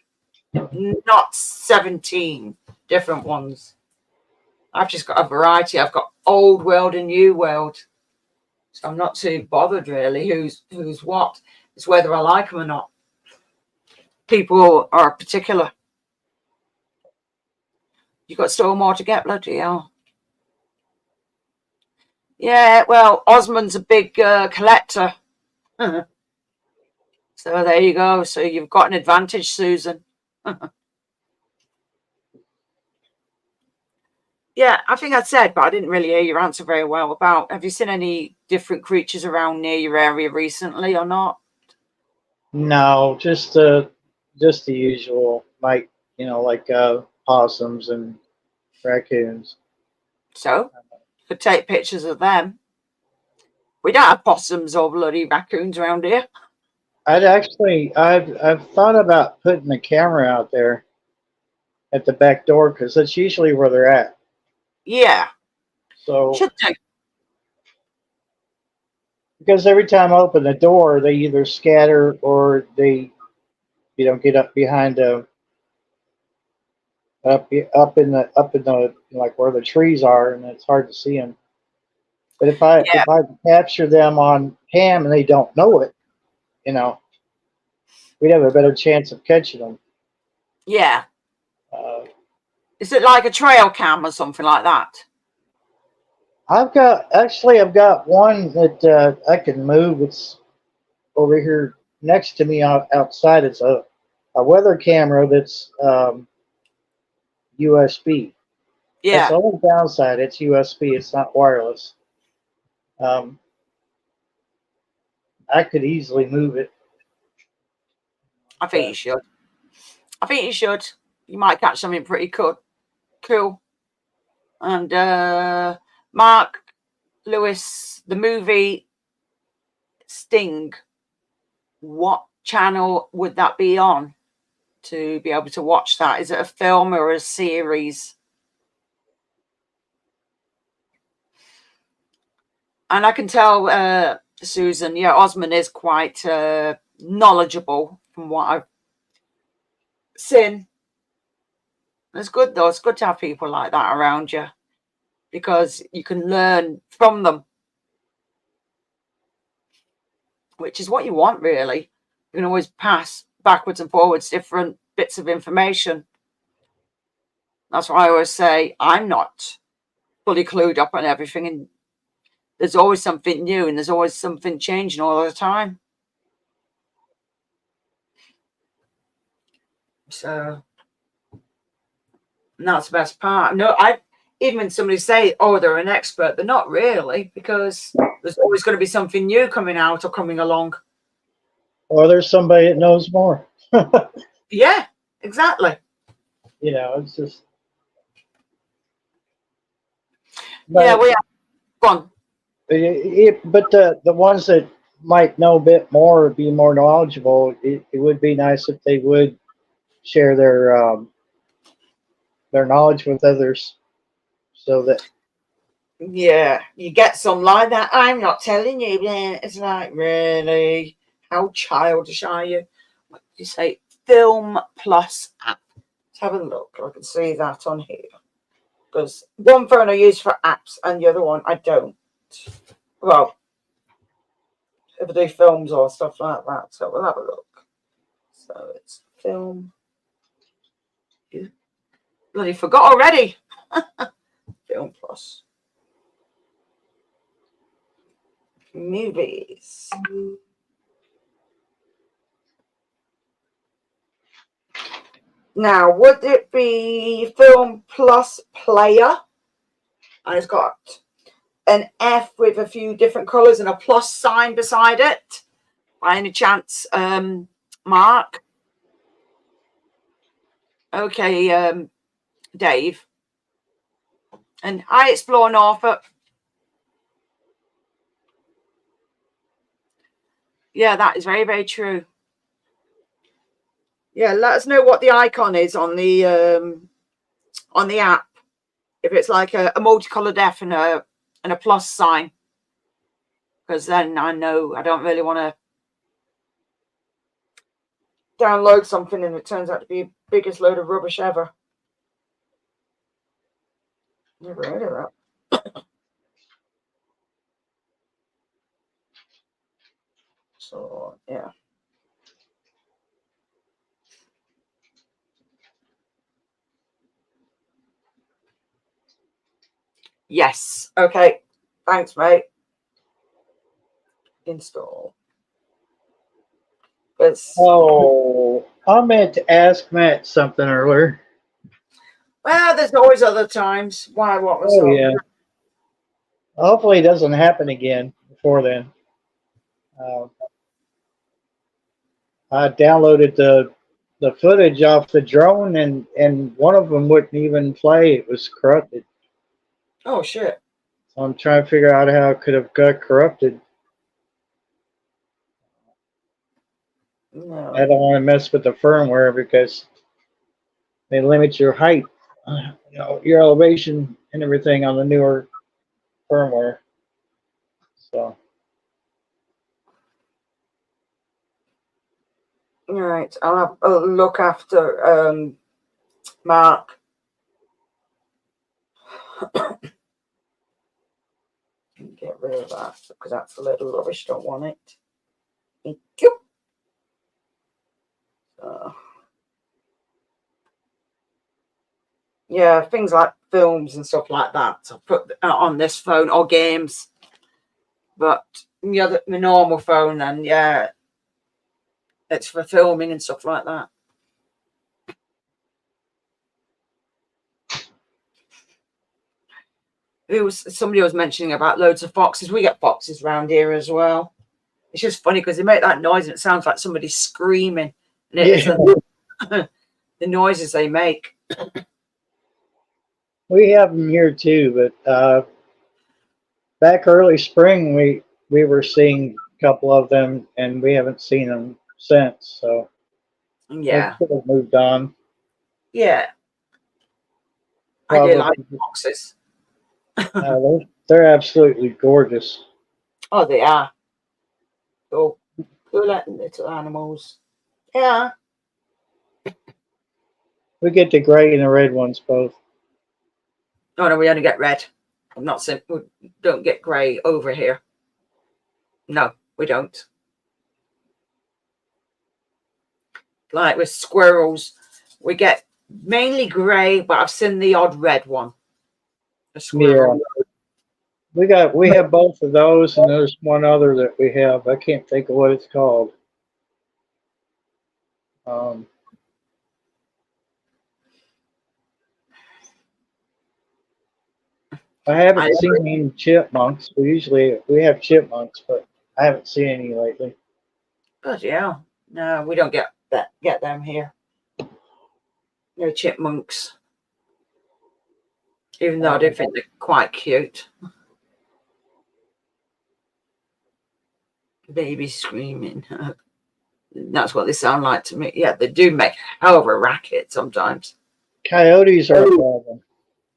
not 17 different ones. I've just got a variety. I've got old world and new world. So I'm not too bothered really who's what. It's whether I like them or not. People are particular. You got still more to get, bloody hell. Yeah, well, Osmond's a big collector. So there you go. So you've got an advantage, Susan. Yeah, I think I said, but I didn't really hear your answer very well about, have you seen any different creatures around near your area recently or not? No, just the usual, like like possums and raccoons. So you could take pictures of them. We don't have possums or bloody raccoons around here. I've thought about putting the camera out there at the back door because that's usually where they're at. Yeah. So Should do. because every time I open the door, they either scatter or they, get up behind the up in the like where the trees are, and it's hard to see them. But if I Yeah. capture them on cam and they don't know it, you know, we'd have a better chance of catching them. Yeah. Uh, Is it like a trail cam or something like that? I've got one that I can move. It's over here next to me outside. It's a weather camera that's USB. That's the Yeah. only downside. It's USB. It's not wireless. Um, I could easily move it. I think you should. I think you should. You might catch something pretty cool. And Mark Lewis, the movie Sting, what channel would that be on to be able to watch that? Is it a film or a series? And I can tell, Susan, yeah, Osman is quite knowledgeable from what I've seen. It's good though. It's good to have people like that around you because you can learn from them, which is what you want, really. You can always pass backwards and forwards different bits of information. That's why I always say I'm not fully clued up on everything, and there's always something new and there's always something changing all the time. So and that's the best part. No, even when somebody say, oh, they're an expert, they're not really, because there's always going to be something new coming out or coming along. Or there's somebody that knows more. Yeah, exactly. It's just. Yeah, But, we have fun. but the ones that might know a bit more or be more knowledgeable, it would be nice if they would share their knowledge with others, so that. Yeah, you get some like that. I'm not telling you. It's like, really? How childish are you? What did you say? Film Plus app. Let's have a look. I can see that on here. Because one phone I use for apps and the other one I don't. Well, if I do films or stuff like that. So we'll have a look. So it's Film. Bloody forgot already. Film Plus. Movies. Now, would it be Film Plus Player? And it's got an F with a few different colours and a plus sign beside it. By any chance, Mark? Okay, Dave. And I explore Norfolk. Yeah, that is very, very true. Yeah, let us know what the icon is on the app. If it's like a multicolored F and a plus sign, because then I know I don't really want to download something and it turns out to be the biggest load of rubbish ever. Never heard of that. So yeah. Yes. Okay. Thanks, mate. Install. Oh, I meant to ask Matt something earlier. Well, there's always other times. Why? What was Oh up? yeah. Hopefully it doesn't happen again before then. I downloaded the footage off the drone, and one of them wouldn't even play. It was corrupted. Oh shit. So I'm trying to figure out how it could have got corrupted. No. I don't want to mess with the firmware because they limit your height, your elevation and everything on the newer firmware. So All right, I'll have a look after Mark. Get rid of that because that's a little rubbish. Don't want it. Thank you. Yeah, things like films and stuff like that. I put on this phone or games, but the normal phone, then yeah, it's for filming and stuff like that. Somebody was mentioning about loads of foxes. We get foxes around here as well. It's just funny because they make that noise and it sounds like somebody screaming, and it isn't. The noises they make. we have them here too, but back early spring we were seeing a couple of them, and we haven't seen them since. So they Yeah, could have moved on. yeah. I do like Probably. foxes. They're absolutely gorgeous. Oh, they are. Oh, cool little animals. Yeah. We get the gray and the red ones both. Oh no, we only get red. I'm not saying we don't get grey over here. No, we don't. Like with squirrels, we get mainly grey, but I've seen the odd red one. A squirrel. Yeah. We have both of those, and there's one other that we have. I can't think of what it's called. I haven't seen any chipmunks. We have chipmunks, but I haven't seen any lately. But yeah, no, we don't get them here. No chipmunks. Even though I do think they're quite cute. Baby screaming. That's what they sound like to me. Yeah, they do make a hell of a racket sometimes. Coyotes are a problem.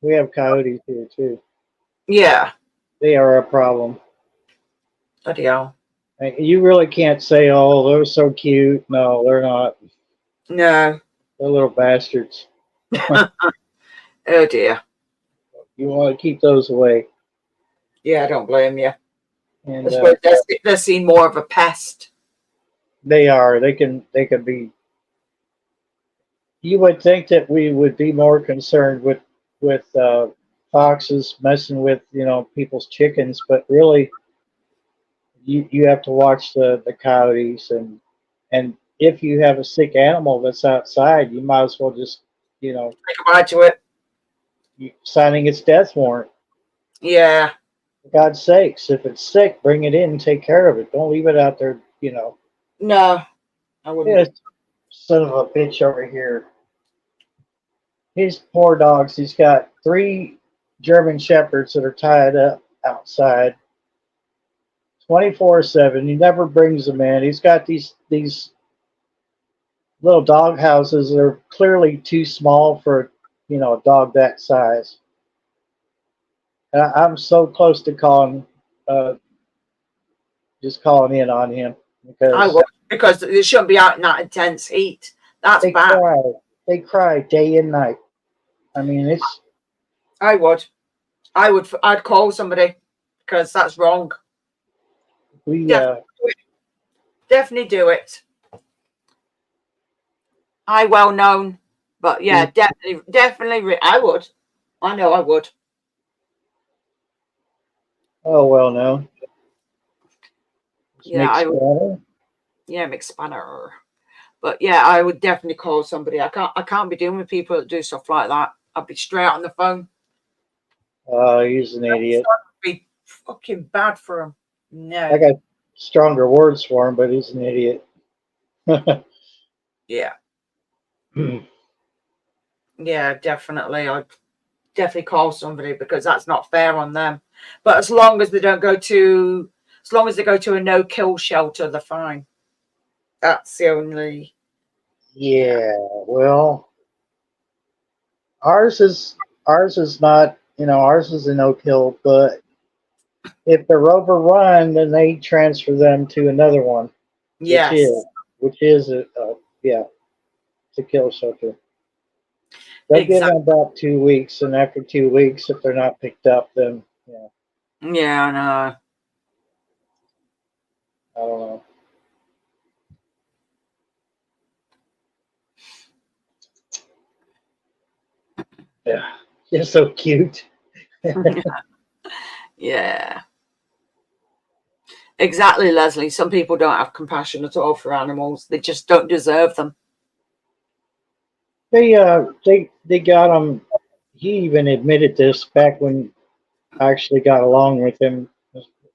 We have coyotes here too. Yeah. They are a problem. Bloody hell. You really can't say, "Oh, they're so cute." No, they're not. No. They're little bastards. Oh dear. You want to keep those away. Yeah, I don't blame you. And I suppose they're seen more of a pest. they are. They can be. You would think that we would be more concerned with foxes messing with people's chickens, but really you have to watch the coyotes, and if you have a sick animal that's outside, you might as well just Say goodbye to it. signing its death warrant. Yeah. For God's sakes, if it's sick, bring it in and take care of it. Don't leave it out there. No, I wouldn't. Yeah, son of a bitch over here. His poor dogs. He's got 3 German shepherds that are tied up outside 24/7. He never brings them in. He's got these little dog houses that are clearly too small for a dog that size. And I'm so close to just calling in on him I would, because they shouldn't be out in that intense heat. That's they bad. cry. They cry day and night. I mean, it's. I would. I'd call somebody because that's wrong. We Definitely do it. Well known, but yeah, definitely. I would. I know I would. Oh, well known. Yeah, I would. Yeah, McSpanner. But yeah, I would definitely call somebody. I can't be dealing with people that do stuff like that. I'd be straight on the phone. He's an idiot. It'd be fucking bad for him. No. I got stronger words for him, but he's an idiot. Yeah. Yeah, definitely. I'd definitely call somebody because that's not fair on them. But as long as they go to a no-kill shelter, they're fine. That's the only. Yeah, well, Ours is not, ours is an Oak Hill, but if they're overrun, then they transfer them to another one, which is Yes, yeah, it's a kill shelter. They'll give exactly. them about 2 weeks, and after 2 weeks, if they're not picked up, then Yeah, I know. I don't know. Yeah, you're so cute. Yeah, exactly, Leslie. Some people don't have compassion at all for animals. They just don't deserve them. They got him. He even admitted this back when I actually got along with him,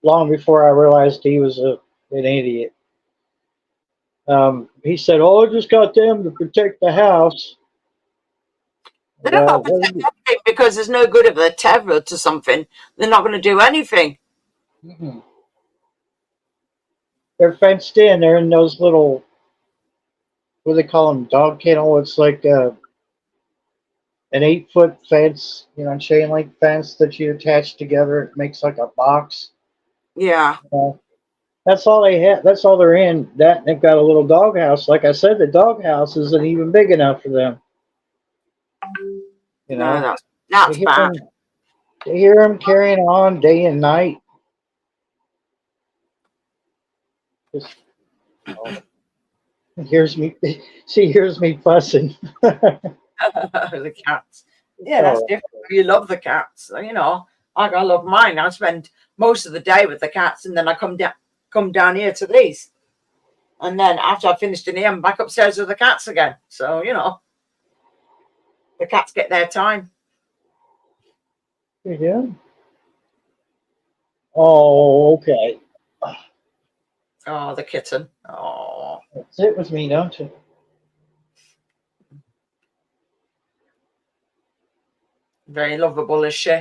long before I realized he was an idiot. He said, "Oh, I just got them to protect the house." They don't Well, have to protect anything because there's no good if they're tethered to something. They're not going to do anything. mm-mm. They're fenced in. They're in those little, what do they call them, dog kennel. It's like an 8 foot fence, chain link fence that you attach together. It makes like a box. Yeah. That's all they have. That's all they're in. That and they've got a little dog house. Like I said, the dog house isn't even big enough for them. You No, know, that's you hear bad. them, you hear them carrying on day and night. Just oh, hears me. She hears me fussing. The cats. Yeah, that's Oh, different. You love the cats. Like I love mine. I spend most of the day with the cats, and then I come down here to these. And then after I finished in here, I'm back upstairs with the cats again. So, the cats get their time. yeah. Oh, okay. Oh, the kitten. Oh, Sit with me, don't you? very lovable, is she?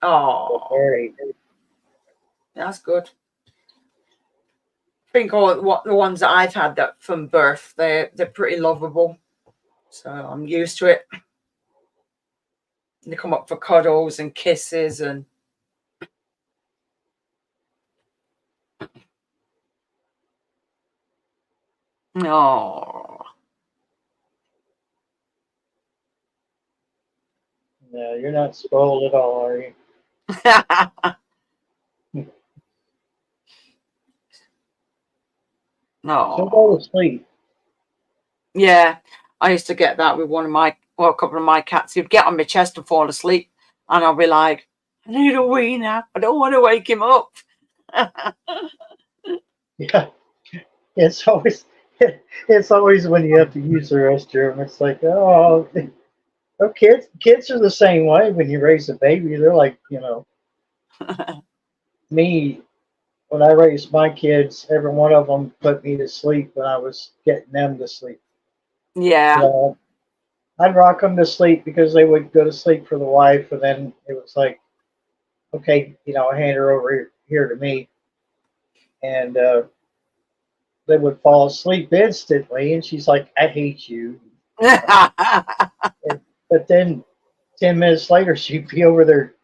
Oh, Very. that's good. I think all what the ones that I've had that from birth, they're pretty lovable. So I'm used to it. They come up for cuddles and kisses and oh. No, you're not spoiled at all, are you? So go No. to sleep. Yeah. I used to get that with a couple of my cats. He'd get on my chest and fall asleep. And I'll be like, I need a wee now. I don't want to wake him up. Yeah, it's always it's always when you have to use the restroom. It's like, oh, kids are the same way. When you raise a baby, they're like, me. When I raised my kids, every one of them put me to sleep when I was getting them to sleep. You Yeah. know, I'd rock them to sleep because they would go to sleep for the wife, and then it was like, okay, hand her over here to me, and they would fall asleep instantly, and she's like, I hate you. And, but then 10 minutes later, she'd be over there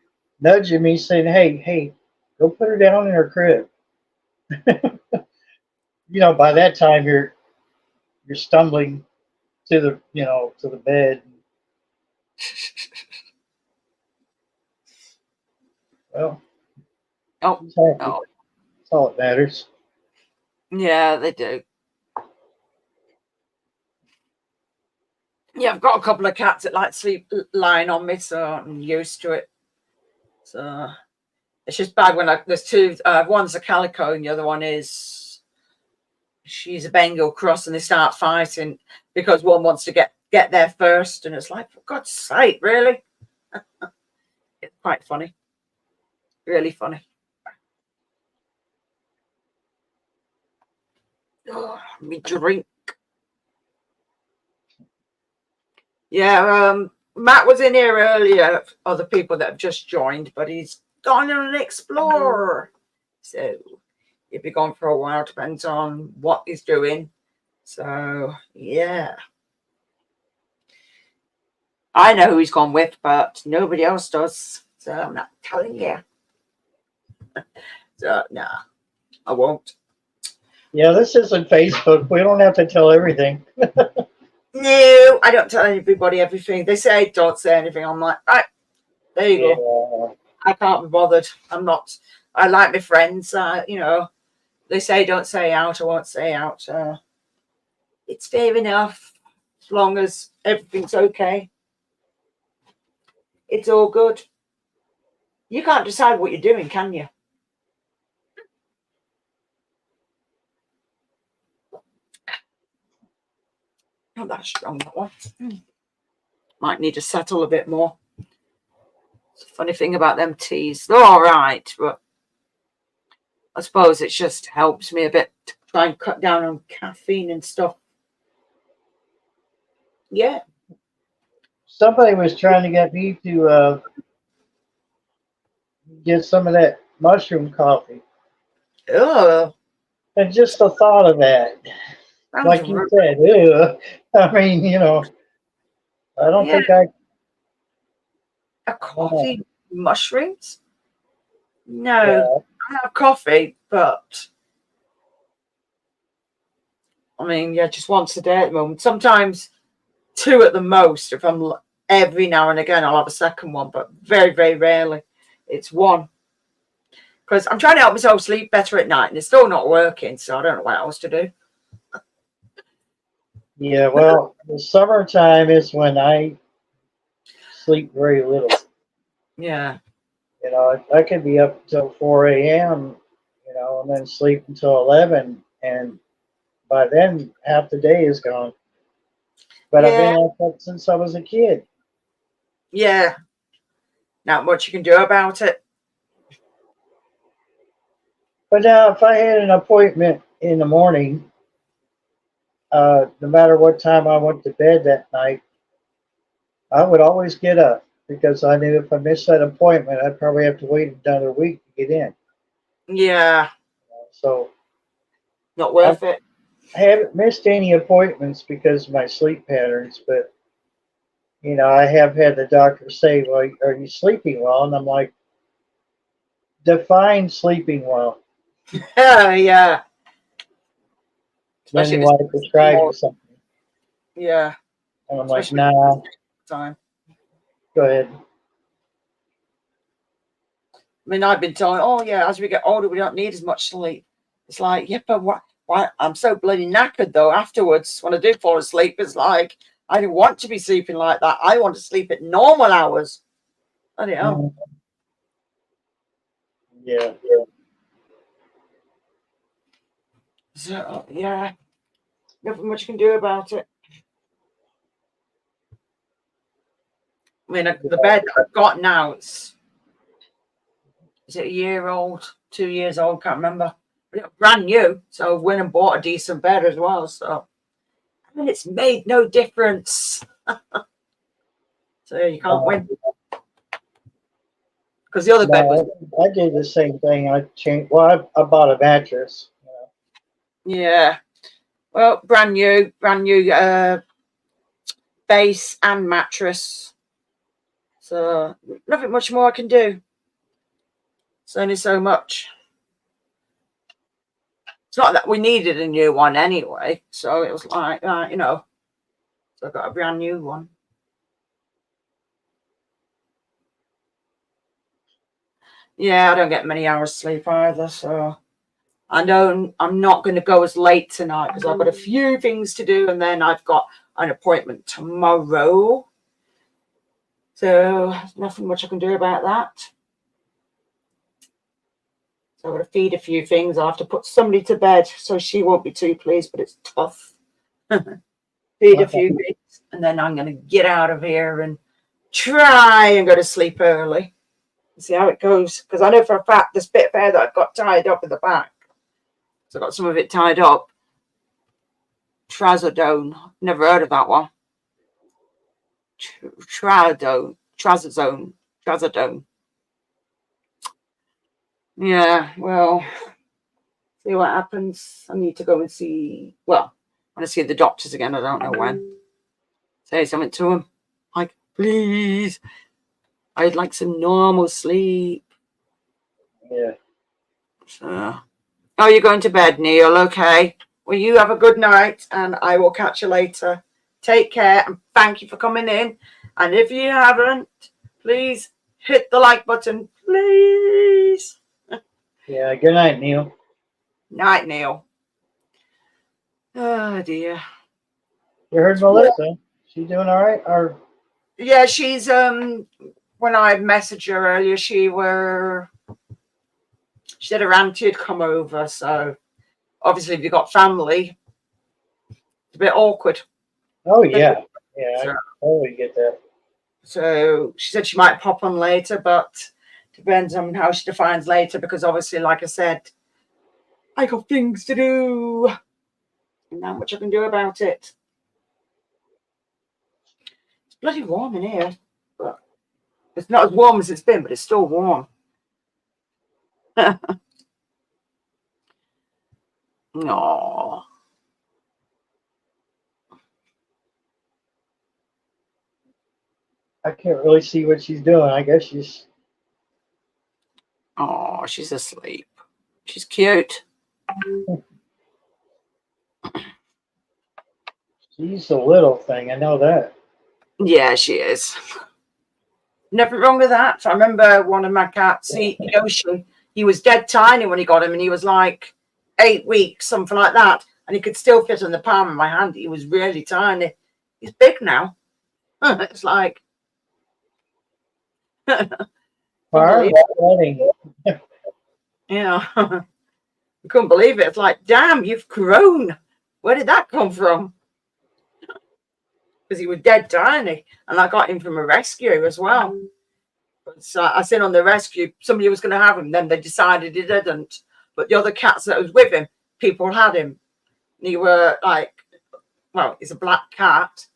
nudging me, saying, hey, go put her down in her crib. By that time you're stumbling to the bed. Well, Oh, she's happy. oh. That's all that matters. Yeah, they do. Yeah, I've got a couple of cats that like sleep lying on me, so I'm used to it. So it's just bad when there's two. One's a calico, and the other one is she's a Bengal cross, and they start fighting because one wants to get there first, and it's like, for God's sake, really? It's quite funny, really funny. Oh, me drink. Yeah, Matt was in here earlier. Other people that have just joined, but he's gone on an explorer, so he'll be gone for a while. Depends on what he's doing. So yeah. I know who he's gone with, but nobody else does. So I'm not telling you. So nah, I won't. Yeah, this isn't Facebook. We don't have to tell everything. No, I don't tell everybody everything. They say don't say anything. I'm like, right, there you Yeah. go. I can't be bothered. I'm not. I like my friends. You know, they say don't say out. I won't say out. It's fair enough as long as everything's okay. It's all good. You can't decide what you're doing, can you? Not that strong, that one. Might need to settle a bit more. It's a funny thing about them teas. They're all right, but I suppose it just helps me a bit to try and cut down on caffeine and stuff. Yeah. Somebody was trying to get me to get some of that mushroom coffee. Oh, And just the thought of that, sounds like you said, ew. I mean, I don't yeah. think I A coffee, mushrooms? No, yeah. I have coffee, but I mean, yeah, just once a day at the moment. Sometimes two at the most. If I'm every now and again, I'll have a second one, but very, very rarely. It's one because I'm trying to help myself sleep better at night, and it's still not working. So I don't know what else to do. Yeah, well, the summertime is when I sleep very little. Yeah, I could be up until 4 a.m., and then sleep until 11, and by then half the day is gone. But I've yeah, been like that since I was a kid. yeah. Not much you can do about it. But now, if I had an appointment in the morning, no matter what time I went to bed that night, I would always get up because I knew if I missed that appointment, I'd probably have to wait another week to get in. Yeah, So not I worth it. haven't missed any appointments because of my sleep patterns, but I have had the doctor say, "Well, are you sleeping well?" And I'm like, "Define sleeping well." Oh, yeah, Then especially you if want to it's prescribe you more. something, Yeah, and I'm like, especially "Nah, time. go ahead." I mean, I've been told, oh yeah, as we get older, we don't need as much sleep. It's like, yeah, but what? Why? I'm so bloody knackered though. Afterwards, when I do fall asleep, it's like I don't want to be sleeping like that. I want to sleep at normal hours. I don't know. Mm, yeah, So yeah, nothing much you can do about it. I mean, the bed that I've got now, is it a year old, 2 years old? Can't remember. But it's brand new, so I went and bought a decent bed as well. So I mean, it's made no difference. So you can't win because the other bed was. no, I did the same thing. I changed. Well, I bought a mattress. Yeah. Well, brand new base and mattress. So nothing much more I can do. It's only so much. It's not that we needed a new one anyway. So it was like, so I got a brand new one. Yeah, I don't get many hours sleep either. So I know I'm not going to go as late tonight because I've got a few things to do and then I've got an appointment tomorrow. So nothing much I can do about that. So I've got to feed a few things. I'll have to put somebody to bed so she won't be too pleased, but it's tough. Feed a few things and then I'm going to get out of here and try and go to sleep early. See how it goes. Because I know for a fact this bit of hair that I've got tied up in the back. So I've got some of it tied up. Trazodone. Never heard of that one. Trazodone. Yeah, well, see what happens. I need to go and I want to see the doctors again. I don't know when. Say something to them. Like, Please. I'd like some normal sleep. Yeah. So, oh, you're going to bed, Neil. Okay. Well, you have a good night and I will catch you later. Take care and thank you for coming in. And if you haven't, please hit the like button, please. Yeah. Good night, Neil. Night, Neil. Oh, dear. You heard Melissa? She doing all right? Or Yeah, she's, when I messaged her earlier, she said her auntie had come over. So obviously, if you've got family, it's a bit awkward. oh yeah, yeah. I So, totally get that. so she said she might pop on later, but depends on how she defines later because obviously, like I said, I got things to do and not much I can do about it. It's bloody warm in here, but it's not as warm as it's been, but it's still warm. No. I can't really see what she's doing. I guess she's Oh, she's asleep. She's cute. a little thing. I know that. Yeah, she is. Nothing wrong with that. I remember one of my cats, Yoshi, he was dead tiny when he got him, and he was like 8 weeks, something like that. And he could still fit in the palm of my hand. He was really tiny. He's big now. It's like, Fire unbelievable. wedding. You know, I couldn't believe it. It's like, damn, you've grown. Where did that come from? Because he was dead tiny. And I got him from a rescue as well. So I seen on the rescue somebody was going to have him. Then they decided he didn't. But the other cats that was with him, people had him. And he were like, well, he's a black cat,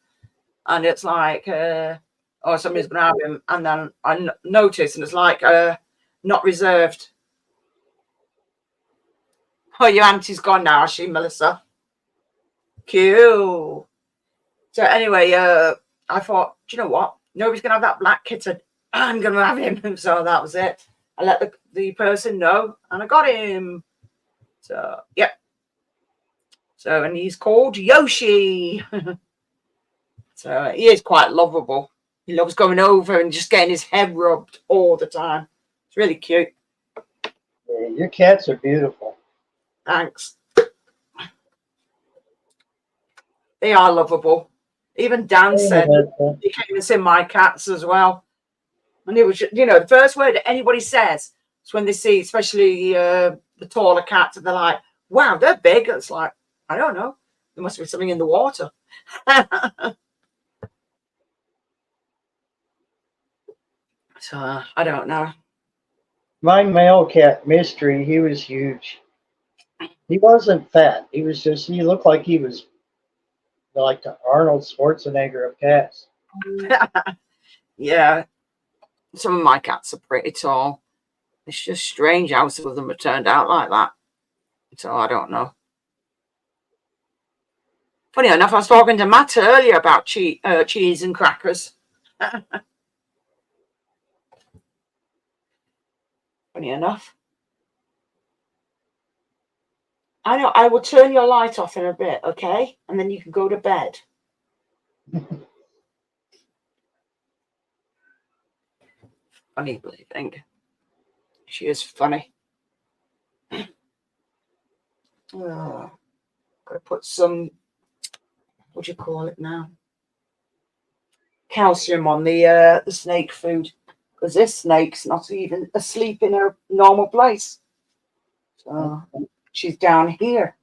and it's like, oh, somebody's going to have him. And then I noticed, and it's like, not reserved. Oh, your auntie's gone now, is she, Melissa? Cute. So anyway, I thought, do you know what? Nobody's going to have that black kitten. I'm going to have him. So that was it. I let the person know, and I got him. So, yep. So, and he's called Yoshi. So he is quite lovable. He loves going over and just getting his head rubbed all the time. It's really cute. Yeah, your cats are beautiful. Thanks. They are lovable. Even Dan said he came and seen my cats as well. And it was, the first word that anybody says is when they see, especially the taller cats, and they're like, wow, they're big. It's like, I don't know. There must be something in the water. So I don't know. My male cat, Mystery, he was huge. He wasn't fat. He was just, he looked like he was like the Arnold Schwarzenegger of cats. Yeah. Some of my cats are pretty tall. It's just strange how some of them have turned out like that. So I don't know. Funny enough, I was talking to Matt earlier about cheese and crackers. Funny enough. I know, I will turn your light off in a bit, okay? And then you can go to bed. Funny thing. She is funny. Oh, gotta put some, what do you call it now? Calcium on the snake food. Because this snake's not even asleep in her normal place. So she's down here.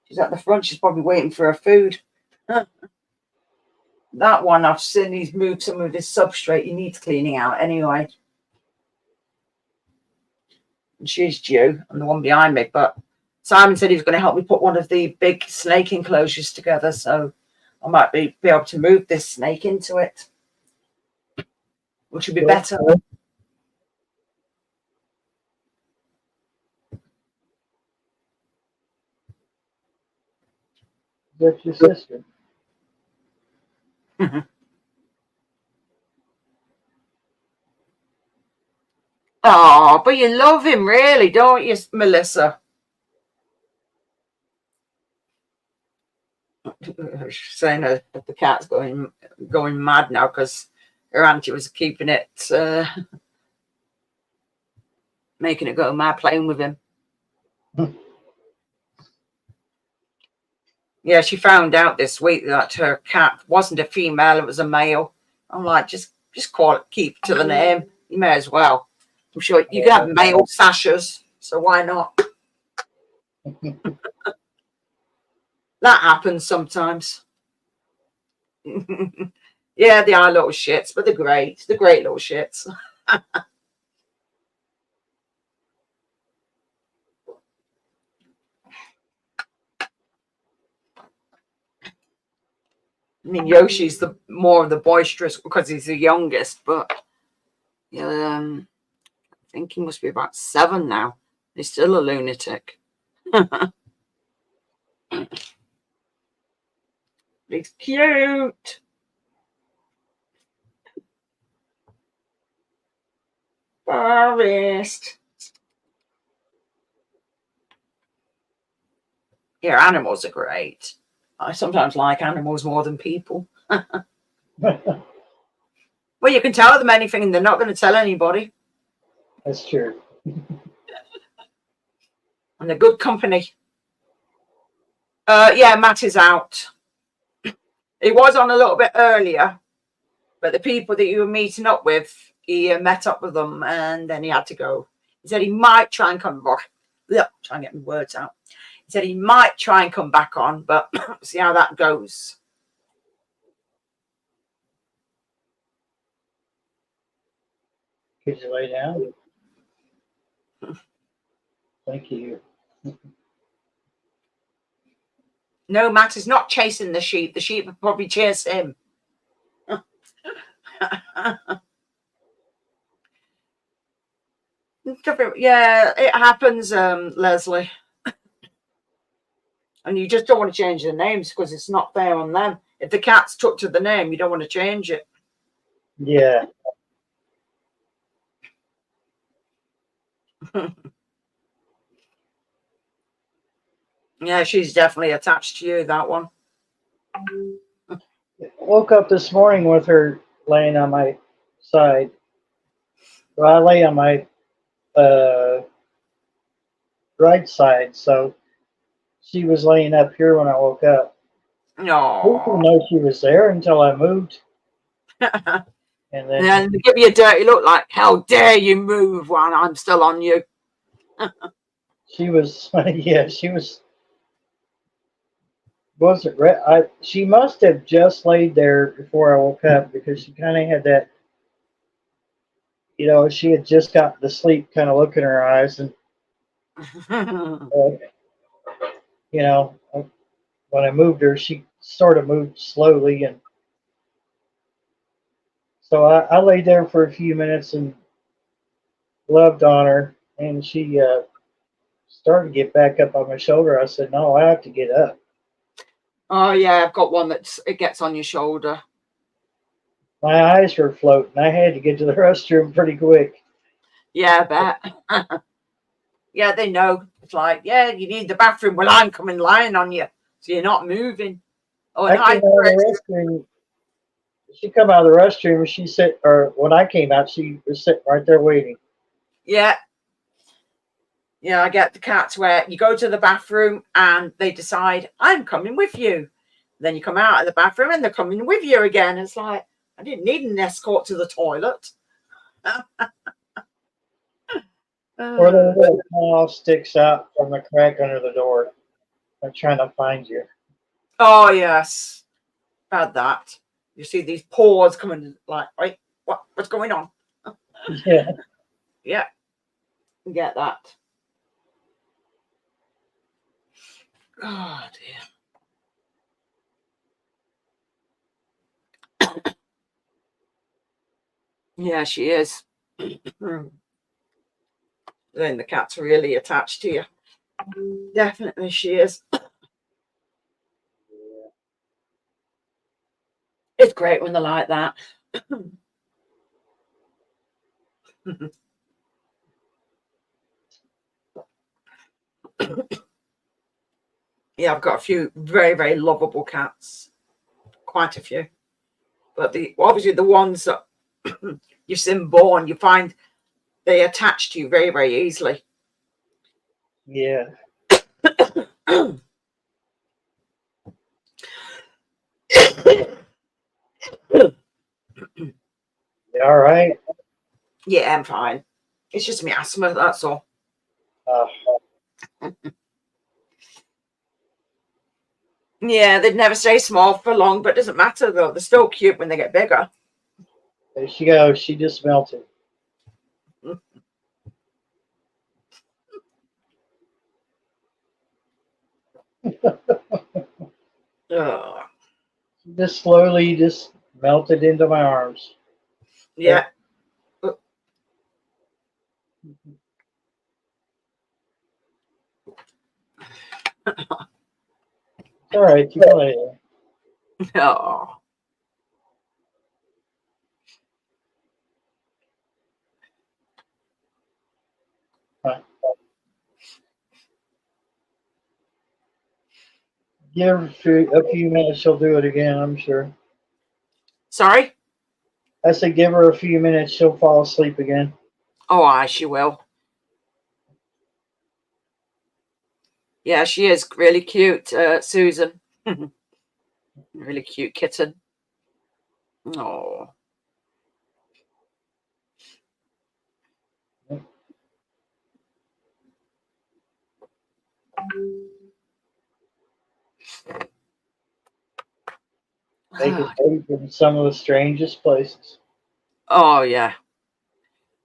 She's at the front. She's probably waiting for her food. That one, I've seen he's moved some of his substrate. He needs cleaning out anyway. And she's due, and the one behind me. But Simon said he was going to help me put one of the big snake enclosures together. So I might be able to move this snake into it, which would be better. That's your sister. Oh, but you love him, really, don't you, Melissa? She's saying that the cat's going mad now because her auntie was keeping it, making it go mad, playing with him. Yeah, she found out this week that her cat wasn't a female; it was a male. I'm like, just call it, keep to the name. You may as well. I'm sure you can have male Sashas, so why not? That happens sometimes. Yeah, they are little shits, but they're great. They're great little shits. I mean, Yoshi's the more of the boisterous because he's the youngest, but I think he must be about 7 now. He's still a lunatic. He's cute. Forest. Yeah, animals are great. I sometimes like animals more than people. Well, you can tell them anything and they're not going to tell anybody. That's true. And they're good company. Yeah, Matt is out. He was on a little bit earlier, but the people that you were meeting up with, he met up with them and then he had to go. He said he might try and come back. Yeah, try and get my words out. He said he might try and come back on, but see how that goes. Could you lay down? Thank you. No, Matt is not chasing the sheep. The sheep would probably chase him. Yeah, it happens, Leslie. And you just don't want to change the names because it's not fair on them. If the cat's took to the name, you don't want to change it. Yeah. Yeah, she's definitely attached to you, that one. Woke up this morning with her laying on my side. Well, I lay on my right side, so she was laying up here when I woke up. I didn't No. know she was there until I moved. And then And they give you a dirty look like, how dare you move while I'm still on you. she was, yeah, she wasn't she must have just laid there before I woke up because she kind of had that, she had just gotten to sleep kind of look in her eyes. And, you know, when I moved her, she sort of moved slowly. And so I laid there for a few minutes and loved on her. And she started to get back up on my shoulder. I said, no, I have to get up. Oh, yeah, I've got one it gets on your shoulder. My eyes were floating. I had to get to the restroom pretty quick. Yeah, I bet. Yeah, they know. It's like, yeah, you need the bathroom. Well, I'm coming lying on you, so you're not moving. Oh, I and came out of the restroom. She come out of the restroom and she or when I came out, she was sitting right there waiting. Yeah. Yeah, I get the cats where you go to the bathroom and they decide, I'm coming with you. Then you come out of the bathroom and they're coming with you again. It's like, I didn't need an escort to the toilet. Or the little paw sticks out from the crack under the door. They're trying to find you. Oh, yes. Had that. You see these paws coming like, wait, what's going on? Yeah. Yeah, get that. Oh, dear. Yeah, she is. Then the cat's really attached to you. Definitely she is. It's great when they're like that. Yeah, I've got a few very, very lovable cats. Quite a few. But obviously the ones that you've seen born, you find they attach to you very, very easily. Yeah. You all right? Yeah, I'm fine. It's just me asthma, that's all. Uh, Yeah, they'd never stay small for long, but it doesn't matter though. They're still cute when they get bigger. there she goes. She just melted. Ugh. Just slowly just melted into my arms. Yeah. It's all right. You go ahead. Oh. Give her a few minutes. She'll do it again, I'm sure. Sorry? I said give her a few minutes. She'll fall asleep again. Oh, she will. Yeah, she is really cute, Susan. Really cute kitten. Oh. They can take in some of the strangest places. Oh, yeah.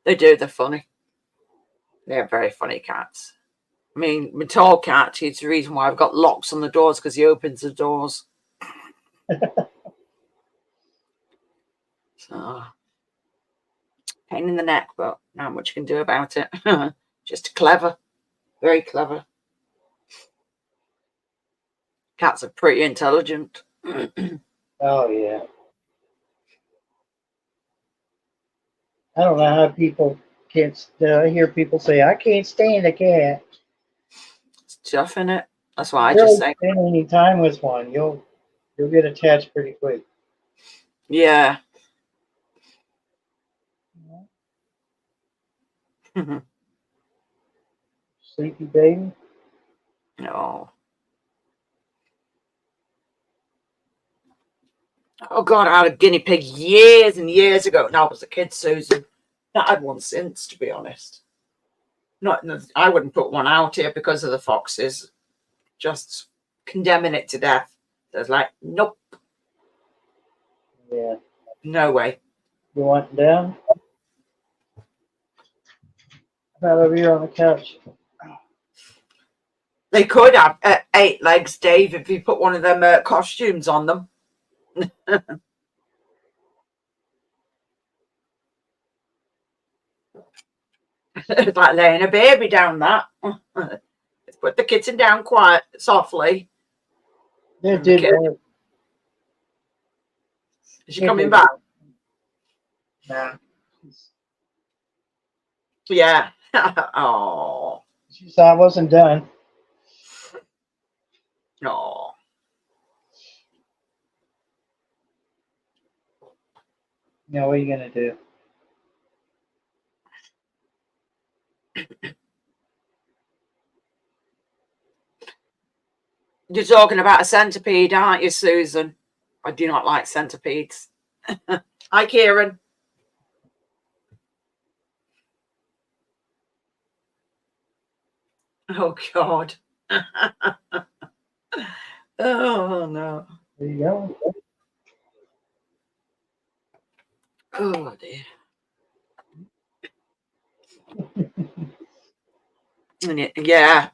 They do. They're funny. They're very funny cats. I mean, my tall cat, it's the reason why I've got locks on the doors because he opens the doors. So, pain in the neck, but not much you can do about it. Just clever. Very clever. Cats are pretty intelligent. Oh yeah. I don't know how people can't. I hear people say I can't stand a cat. It's tough, innit? That's why I just Really say, spend any time with one, you'll get attached pretty quick. yeah. Sleepy baby. No. Oh God, I had a guinea pig years and years ago. Now I was a kid, Susan. Not had one since, to be honest. Not, I wouldn't put one out here because of the foxes. Just condemning it to death. So I was like, nope, Yeah. no way. You want down? About over here on the couch. They could have 8 legs, Dave, if you put one of them costumes on them. It's like laying a baby down. That. Let's put the kitten down quiet, softly. It And the did kid, work. is she It coming did back? work. Nah. Yeah. Oh, She said I wasn't done. no. You know, what are you gonna do? You're talking about a centipede, aren't you, Susan? I do not like centipedes. Hi, Kieran. Oh, God. Oh, no. There you go. Oh, dear. And yeah,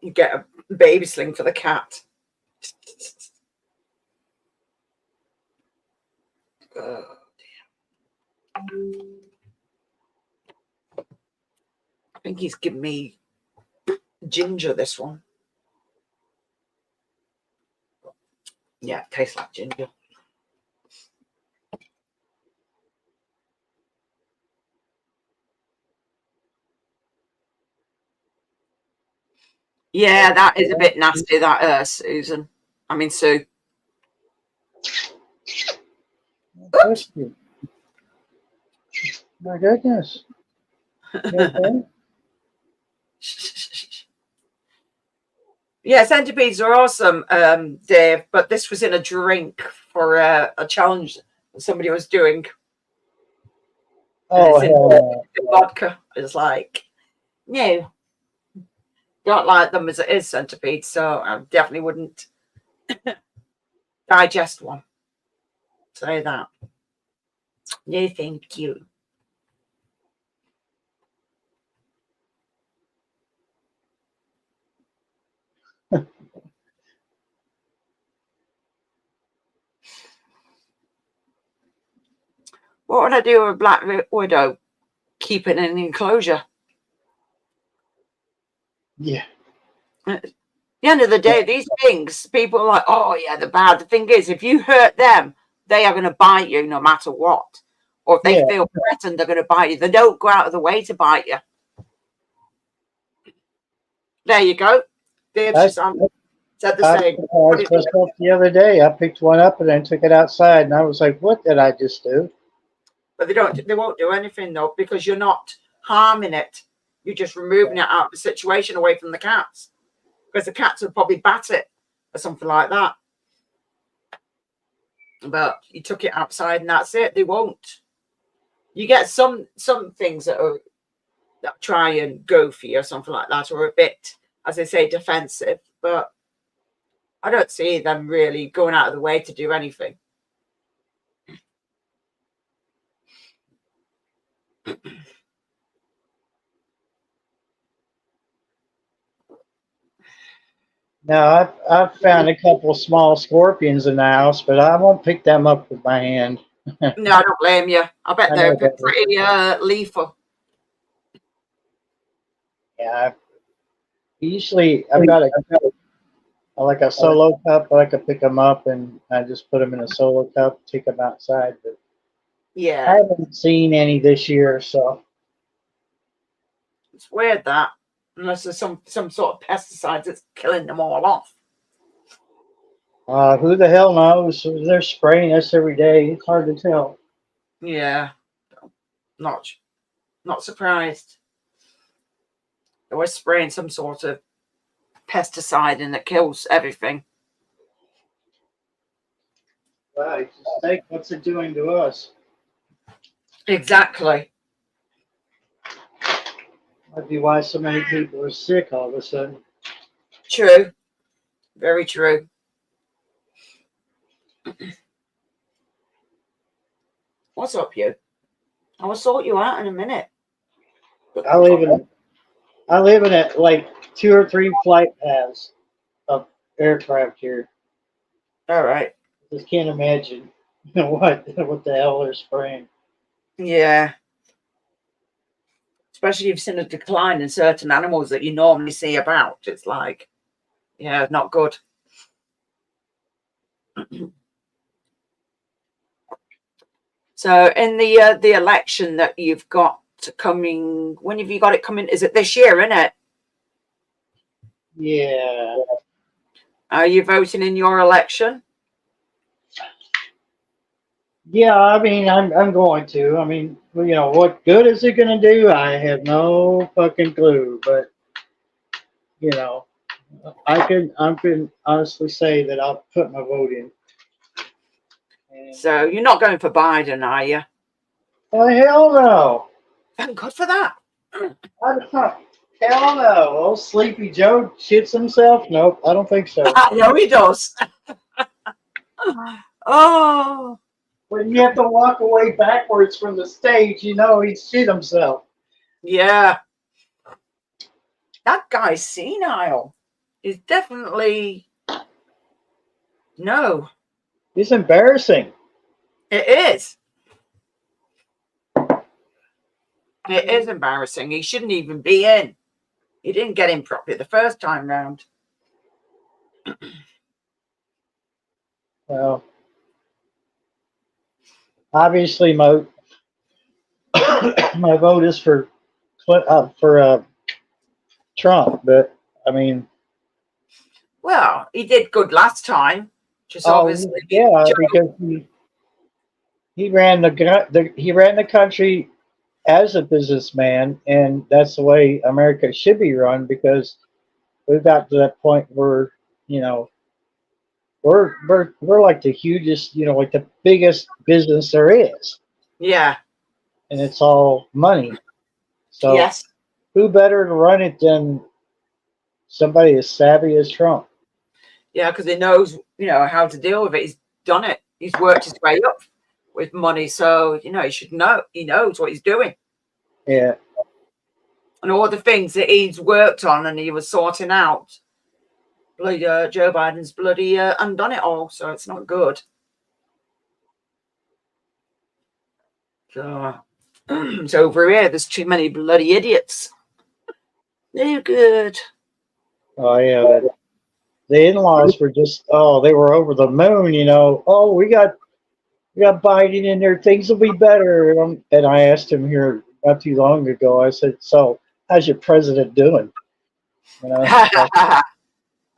you get a baby sling for the cat. Oh, I think he's giving me ginger, this one. Yeah, it tastes like ginger. Yeah, that is a bit nasty, that, Susan. I mean, Sue. Bless you. My goodness. You okay? Yeah, centipedes are awesome, Dave, but this was in a drink for a challenge that somebody was doing. And Oh, it's in hell no. vodka. It's like, no, don't like them as it is, centipedes, so I definitely wouldn't digest one. Say that. No, thank you. What would I do with a black widow? Keep it in an enclosure. Yeah. At the end of the day, these things, people are like, oh, yeah, they're bad. The thing is, if you hurt them, they are going to bite you no matter what. Or if they Yeah. feel threatened, they're going to bite you. They don't go out of the way to bite you. There you go. Dave's I, just said the I same. surprised myself the other day. I picked one up and then took it outside, and I was like, "What did I just do?" But they won't do anything though, because you're not harming it. You're just removing it out of the situation away from the cats. Because the cats would probably bat it or something like that. But you took it outside and that's it. They won't. You get some things that try and go for you or something like that, or a bit, as I say, defensive. But I don't see them really going out of the way to do anything. Now I've found a couple of small scorpions in the house, but I won't pick them up with my hand. No, I don't blame you. I bet I they're know better. pretty lethal. Yeah. Usually I've got like a solo cup. I can pick them up and I just put them in a solo cup, take them outside. But I Yeah, haven't seen any this year, so it's weird that, unless there's some sort of pesticides that's killing them all off. who the hell knows? They're spraying us every day. It's hard to tell. Yeah, not surprised. They were spraying some sort of pesticide and it kills everything. Right. Just think, what's it doing to us? Exactly. Might be why so many people are sick all of a sudden. True. Very true. What's up, you? I will sort you out in a minute. I live in it like 2 or 3 flight paths of aircraft here. All right. Just can't imagine what the hell they're spraying. Yeah. Especially if you've seen a decline in certain animals that you normally see about. It's like, yeah, not good. So in the election that you've got coming, when have you got it coming? Is it this year, isn't it? Yeah. Are you voting in your election? Yeah, I mean, I'm going to. I mean, what good is it going to do? I have no fucking clue. But I can honestly say that I'll put my vote in. And, So you're not going for Biden, are you? oh hell no! Thank God for that. Hell no! Old Sleepy Joe shits himself? Nope, I don't think so. No, he does. Oh, When you have to walk away backwards from the stage, he'd shit himself. yeah. That guy's senile. He's definitely no. It's embarrassing. It is. It is embarrassing. He shouldn't even be in. He didn't get in properly the first time round. Well, obviously my vote is for Trump, but I mean, Well, he did good last time. Just Oh, obviously, yeah, because he ran he ran the country as a businessman, and that's the way America should be run. Because we've got to that point where you know we're like the hugest, like the biggest business there is, yeah, and it's all money. So yes, who better to run it than somebody as savvy as Trump? yeah, because he knows, how to deal with it. He's done it. He's worked his way up with money, so he should know. He knows what he's doing, Yeah, and all the things that he's worked on and he was sorting out. Bloody Joe Biden's bloody undone it all, so it's not good. So it's over here. There's too many bloody idiots. No good. oh yeah. The in-laws were just, they were over the moon. Oh, we got Biden in there. Things will be better. And I asked him here not too long ago. I said, "So, how's your president doing?" So I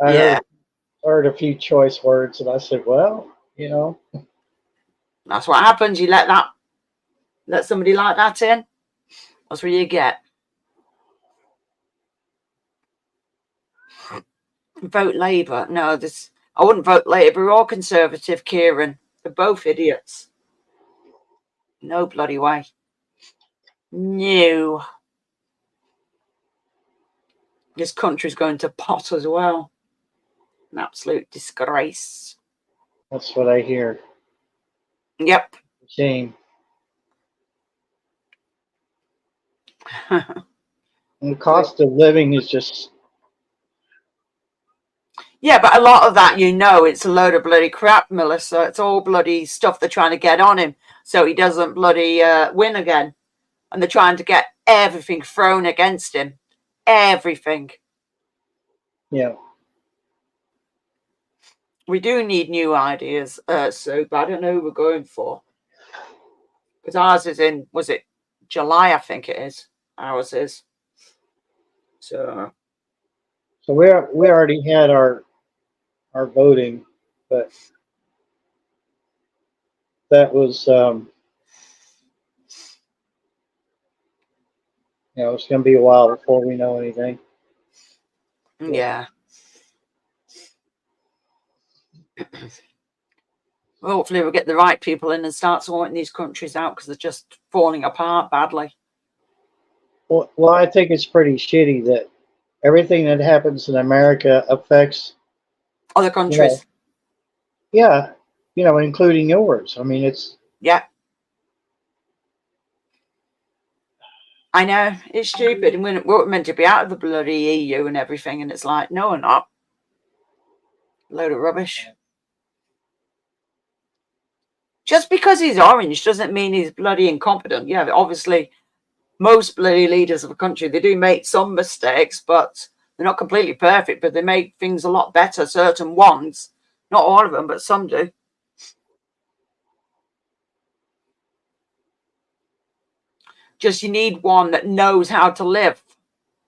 Yeah, heard a few choice words, and I said, "Well, that's what happens. You let somebody like that in. That's what you get. Vote Labour. No, I wouldn't vote Labour or Conservative, Kieran. They're both idiots. No bloody way. No. This country's going to pot as well. An absolute disgrace. that's what I hear." Yep. Shame. And the cost of living is just, Yeah, but a lot of that, it's a load of bloody crap, Melissa. It's all bloody stuff they're trying to get on him so he doesn't bloody win again. And they're trying to get everything thrown against him. Everything. yeah. We do need new ideas, so but I don't know who we're going for. Because ours is was it July, I think it is. Ours is. So So we already had our voting, but that was, it's going to be a while before we know anything. yeah. Hopefully we'll get the right people in and start sorting these countries out because they're just falling apart badly. Well, I think it's pretty shitty that everything that happens in America affects, Other countries. yeah, including yours. I mean, Yeah. I know, it's stupid. And we're meant to be out of the bloody EU and everything, and it's like, no, we're not. Load of rubbish. Just because he's orange doesn't mean he's bloody incompetent. Yeah, obviously, most bloody leaders of a country, they do make some mistakes, but they're not completely perfect, but they make things a lot better, certain ones. Not all of them, but some do. Just you need one that knows how to live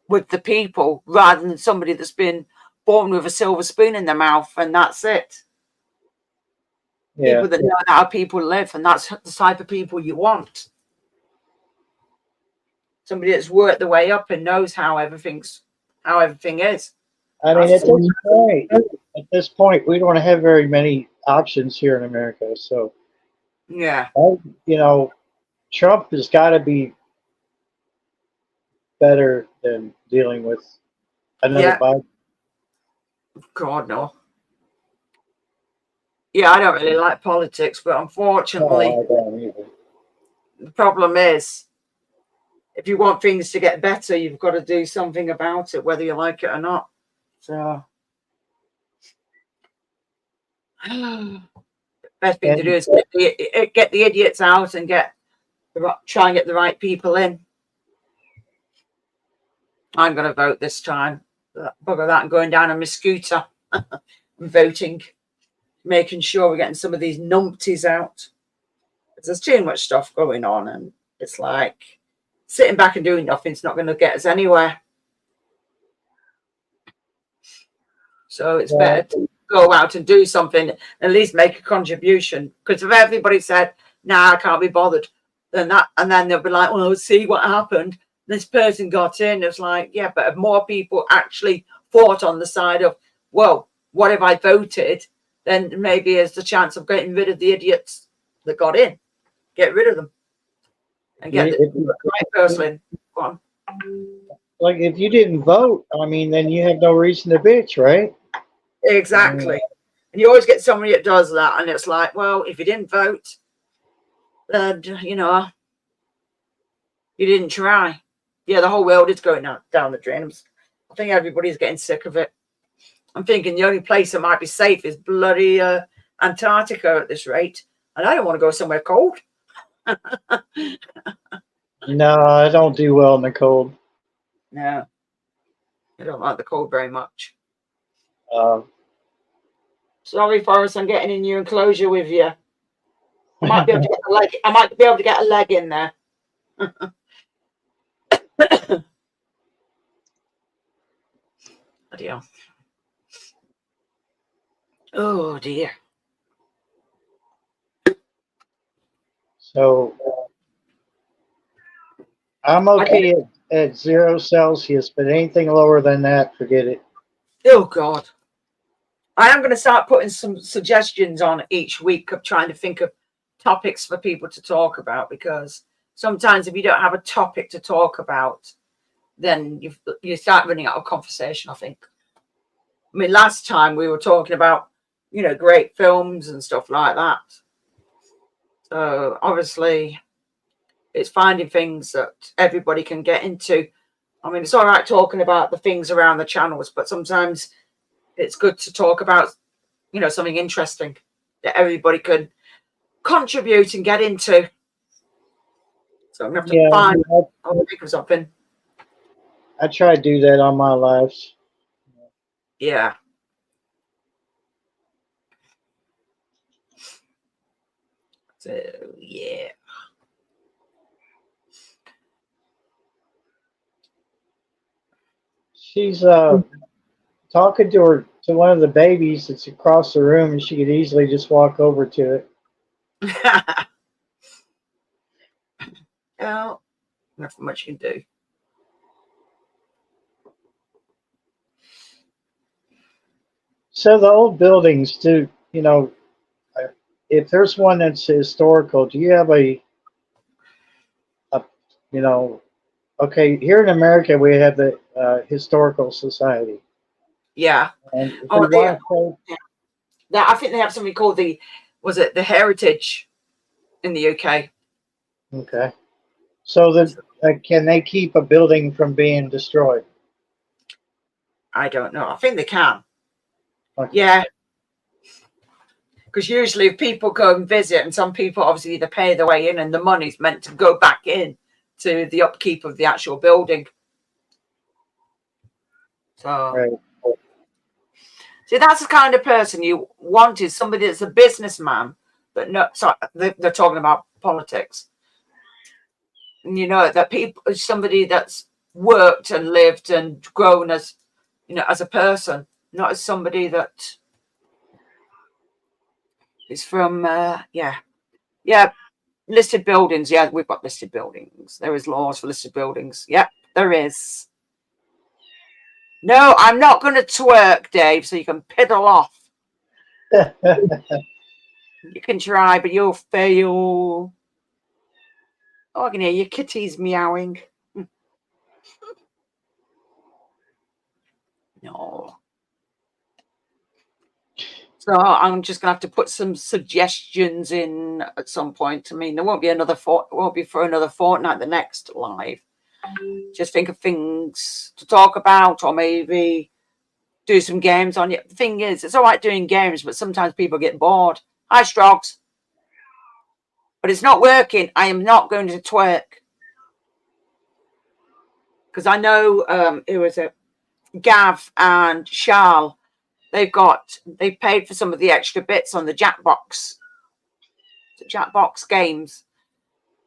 with the people rather than somebody that's been born with a silver spoon in their mouth and that's it. yeah. People that know how people live, and that's the type of people you want. Somebody that's worked their way up and knows how everything is. I mean, at this point, we don't have very many options here in America. So, Yeah. Trump has got to be better than dealing with another Yeah. Biden. God, no. Yeah, I don't really like politics, but unfortunately, No, I don't either. the problem is if you want things to get better, you've got to do something about it, whether you like it or not. So, best thing to do is get the idiots out and try and get the right people in. I'm going to vote this time. Bugger that, I'm going down on my scooter and voting, making sure we're getting some of these numpties out. Because there's too much stuff going on, and it's like sitting back and doing nothing's not going to get us anywhere. So it's better to go out and do something, at least make a contribution. Because if everybody said, "Nah, I can't be bothered," then they'll be like, "Well, see what happened. This person got in." It's like, yeah, but if more people actually fought on the side of, well, what if I voted? Then maybe there's the chance of getting rid of the idiots that got in. Get rid of them and get the right person in. Go on. Like if you didn't vote, I mean, then you have no reason to bitch, right? Exactly. And you always get somebody that does that, and it's like, well, if you didn't vote, then you didn't try. Yeah, the whole world is going down the drain. I think everybody's getting sick of it. I'm thinking the only place that might be safe is bloody Antarctica at this rate, and I don't want to go somewhere cold. No, I don't do well in the cold. No, I don't like the cold very much. Sorry, Forrest, I'm getting in your enclosure with you. I might be able to get a leg. I might be able to get a leg in there. Dear. Oh dear. So I'm okay at 0 Celsius, but anything lower than that, forget it. Oh God. I am going to start putting some suggestions on each week of trying to think of topics for people to talk about, because sometimes if you don't have a topic to talk about, then you start running out of conversation, I think. I mean, last time we were talking about, great films and stuff like that. So obviously it's finding things that everybody can get into. I mean, it's all right talking about the things around the channels, but sometimes it's good to talk about, something interesting that everybody can contribute and get into. So I'm going to have to find I'll think of something. I try to do that on my lives. Yeah. So, yeah. She's talking to one of the babies that's across the room, and she could easily just walk over to it. Well, nothing much you can do. So the old buildings too, if there's one that's historical, do you have a okay, here in America we have the Historical Society. Yeah. And if Oh, we want I think they have something called the Heritage in the UK. okay. So can they keep a building from being destroyed? I don't know. I think they can. Okay. Yeah. Because usually if people go and visit, and some people obviously they pay their way in, and the money's meant to go back in to the upkeep of the actual building. So, Right. see, that's the kind of person you want, is somebody that's a businessman, but no, sorry, they're talking about politics. And that people, somebody that's worked and lived and grown as, as a person, not as somebody that is from, listed buildings. Yeah, we've got listed buildings. There is laws for listed buildings. Yep, there is. No, I'm not going to twerk, Dave, so you can piddle off. You can try, but you'll fail. Oh, I can hear your kitties meowing. No. So I'm just gonna have to put some suggestions in at some point. I mean, there won't be for another fortnight the next live. Just think of things to talk about, or maybe do some games on it. The thing is, it's all right doing games, but sometimes people get bored. Hi, Strogs. But it's not working. I am not going to twerk. Because I know it was a Gav and Charles. They've paid for some of the extra bits on the Jackbox games.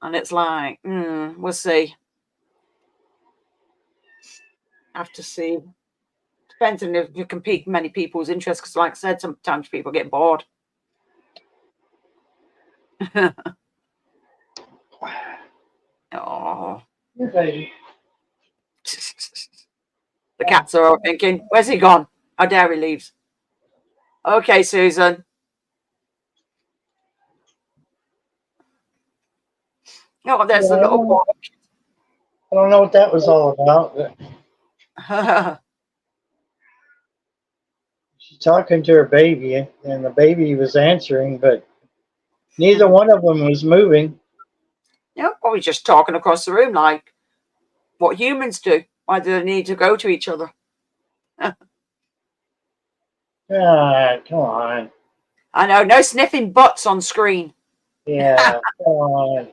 And it's like, we'll see. Have to see. Depends on if you can pique many people's interest, because like I said, sometimes people get bored. Oh. Your baby. The cats are all thinking, where's he gone? How dare he leaves? Okay, Susan. Oh, there's Yeah, a little boy. I don't know what that was all about. But she's talking to her baby, and the baby was answering, but neither one of them was moving. Yeah, probably just talking across the room like what humans do. Why do they need to go to each other? Ah, come on. I know, no sniffing butts on screen. Yeah, come on.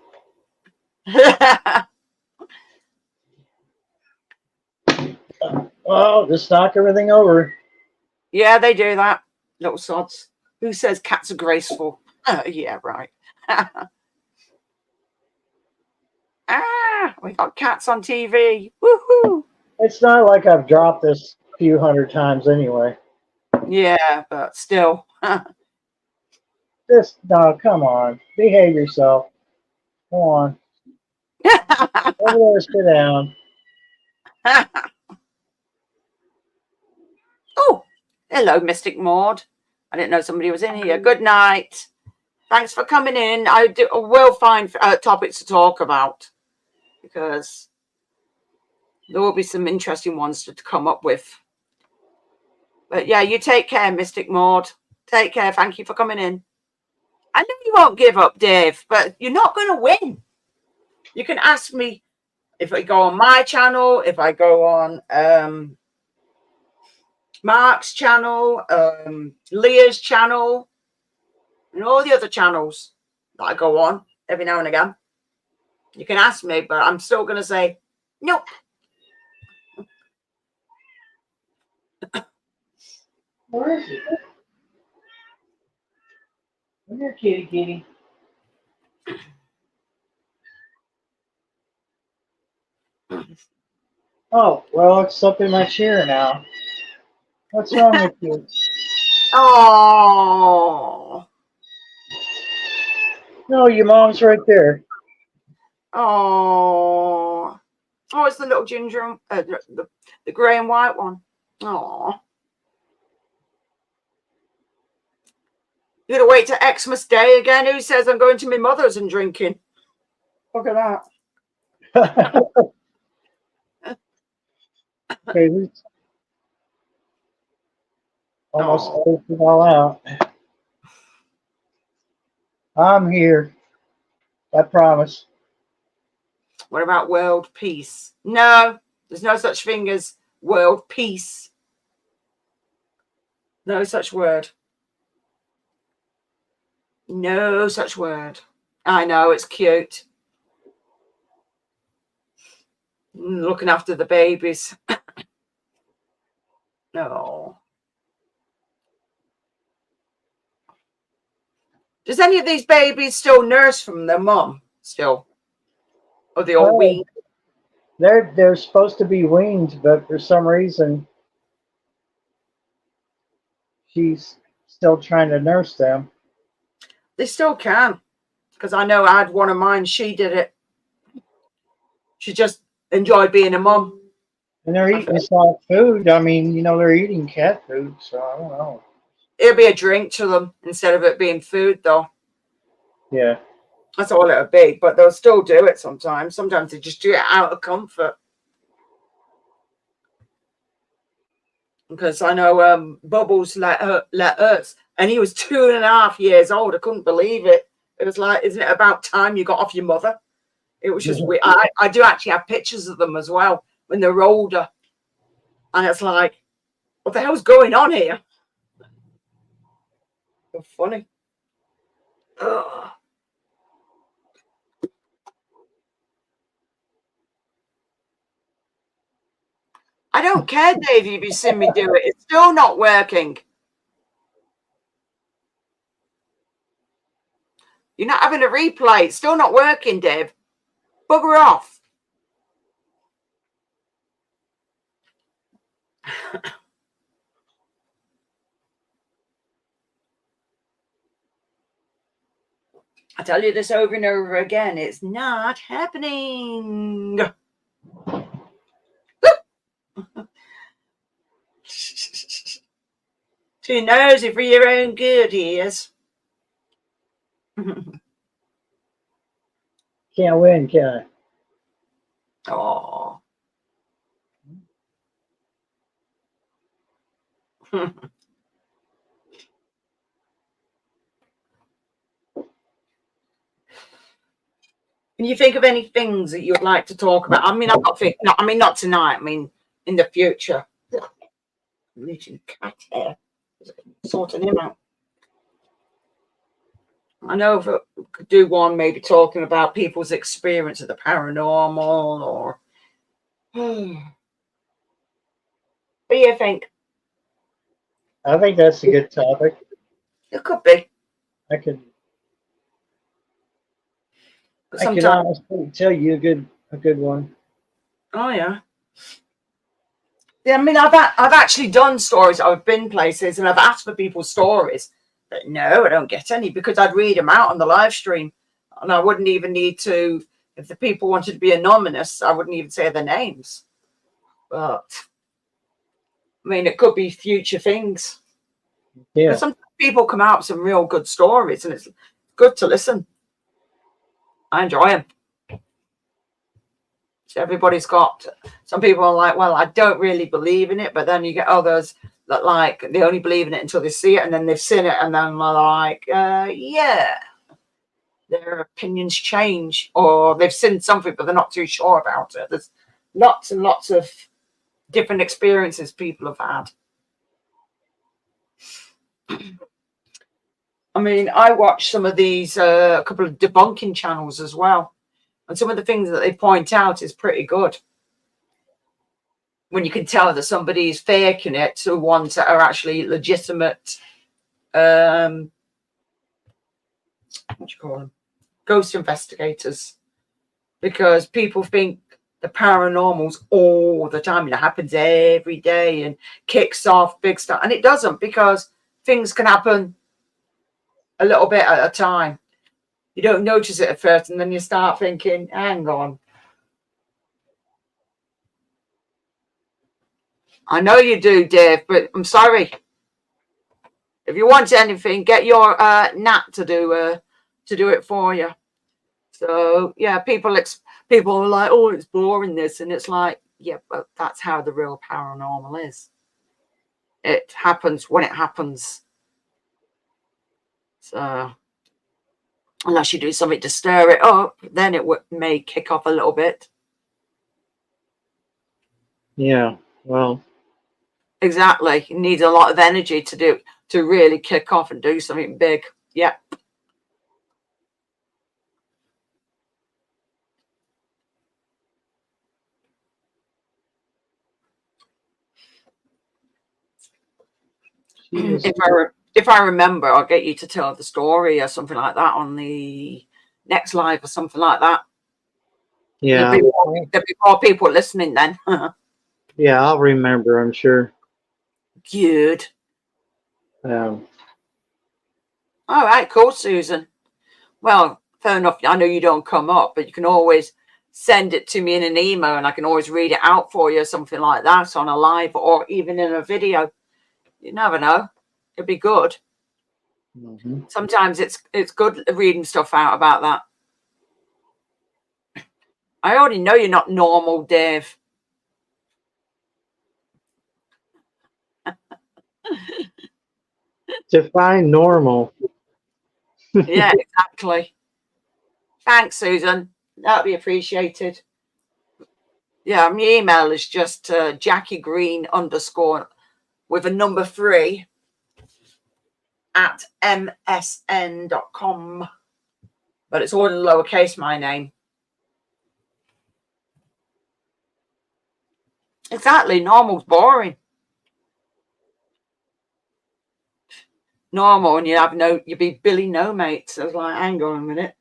Oh, just knock everything over. Yeah, they do that. Little sods. Who says cats are graceful? Yeah, right. We got cats on TV. Woohoo! It's not like I've dropped this a few hundred times anyway. Yeah, but still. Just, no, come on. Behave yourself. Come on. Over there, sit down. Oh, hello, Mystic Maud. I didn't know somebody was in here. Good night. Thanks for coming in. I will find topics to talk about because there will be some interesting ones to come up with. But yeah, you take care, Mystic Maud. Take care. Thank you for coming in. I know you won't give up, Dave, but you're not going to win. You can ask me if I go on my channel, if I go on Mark's channel, Leah's channel, and all the other channels that I go on every now and again. You can ask me, but I'm still going to say, nope. Where is it? Come here, kitty, kitty. Oh, well, it's up in my chair now. What's wrong with you? Oh, No, your mom's right there. oh, oh! It's the little ginger, the grey and white one. Oh, you're gonna wait till Xmas Day again? Who says I'm going to my mother's and drinking? Look at that. Okay, who's almost Oh, spaced it all out. I'm here. I promise. what about world peace? No, there's no such thing as world peace. No such word. No such word. I know, it's cute. Looking after the babies. No. Does any of these babies still nurse from their mum? Still? Or they all wean? They're supposed to be weaned, but for some reason she's still trying to nurse them. They still can. Because I know I had one of mine, she did it. She just enjoyed being a mum. And they're eating soft food. I mean, they're eating cat food, so I don't know. It'll be a drink to them instead of it being food, though. Yeah. That's all it'll be. But they'll still do it sometimes. Sometimes they just do it out of comfort. Because I know Bubbles let us, and he was 2.5 years old. I couldn't believe it. It was like, isn't it about time you got off your mother? It was just weird. I do actually have pictures of them as well when they're older. And it's like, what the hell's going on here? So funny. Ugh. I don't care, Dave, if you see me do it. It's still not working. You're not having a replay. It's still not working, Dave. Bugger off. I tell you this over and over again, it's not happening. Too nosy for your own good, he is. Can't win, can I? Oh. Can you think of any things that you'd like to talk about? I mean, not tonight. I mean, in the future. Losing cat hair, sorting him out. I know if we could do one, maybe talking about people's experience of the paranormal, or. What do you think? I think that's a good topic. It could be. I could Sometimes. honestly tell you a good one. Oh yeah. Yeah, I mean, I've actually done stories. I've been places and I've asked for people's stories, but no, I don't get any because I'd read them out on the live stream, and I wouldn't even need to. If the people wanted to be anonymous, I wouldn't even say their names. But I mean, it could be future things. Yeah. But sometimes people come out with some real good stories, and it's good to listen. I enjoy them. So everybody's got. Some people are like, well, I don't really believe in it, but then you get others that like they only believe in it until they see it, and then they've seen it, and then they're like, yeah, their opinions change, or they've seen something, but they're not too sure about it. There's lots and lots of different experiences people have had. I mean, I watch some of these, a couple of debunking channels as well. And some of the things that they point out is pretty good. When you can tell that somebody is faking it to ones that are actually legitimate, what do you call them? Ghost investigators. Because people think the paranormal's all the time and it happens every day and kicks off big stuff. And it doesn't, because things can happen a little bit at a time. You don't notice it at first, and then you start thinking, hang on. I know you do, Dave, but I'm sorry. If you want anything, get your Nat to do it for you. So yeah, people are like, oh, it's boring this, and it's like, yeah, but that's how the real paranormal is. It happens when it happens. So unless you do something to stir it up, then it may kick off a little bit. Yeah. Well. Exactly. You need a lot of energy to really kick off and do something big. Yeah. If I remember, I'll get you to tell the story or something like that on the next live or something like that. Yeah. There'll be more people listening then. Yeah, I'll remember, I'm sure. Good. Um, All right, cool, Susan. Well, fair enough. I know you don't come up, but you can always send it to me in an email and I can always read it out for you, something like that on a live or even in a video. You never know. It'd be good. mm-hmm. Sometimes it's good reading stuff out about that. I already know you're not normal, Dave. Define normal. Yeah, exactly. Thanks, Susan. That'd be appreciated. Yeah, my email is just Jackie Green _ with a number 3 at msn.com. But it's all in lowercase, my name. Exactly. Normal's boring. Normal, and you'd be Billy No Mates. I was like, hang on a minute.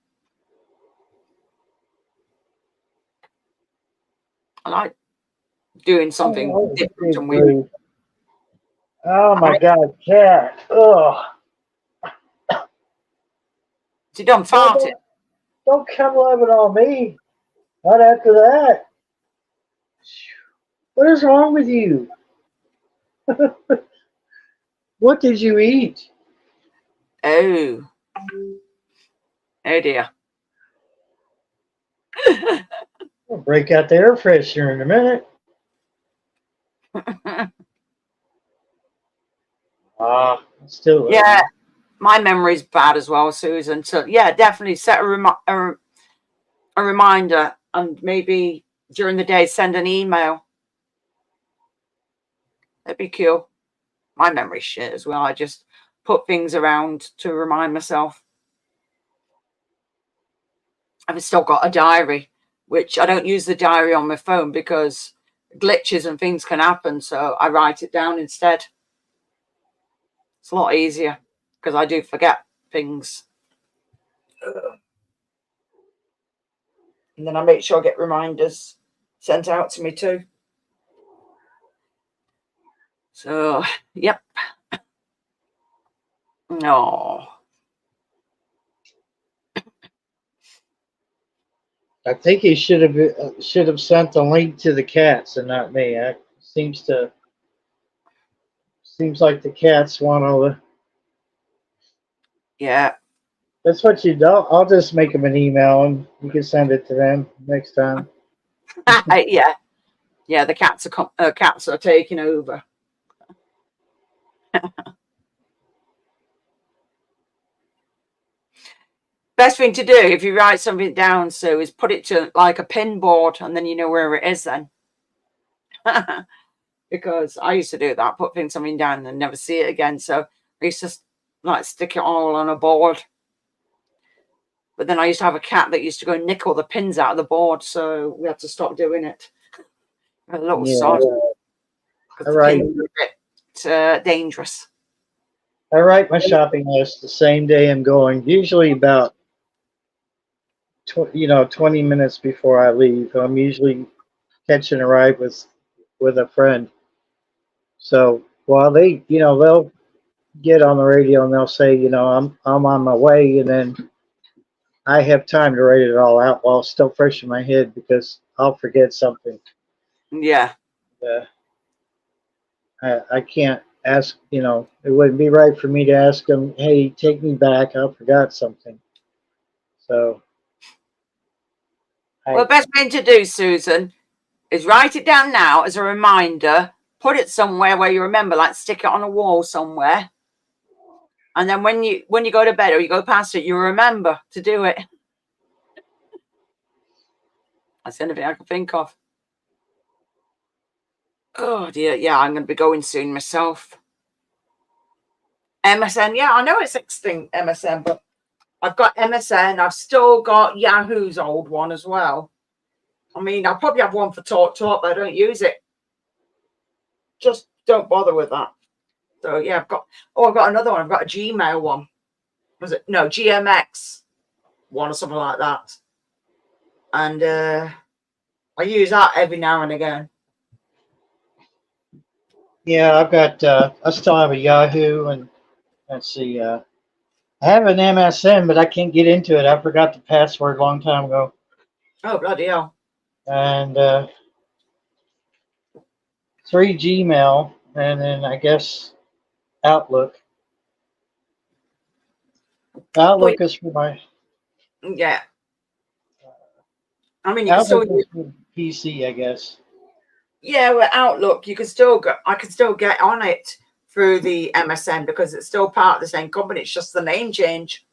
I like doing something different and weird. Oh my God, cat. Ugh. She done farted. Don't come loving on me. Not after that. What is wrong with you? What did you eat? Oh. Oh dear. I'll break out the air freshener in a minute. Still. Yeah, my memory's bad as well, Susan. So yeah, definitely set a reminder, and maybe during the day send an email. That'd be cool. My memory's shit as well. I just put things around to remind myself. I've still got a diary, which I don't use the diary on my phone because glitches and things can happen. So I write it down instead. It's a lot easier because I do forget things. And then I make sure I get reminders sent out to me too. So, yep. No. I think he should have sent the link to the cats and not me. Seems like the cats want all the. Yeah. That's what you do. I'll just make them an email and you can send it to them next time. Yeah. Yeah, the cats are taking over. Best thing to do if you write something down, Sue, is put it to like a pin board and then you know where it is then. Because I used to do that, put something down and never see it again. So I used to like stick it all on a board. But then I used to have a cat that used to go nick all the pins out of the board, so we had to stop doing it. A little sod. Because the pins are a bit dangerous. I write my shopping list the same day I'm going, usually about 20 minutes before I leave. I'm usually catching a ride with a friend. So while they'll get on the radio and they'll say, I'm on my way, and then I have time to write it all out while it's still fresh in my head because I'll forget something. Yeah. I can't ask, it wouldn't be right for me to ask them, hey, take me back, I forgot something. So. Well, the best thing to do, Susan, is write it down now as a reminder, put it somewhere where you remember, like stick it on a wall somewhere. And then when you go to bed or you go past it, you remember to do it. That's the only thing I can think of. Oh dear, yeah, I'm going to be going soon myself. MSN, yeah, I know it's extinct, MSN, but I've got MSN. I've still got Yahoo's old one as well. I mean, I probably have one for Talk, but I don't use it. Just don't bother with that. So yeah, I've got another one. I've got a Gmail one. Was it? No, GMX one or something like that. And I use that every now and again. Yeah, I still have a Yahoo, and let's see, I have an MSN, but I can't get into it. I forgot the password a long time ago. Oh, bloody hell. And 3 Gmail, and then I guess Outlook. Outlook is for my. Yeah. I mean, you can still use PC, I guess. Yeah, with Outlook, I can still get on it through the MSN because it's still part of the same company. It's just the name change.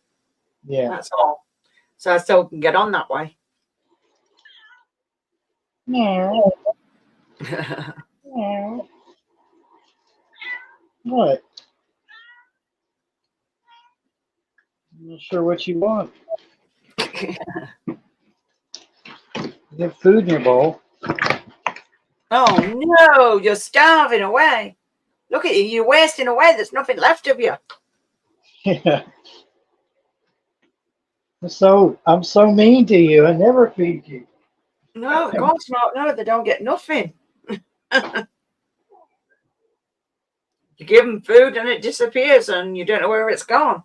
Yeah. That's all. So I still can get on that way. No. No. What? I'm not sure what you want. You have food in your bowl. Oh no, you're starving away. Look at you, you're wasting away. There's nothing left of you. Yeah. I'm so mean to you. I never feed you. No, of course not. No, they don't get nothing. You give them food and it disappears and you don't know where it's gone.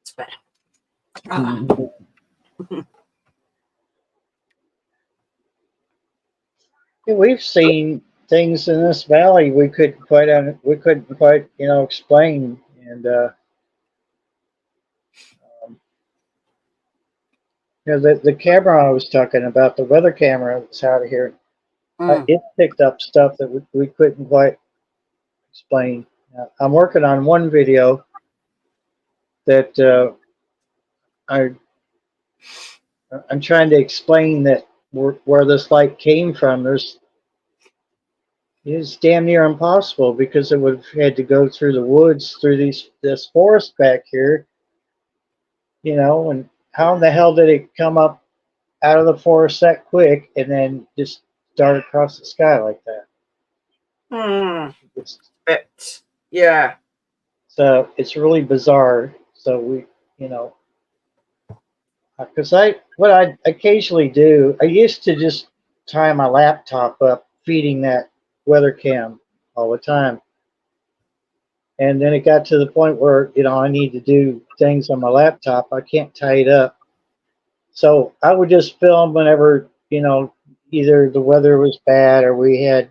It's better. Ah. Yeah, we've seen things in this valley we couldn't quite explain, and the camera I was talking about, the weather camera that's out of here, it picked up stuff that we couldn't quite explain. I'm working on one video that I I'm trying to explain that where this light came from. It's damn near impossible because it would have had to go through the woods, through this forest back here, and how in the hell did it come up out of the forest that quick and then just dart across the sky like that? Yeah. So it's really bizarre. So we, because what I occasionally do, I used to just tie my laptop up, feeding that weather cam all the time. And then it got to the point where, I need to do things on my laptop. I can't tie it up. So I would just film whenever, either the weather was bad or we had,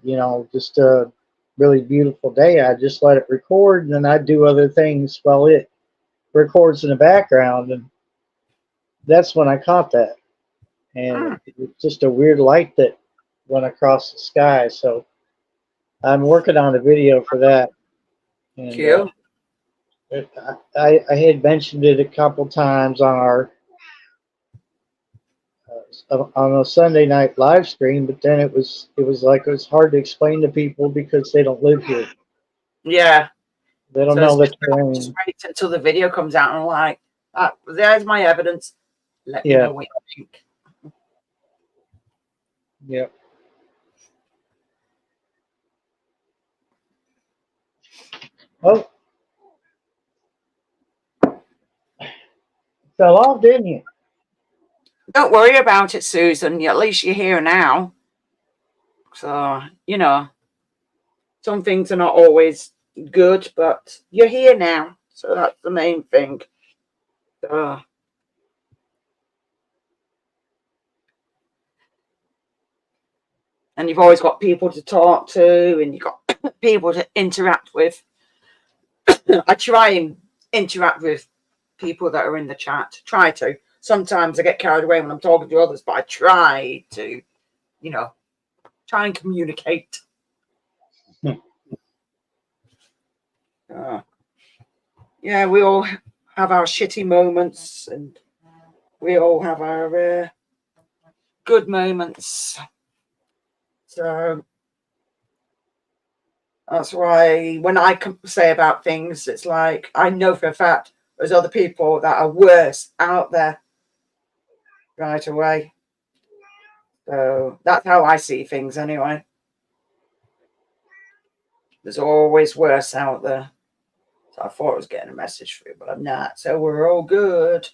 just a really beautiful day. I'd just let it record and then I'd do other things while it records in the background. And that's when I caught that. And it was just a weird light that went across the sky. So I'm working on a video for that. And Cute. I had mentioned it a couple times on our on a Sunday night live stream, but then it was hard to explain to people because they don't live here. Yeah. They don't know the terrain. Just wait until the video comes out and like, there's my evidence. Let me know what you think. Yeah. Oh. Fell off, didn't you? Don't worry about it, Susan. At least you're here now. So, some things are not always good, but you're here now. So that's the main thing. And you've always got people to talk to and you've got people to interact with. I try and interact with people that are in the chat. Try to. Sometimes I get carried away when I'm talking to others, but I try to, try and communicate. Yeah, we all have our shitty moments and we all have our good moments. So that's why when I say about things, it's like I know for a fact there's other people that are worse out there right away. So that's how I see things anyway. There's always worse out there. So I thought I was getting a message through, but I'm not. So we're all good.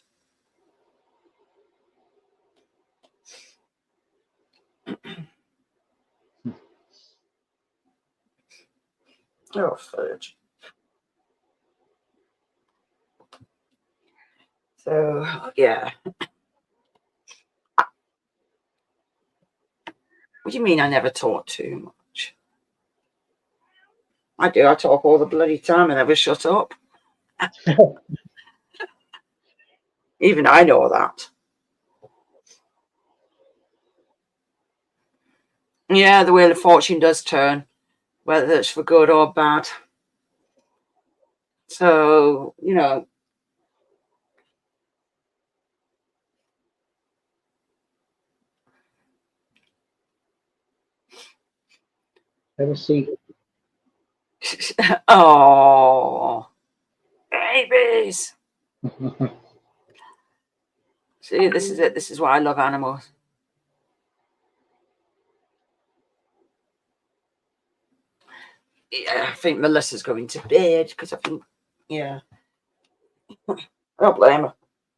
Oh, fudge. So, yeah. What do you mean I never talk too much? I do. I talk all the bloody time and never shut up. Even I know that. Yeah, the wheel of fortune does turn, whether it's for good or bad. So, Have a seat. Oh, babies. See, this is it. This is why I love animals. Yeah, I think Melissa's going to bed because I think, yeah. I don't blame her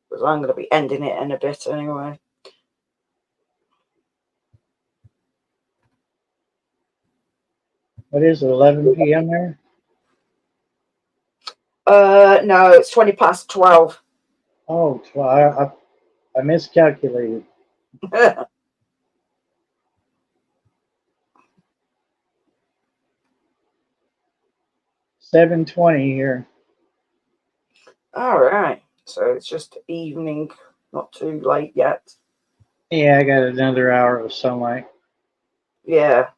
because I'm going to be ending it in a bit anyway. What is it, 11 p.m. there? No, it's 20 past 12. Oh, well, I miscalculated. 7:20 here. All right. So it's just evening, not too late yet. Yeah, I got another hour of sunlight. Yeah.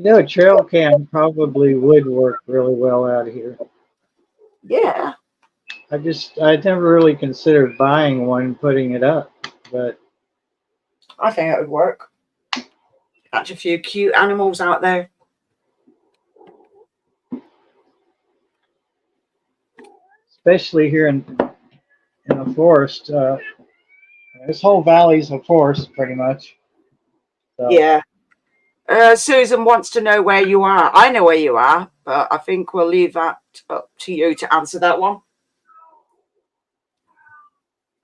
A trail cam probably would work really well out here. Yeah. I never really considered buying one and putting it up, but I think it would work. Catch a few cute animals out there. especially here in the forest, this whole valley's a forest pretty much. So, Yeah. Susan wants to know where you are. I know where you are, but I think we'll leave that up to you to answer that one.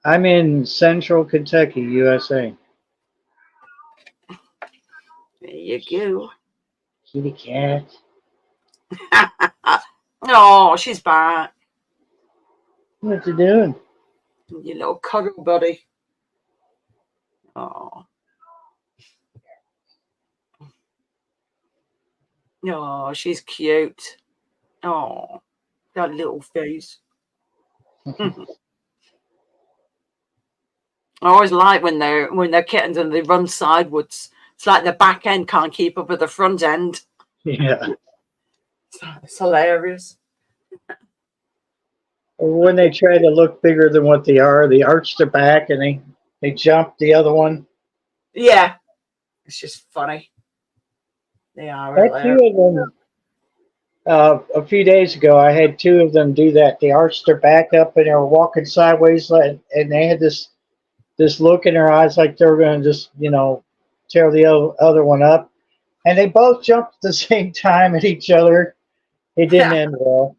I'm in central Kentucky, USA. There you go. Kitty cat. Oh, she's back. What you doing? You little cuddle buddy. Oh. Oh, she's cute. Oh, that little face. I always like when they're kittens and they run sideways. It's like the back end can't keep up with the front end. Yeah. It's hilarious. When they try to look bigger than what they are, they arch their back and they jump the other one. Yeah, it's just funny. They are I had two hilarious. of them. A few days ago, I had two of them do that. They arched their back up and they were walking sideways, and they had this look in their eyes like they were going to just, tear the other one up. And they both jumped at the same time at each other. It didn't end well.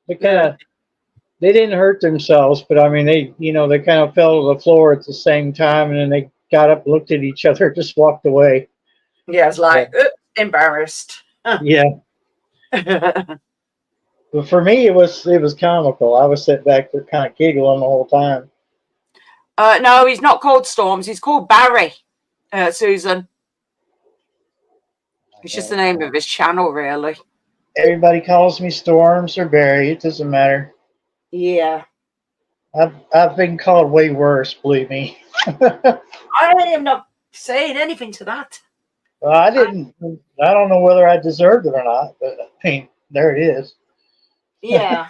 They didn't hurt themselves, but I mean, they kind of fell to the floor at the same time, and then they got up, looked at each other, just walked away. Yeah, it's like embarrassed. Yeah. But for me, it was comical. I was sitting back there kind of giggling the whole time. No, he's not called Storms. He's called Barry, Susan. It's just the name of his channel, really. Everybody calls me Storms or Barry. It doesn't matter. Yeah. I've been called way worse, believe me. I am not saying anything to that. Well, I don't know whether I deserved it or not, but I mean, there it is. Yeah.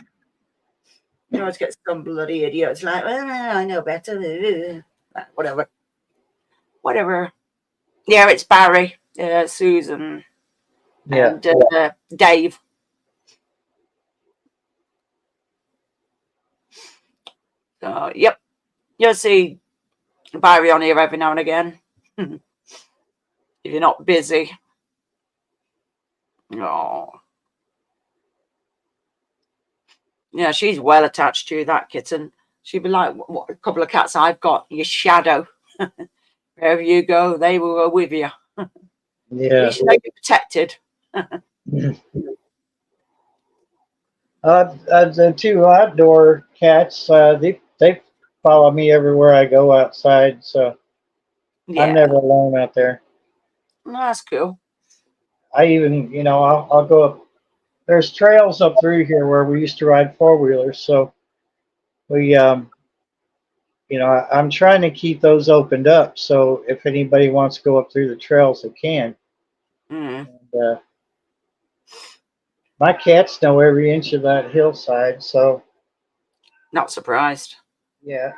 You always get some bloody idiots like, I know better. Whatever. Yeah, it's Barry, Susan, and Dave. Yep. You'll see Barry on here every now and again. If you're not busy. Oh. Yeah, she's well attached to that kitten. She'd be like, what a couple of cats I've got, your shadow. Wherever you go, they will go with you. Yeah. At least they'll be protected. The two outdoor cats, they follow me everywhere I go outside, so Yeah. I'm never alone out there. That's cool. I even, I'll go up. There's trails up through here where we used to ride four-wheelers, so we, I'm trying to keep those opened up, so if anybody wants to go up through the trails, they can. Mm. And, my cats know every inch of that hillside, so Not surprised. yeah.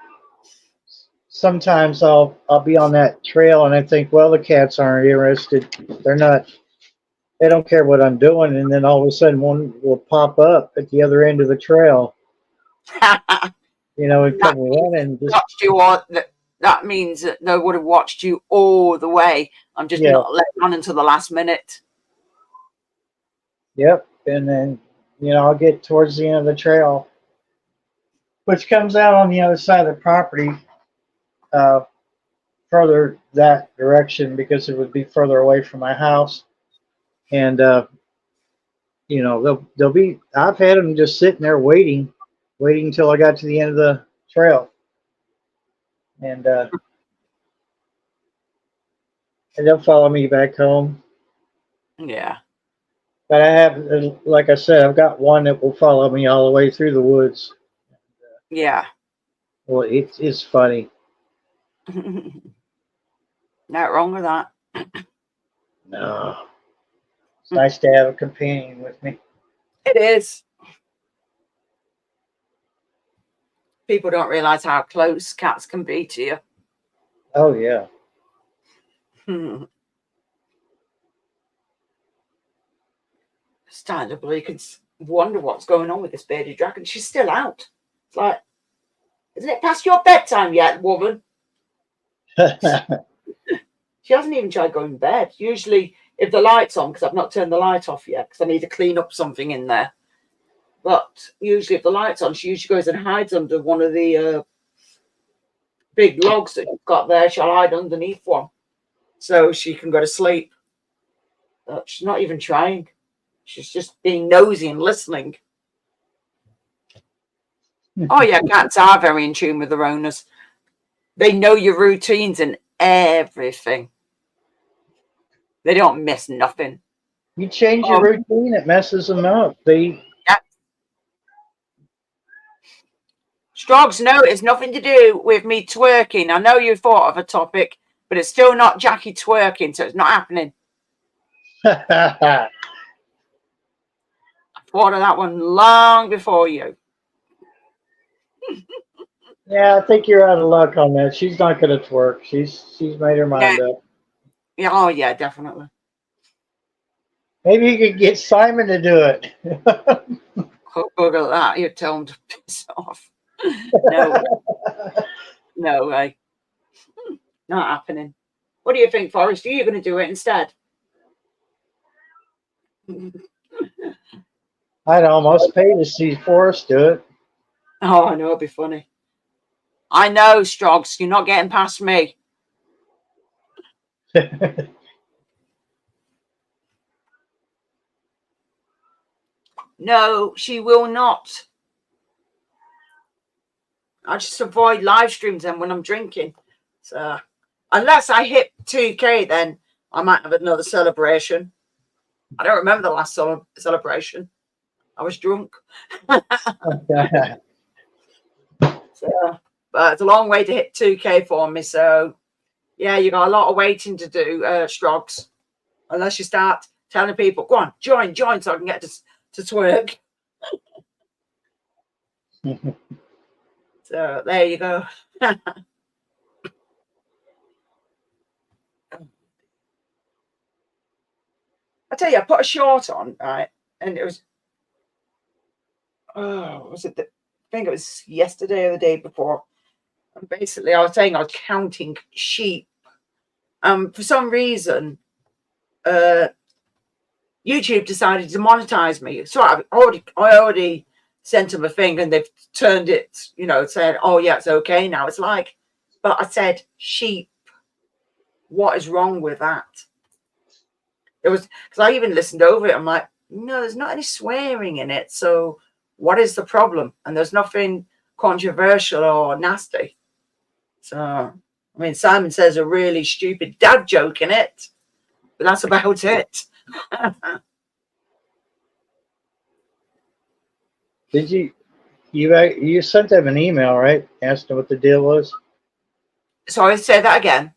Sometimes I'll be on that trail and I think, well, the cats aren't interested. They're not. They don't care what I'm doing, and then all of a sudden one will pop up at the other end of the trail. And come running. That means that they would have watched you all the way. I'm just not letting on until the last minute. Yep. And then, I'll get towards the end of the trail, which comes out on the other side of the property, uh, further that direction because it would be further away from my house. And, they'll be, I've had them just sitting there waiting until I got to the end of the trail. And they'll follow me back home. Yeah. But I have, like I said, I've got one that will follow me all the way through the woods. Yeah. Well, it's funny. Not wrong with that. No, it's nice to have a companion with me. It is. People don't realize how close cats can be to you. Oh yeah. Understandably, you can wonder what's going on with this bearded dragon. She's still out. It's like, isn't it past your bedtime yet, woman? She hasn't even tried going to bed. Usually, if the light's on, because I've not turned the light off yet, because I need to clean up something in there. But usually, if the light's on, she usually goes and hides under one of the big logs that you've got there. She'll hide underneath one so she can go to sleep. She's not even trying. She's just being nosy and listening. Oh, yeah, cats are very in tune with their owners. They know your routines and everything. They don't miss nothing. You change your routine, it messes them up. Yeah. Strogs, no, it's nothing to do with me twerking. I know you thought of a topic, but it's still not Jackie twerking, so it's not happening. I thought of that one long before you. Yeah, I think you're out of luck on that. She's not going to twerk. She's made her mind up. Yeah, oh yeah, definitely. Maybe you could get Simon to do it. Oh, bugger that. You'd tell him to piss off. No way. No way. Not happening. What do you think, Forrest? Are you going to do it instead? I'd almost pay to see Forrest do it. Oh, I know, it'd be funny. I know, Strogs, you're not getting past me. No, she will not. I just avoid live streams then when I'm drinking. So unless I hit 2K, then I might have another celebration. I don't remember the last celebration. I was drunk. So, but it's a long way to hit 2K for me. So yeah, you got a lot of waiting to do, Strogs. Unless you start telling people, go on, join, so I can get to twerk. So there you go. I tell you, I put a short on, right, and it was, was it? I think it was yesterday or the day before. And basically, I was saying I was counting sheep. For some reason, YouTube decided to monetize me. So I already sent them a thing, and they've turned it, saying, "Oh yeah, it's okay now." It's like, but I said sheep. What is wrong with that? It was because I even listened over it. I'm like, no, there's not any swearing in it. So what is the problem? And there's nothing controversial or nasty. So, I mean, Simon says a really stupid dad joke in it, but that's about it. Did you sent them an email, right? Asked them what the deal was. Sorry, say that again.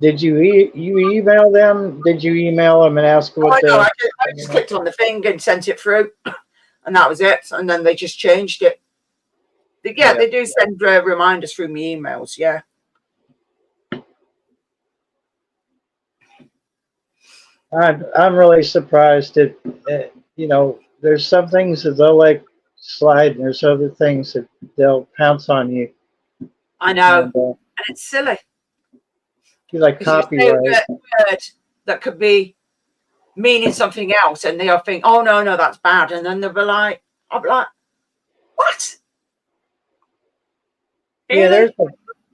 Did you email them? Did you email them and ask what I just clicked on the thing and sent it through, and that was it. And then they just changed it. Yeah, they do send reminders through my emails. Yeah. I'm really surprised that there's some things that they'll let slide, and there's other things that they'll pounce on you. I know, and it's silly. You like copyright. Word that could be meaning something else, and they'll think, oh no, that's bad, and then they'll be like, I'll be like, what? Yeah, Really?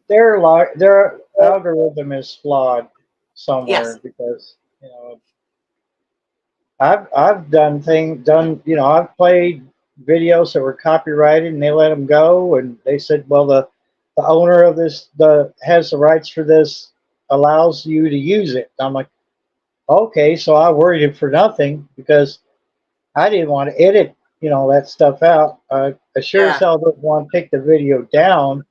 their algorithm is flawed somewhere Yes. because I've done I've played videos that were copyrighted and they let them go and they said, well, the owner of this has the rights for this, allows you to use it. I'm like, okay, so I worried for nothing because I didn't want to edit that stuff out. I sure as Yeah. hell didn't want to take the video down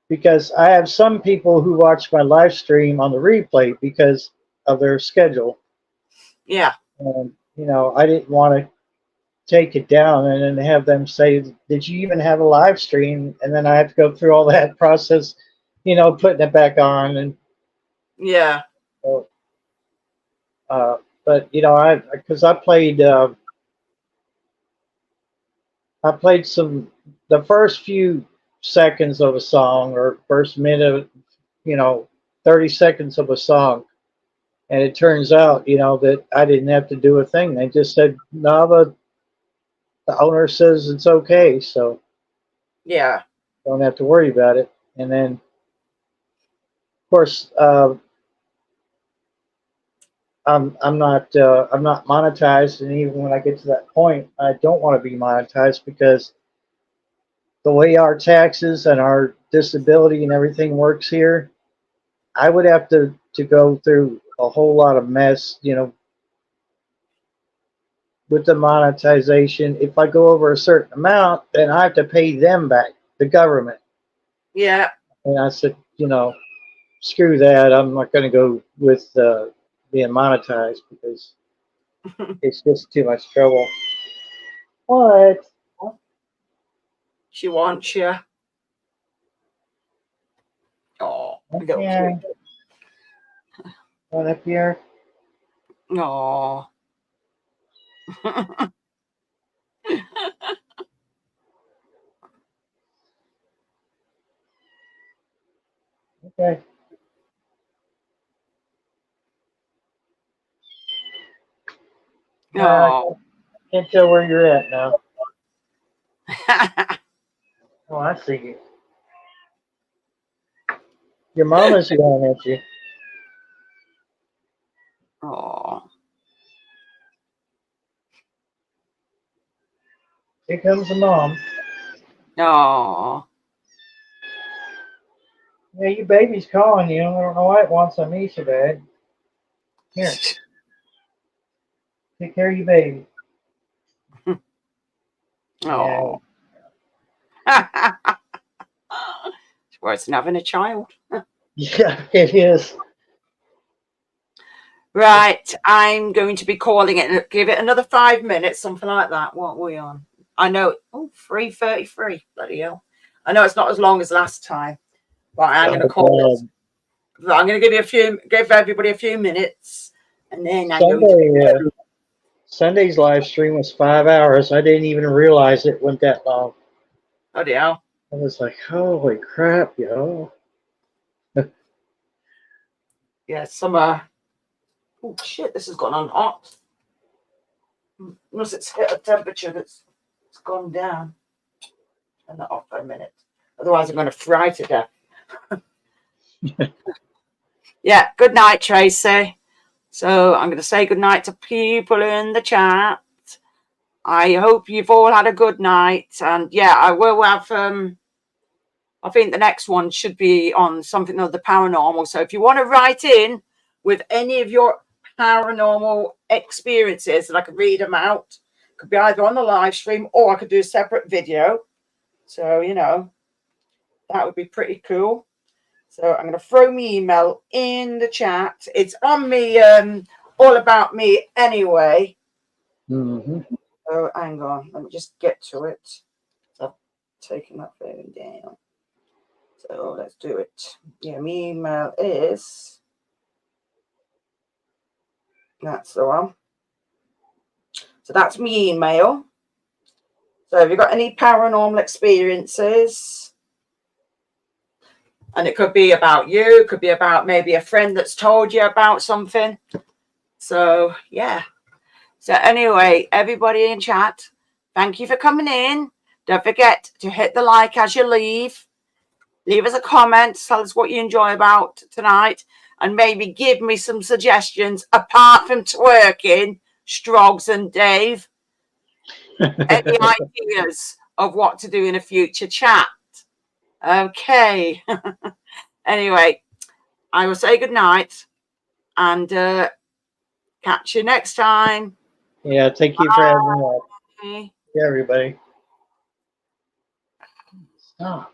because I have some people who watch my live stream on the replay because of their schedule. Yeah. And I didn't want to take it down and then have them say, did you even have a live stream? And then I have to go through all that process, putting it back on. And Yeah. so, but because I played the first few seconds of a song or first minute, 30 seconds of a song. And it turns out, that I didn't have to do a thing. They just said, no, the owner says it's okay. So Yeah. don't have to worry about it. And then, of course, I'm not monetized, and even when I get to that point, I don't want to be monetized because the way our taxes and our disability and everything works here, I would have to go through a whole lot of mess, with the monetization. If I go over a certain amount, then I have to pay them back, the government. Yeah. And I said, screw that. I'm not going to go with being monetized because it's just too much trouble. What? She wants you. Oh, go Yeah. What up here? Oh. Okay. No. Can't tell where you're at now. Oh, I see you. Your mama's yelling at you. Oh. Here comes the mom. No. Yeah, your baby's calling you. I don't know why it wants on me so bad. Here, take care of your baby. Yeah. Oh. It's worse than having a child. Yeah, it is. Right. I'm going to be calling it. Give it another 5 minutes, something like that. What are we on? I know. Oh, 3:33. Bloody hell. I know it's not as long as last time, but I'm going to call it. I'm going to give everybody a few minutes, and then I'm going to. Sunday's live stream was 5 hours. I didn't even realize it went that long. Oh, dear. I was like, holy crap, yo. Yeah, summer. Oh, shit, this has gone on hot. Unless it's hit a temperature that's gone down. Turn that off for a minute. Otherwise, I'm going to fry to death. Yeah, good night, Tracy. So I'm going to say good night to people in the chat. I hope you've all had a good night. And yeah, I will have, I think the next one should be on something of the paranormal. So if you want to write in with any of your paranormal experiences, and I could read them out, could be either on the live stream or I could do a separate video. So, that would be pretty cool. So I'm going to throw my email in the chat. It's on me, all about me anyway. Mm-hmm. So hang on, let me just get to it. So I've taken that phone down. So let's do it. Yeah, my email is, that's the one. So that's my email. So have you got any paranormal experiences? And it could be about you, it could be about maybe a friend that's told you about something. So yeah. So anyway, everybody in chat, thank you for coming in. Don't forget to hit the like as you leave. Leave us a comment. Tell us what you enjoy about tonight. And maybe give me some suggestions apart from twerking, Strogs and Dave. Any ideas of what to do in a future chat? Okay. Anyway, I will say good night and catch you next time. Yeah, thank you for having me up. Bye. Yeah, everybody. Stop.